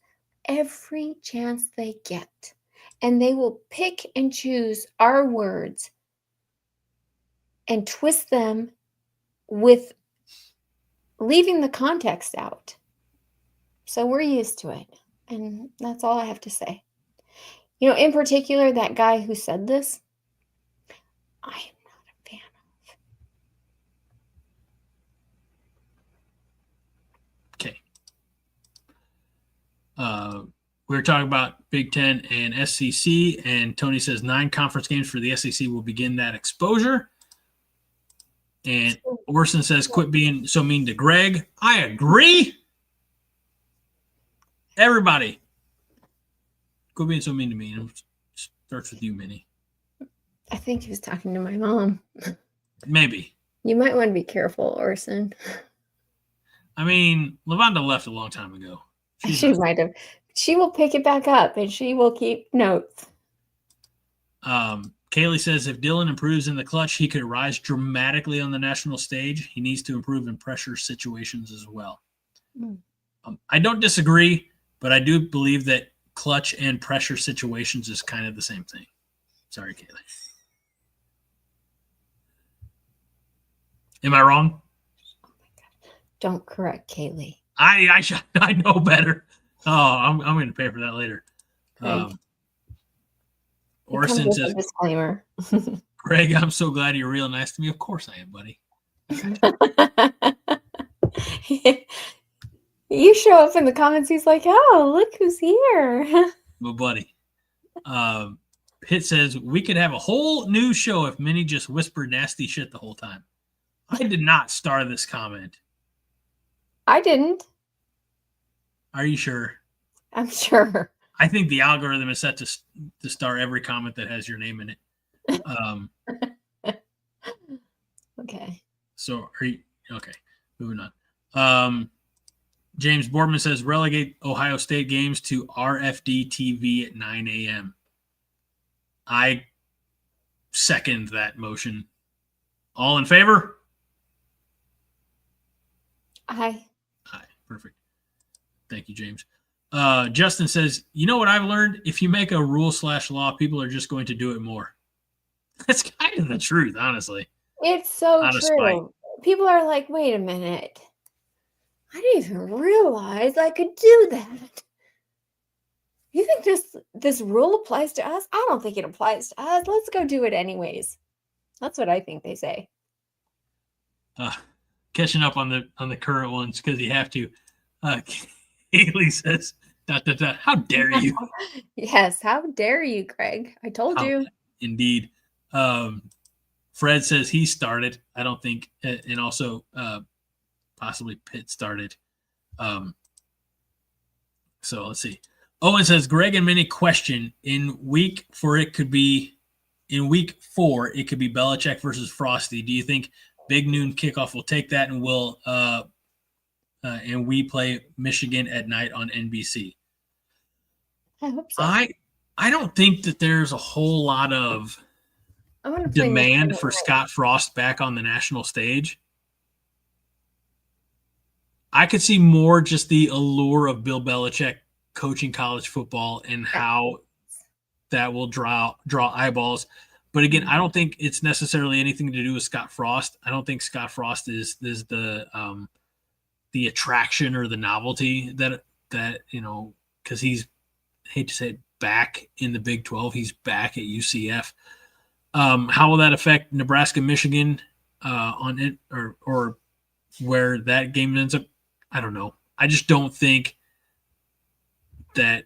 every chance they get. And they will pick and choose our words and twist them with leaving the context out. So we're used to it. And that's all I have to say. You know, in particular, that guy who said this, I am not a fan of. Okay. We were talking about Big Ten and SEC, and Tony says 9 conference games for the SEC will begin that exposure. And Orson says, quit being so mean to Greg. I agree. Everybody, quit being so mean to me. It starts with you, Minnie. I think he was talking to my mom. Maybe. You might want to be careful, Orson. I mean, Lavonda left a long time ago. She might have. She will pick it back up, and she will keep notes. Kaylee says if Dylan improves in the clutch, he could rise dramatically on the national stage. He needs to improve in pressure situations as well. I don't disagree, but I do believe that clutch and pressure situations is kind of the same thing. Sorry, Kaylee. Am I wrong? Don't correct Kaylee. I know better. Oh, I'm going to pay for that later. Orson says, disclaimer. Greg, I'm so glad you're real nice to me. Of course I am, buddy. You show up in the comments. He's like, oh, look who's here. My buddy. Pitt says, we could have a whole new show if Minnie just whispered nasty shit the whole time. I did not start this comment. I didn't. Are you sure? I'm sure. I think the algorithm is set to start every comment that has your name in it. Okay. So are you okay? Moving on. James Boardman says relegate Ohio State games to RFD TV at 9 a.m. I second that motion. All in favor? Aye. Aye. Perfect. Thank you, James. Justin says, you know what I've learned? If you make a rule/law, people are just going to do it more. That's kind of the truth, honestly. It's so true. People are like, wait a minute. I didn't even realize I could do that. You think this rule applies to us? I don't think it applies to us. Let's go do it anyways. That's what I think they say. Catching up on the current ones because you have to. Haley says, ... How dare you? Yes, how dare you, Greg? I told you. Indeed. Fred says he started. I don't think, and also possibly Pitt started. So let's see. Owen says Greg and Minnie question in week 4 it could be Belichick versus Frosty. Do you think big noon kickoff will take that and we play Michigan at night on NBC? I hope so. I don't think that there's a whole lot of demand for Scott Frost back on the national stage. I could see more just the allure of Bill Belichick coaching college football and how that will draw eyeballs. But again, I don't think it's necessarily anything to do with Scott Frost. I don't think Scott Frost is the attraction or the novelty that because he's, I hate to say it, back in the Big 12. He's back at UCF. How will that affect Nebraska, Michigan on it or where that game ends up? I don't know. I just don't think that.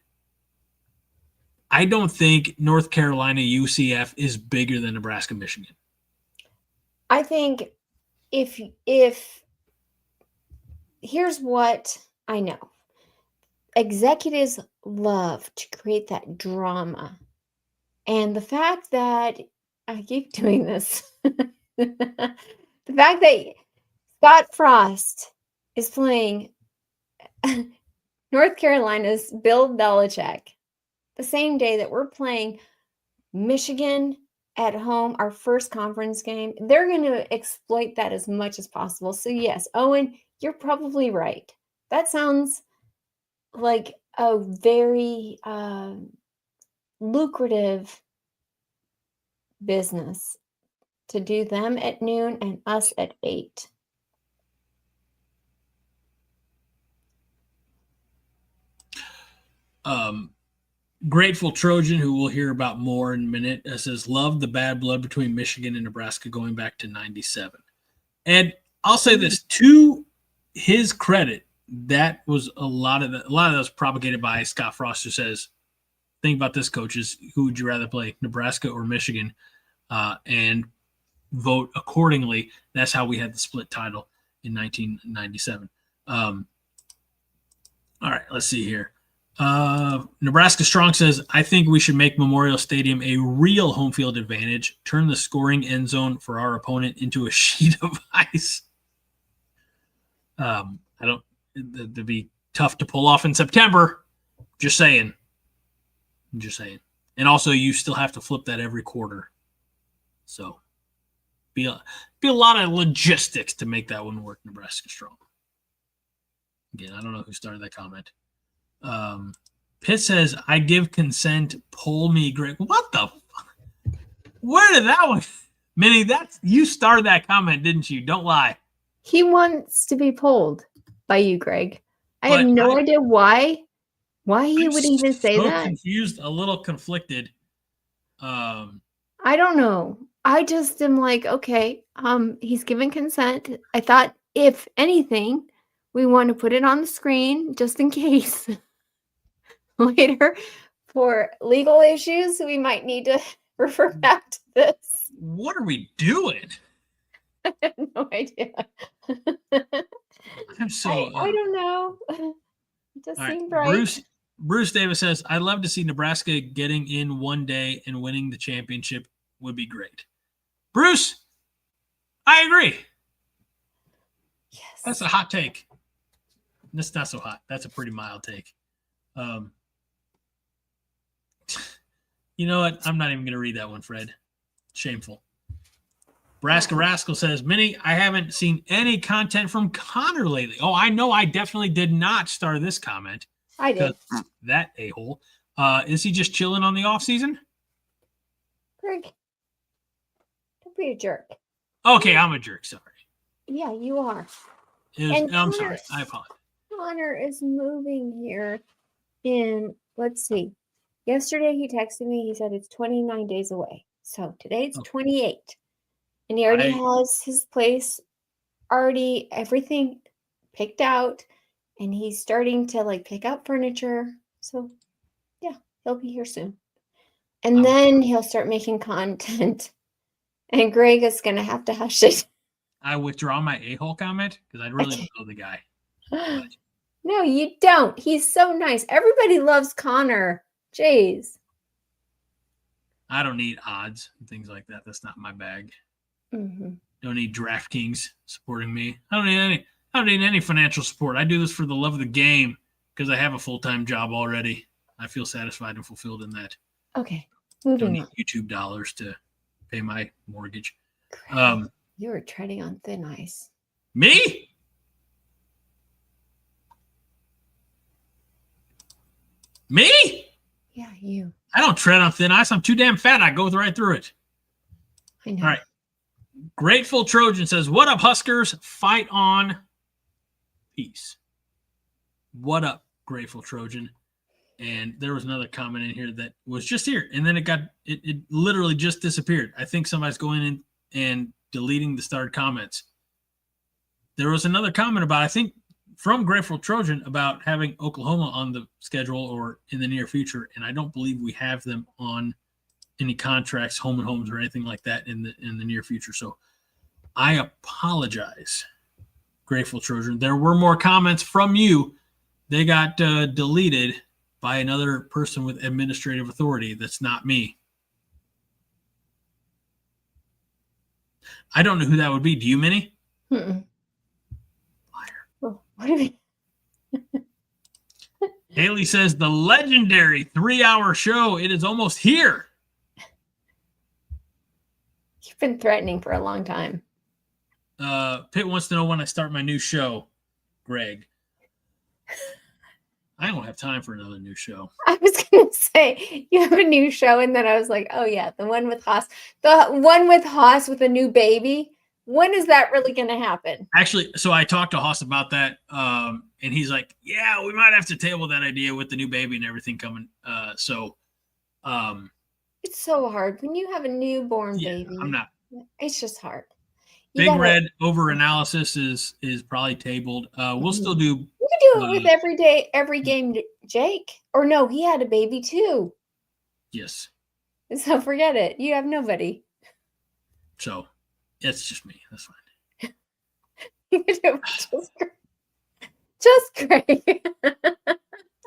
I don't think North Carolina UCF is bigger than Nebraska, Michigan. I think if here's what I know. Executives love to create that drama. And the fact that I keep doing this, the fact that Scott Frost is playing North Carolina's Bill Belichick the same day that we're playing Michigan at home, our first conference game, they're going to exploit that as much as possible. So yes, Owen, you're probably right. That sounds like a very lucrative business to do them at noon and us at 8. Grateful Trojan, who we'll hear about more in a minute, says, love the bad blood between Michigan and Nebraska going back to 97. And I'll say this, to his credit, that was a lot of that was propagated by Scott Frost, who says, think about this, coaches, who would you rather play, Nebraska or Michigan? And vote accordingly. That's how we had the split title in 1997. All right, let's see here. Nebraska Strong says, I think we should make Memorial Stadium a real home field advantage, turn the scoring end zone for our opponent into a sheet of ice. It'd be tough to pull off in September. Just saying. And also, you still have to flip that every quarter. So, be a lot of logistics to make that one work, Nebraska Strong. Again, I don't know who started that comment. Pitt says, I give consent, pull me, Greg. What the fuck? Where did that one? Minnie, you started that comment, didn't you? Don't lie. He wants to be pulled by you, Greg. I have no idea why he would even say that. So confused, a little conflicted. I don't know. I just am like, okay, he's given consent. I thought, if anything, we want to put it on the screen just in case later for legal issues, we might need to refer back to this. What are we doing? I have no idea. I'm so. I don't know. It just seemed right. Bruce Davis says, I'd love to see Nebraska getting in one day and winning the championship would be great. Bruce, I agree. Yes. That's a hot take. That's not so hot. That's a pretty mild take. You know what? I'm not even going to read that one, Fred. Shameful. Braska Rascal says, Minnie, I haven't seen any content from Connor lately. Oh, I know. I definitely did not start this comment. I did. That a-hole. Is he just chilling on the off season? Greg, don't be a jerk. Okay, I'm a jerk. Sorry. Yeah, you are. I'm sorry. I apologize. Connor is moving here in, let's see. Yesterday he texted me. He said it's 29 days away. So today it's 28. And he already has his place everything picked out. And he's starting to pick up furniture. So yeah, he'll be here soon. And then he'll start making content And Greg is going to have to hush it. I withdraw my a-hole comment because I really don't know the guy. But no, you don't. He's so nice. Everybody loves Connor. Jeez. I don't need odds and things like that. That's not my bag. Mm-hmm. Don't need DraftKings supporting me. I don't need any financial support. I do this for the love of the game because I have a full-time job already. I feel satisfied and fulfilled in that. Okay, moving on. YouTube dollars to pay my mortgage. You were treading on thin ice. Me? Me? Yeah, you. I don't tread on thin ice. I'm too damn fat. I go right through it. I know. All right. Grateful Trojan says, "What up, Huskers? Fight on. Peace." What up, Grateful Trojan? And there was another comment in here that was just here, and then it literally just disappeared. I think somebody's going in and deleting the starred comments. There was another comment about, I think, from Grateful Trojan about having Oklahoma on the schedule or in the near future, and I don't believe we have them on any contracts, home and homes, or anything like that in the near future. So I apologize, Grateful Trojan. There were more comments from you. They got deleted by another person with administrative authority. That's not me. I don't know who that would be. Do you, Minnie? Mm-mm. Liar. Oh, what do we? Haley says, the legendary 3-hour show. It is almost here. You've been threatening for a long time. Pitt wants to know when I start my new show, Greg. I don't have time for another new show. I was going to say, you have a new show, and then I was like, oh, yeah, the one with Haas. The one with Haas with a new baby. When is that really going to happen? Actually, so I talked to Haas about that, and he's like, yeah, we might have to table that idea with the new baby and everything coming. It's so hard when you have a newborn baby. I'm not. It's just hard. Big Red over analysis is probably tabled. We'll still do. You could do it with every game, Jake. Or no, he had a baby too. Yes. So forget it. You have nobody. So it's just me. That's fine. You could do it just Greg.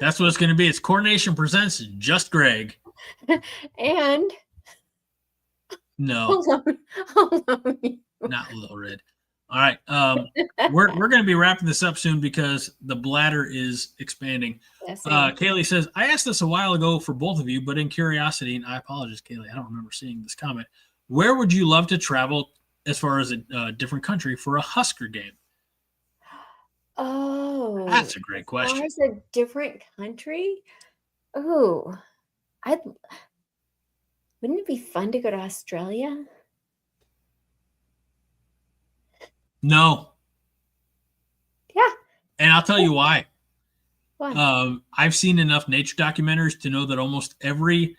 That's what it's going to be. It's Coordination Presents Just Greg. And no, not Little Red. All right, we're going to be wrapping this up soon because the bladder is expanding. Yes, Kaylee says, I asked this a while ago for both of you, but in curiosity, and I apologize, Kaylee, I don't remember seeing this comment. Where would you love to travel as far as a different country for a Husker game? Oh, that's a great question. As a different country? Oh, wouldn't it be fun to go to Australia? No. Yeah. And I'll tell you why. Why? I've seen enough nature documentaries to know that almost every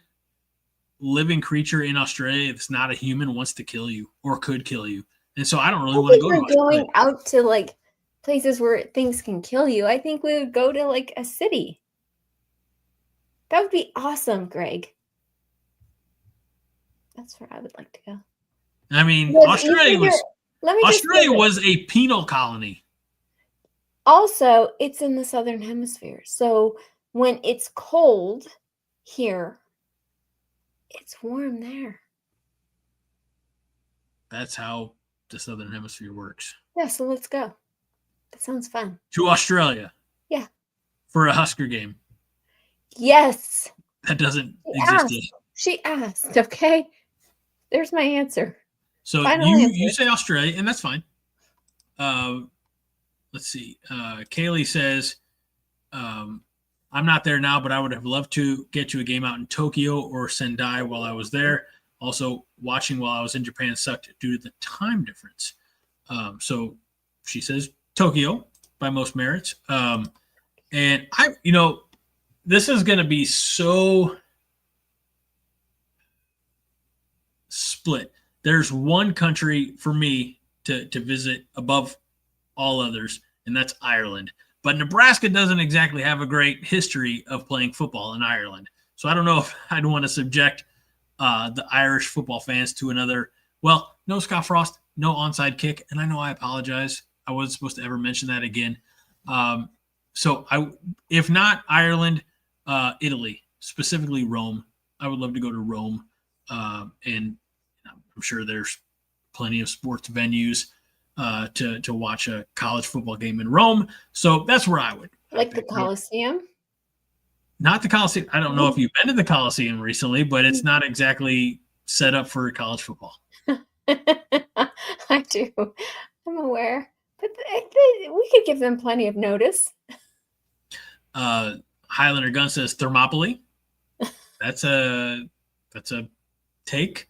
living creature in Australia that's not a human wants to kill you or could kill you. And so I don't really want to go to Australia. Going out to like places where things can kill you. I think we would go to like a city. That would be awesome, Greg. That's where I would like to go. I mean, Australia was a penal colony. Also, it's in the southern hemisphere. So when it's cold here, it's warm there. That's how the southern hemisphere works. Yeah, so let's go. That sounds fun. To Australia. Yeah. For a Husker game. Yes. That doesn't exist yet. She asked, okay? There's my answer. So you say Australia, and that's fine. Let's see. Kaylee says, I'm not there now, but I would have loved to get to a game out in Tokyo or Sendai while I was there. Also, watching while I was in Japan sucked due to the time difference. So she says Tokyo by most merits. And this is going to be so split. There's one country for me to visit above all others, and that's Ireland. But Nebraska doesn't exactly have a great history of playing football in Ireland. So I don't know if I'd want to subject the Irish football fans to another Well, no Scott Frost, no onside kick, and I know I apologize. I wasn't supposed to ever mention that again. So if not Ireland, Italy, specifically Rome. I would love to go to Rome, and I'm sure there's plenty of sports venues to watch a college football game in Rome. So that's where I would. Like the Coliseum? Not the Coliseum. I don't know if you've been to the Coliseum recently, but it's not exactly set up for college football. I do. I'm aware. But we could give them plenty of notice. Highlander Gun says Thermopylae. That's a take.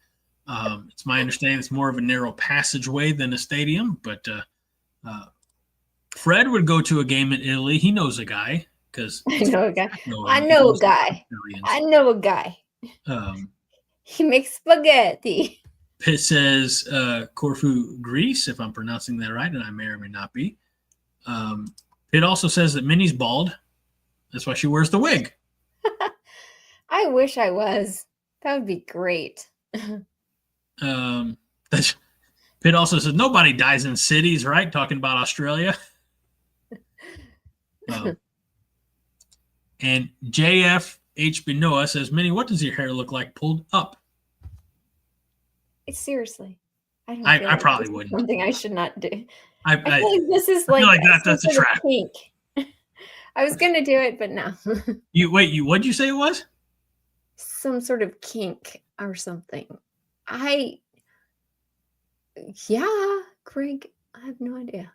It's my understanding it's more of a narrow passageway than a stadium, but Fred would go to a game in Italy. He knows a guy because I know a guy. I know a guy. He makes spaghetti. Pitt says Corfu, Greece, if I'm pronouncing that right, and I may or may not be. Pitt also says that Minnie's bald. That's why she wears the wig. I wish I was. That would be great. Pitt also says nobody dies in cities, right? Talking about Australia. And JF Benoa says, Minnie, what does your hair look like pulled up? Seriously. I probably wouldn't. Something I should not do. I feel like this is like that's a trap. Kink. I was going to do it, but no. What'd you say it was? Some sort of kink or something. Craig, I have no idea.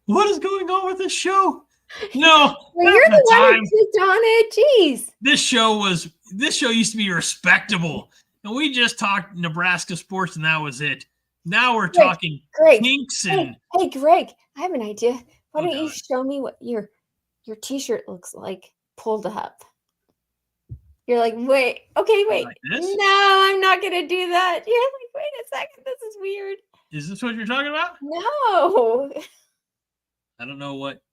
What is going on with this show? No, well, you're the one who clicked on it. Jeez. This show used to be respectable, and we just talked Nebraska sports, and that was it. Now we're talking kinks and. Hey, Greg, I have an idea. Why don't you show me what your T-shirt looks like pulled up? You're like, wait. Like no, I'm not gonna do that. You're like, wait a second, this is weird. Is this what you're talking about? No. I don't know what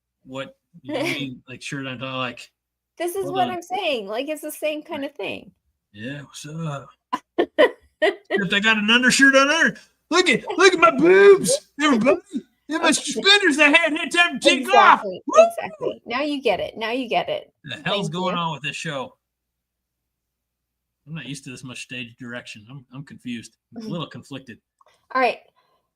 you mean, like shirt I'm talking like. This is what I'm saying. Like it's the same kind of thing. Yeah, what's up? Except I got an undershirt on there. Look at my boobs, everybody. And my suspenders I had time to take off. Exactly. Now you get it. The hell's going on with this show? I'm not used to this much stage direction. I'm confused. I'm a little conflicted. All right.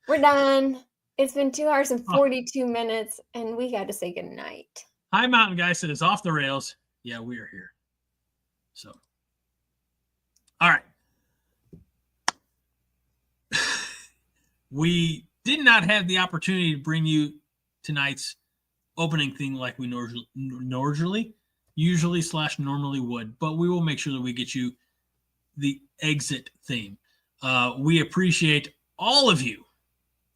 We're done. It's been 2 hours and 42 minutes, and we got to say goodnight. High Mountain Guy said it's off the rails. Yeah, we are here. So, all right. We did not have the opportunity to bring you tonight's opening thing like we normally would, but we will make sure that we get you the exit theme. We appreciate all of you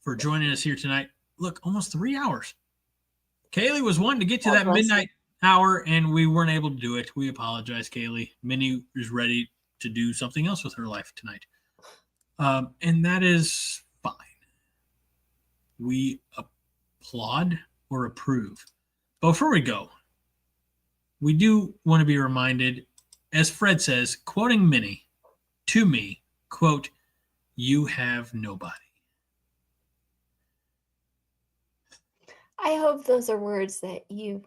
for joining us here tonight. Look, almost 3 hours. Kaylee was wanting to get to that midnight hour, and we weren't able to do it. We apologize, Kaylee. Minnie is ready to do something else with her life tonight. And that is fine. We applaud or approve. But before we go, we do want to be reminded, as Fred says, quoting Minnie, to me, quote, "You have nobody." I hope those are words that you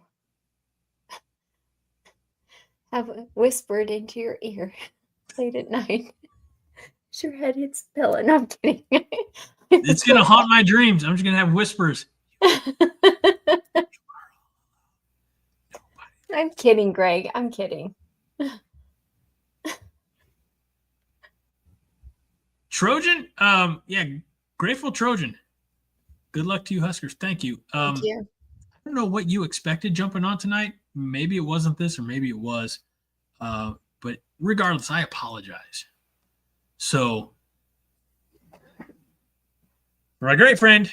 have whispered into your ear late at night. Your head hits the pillow. No, I'm kidding. It's going to haunt my dreams. I'm just going to have whispers. I'm kidding, Greg. I'm kidding. Trojan? Yeah, Grateful Trojan. Good luck to you, Huskers. Thank you. Thank you. I don't know what you expected jumping on tonight. Maybe it wasn't this, or maybe it was. But regardless, I apologize. So, my great friend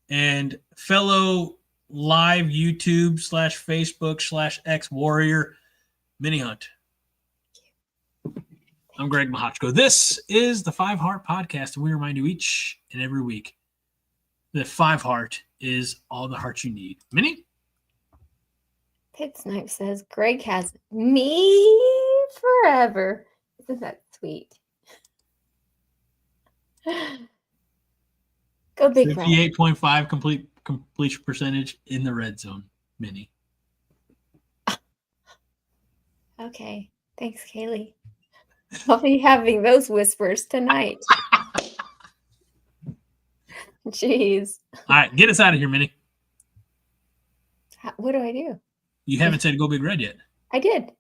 and fellow live YouTube /Facebook /X warrior, Minnie Hunt. I'm Greg Mahochko. This is the 5 Heart Podcast, and we remind you each and every week that 5 Heart is all the heart you need. Minnie? Pit Snipe says, Greg has me forever. Isn't that sweet? Go Big Red. 58.5 completion percentage in the red zone, Minnie. Okay. Thanks, Kaylee. I'll be having those whispers tonight. Jeez. All right, get us out of here, Minnie. What do I do? You haven't said go Big Red yet. I did.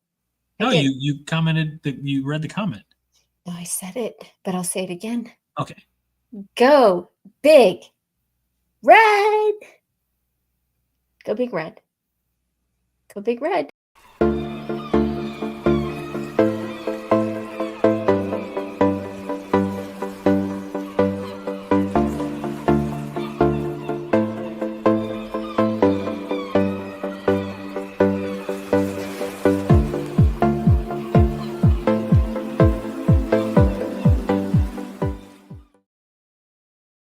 No, you commented that you read the comment. No, I said it, but I'll say it again. Okay. Go Big Red. Go Big Red. Go Big Red.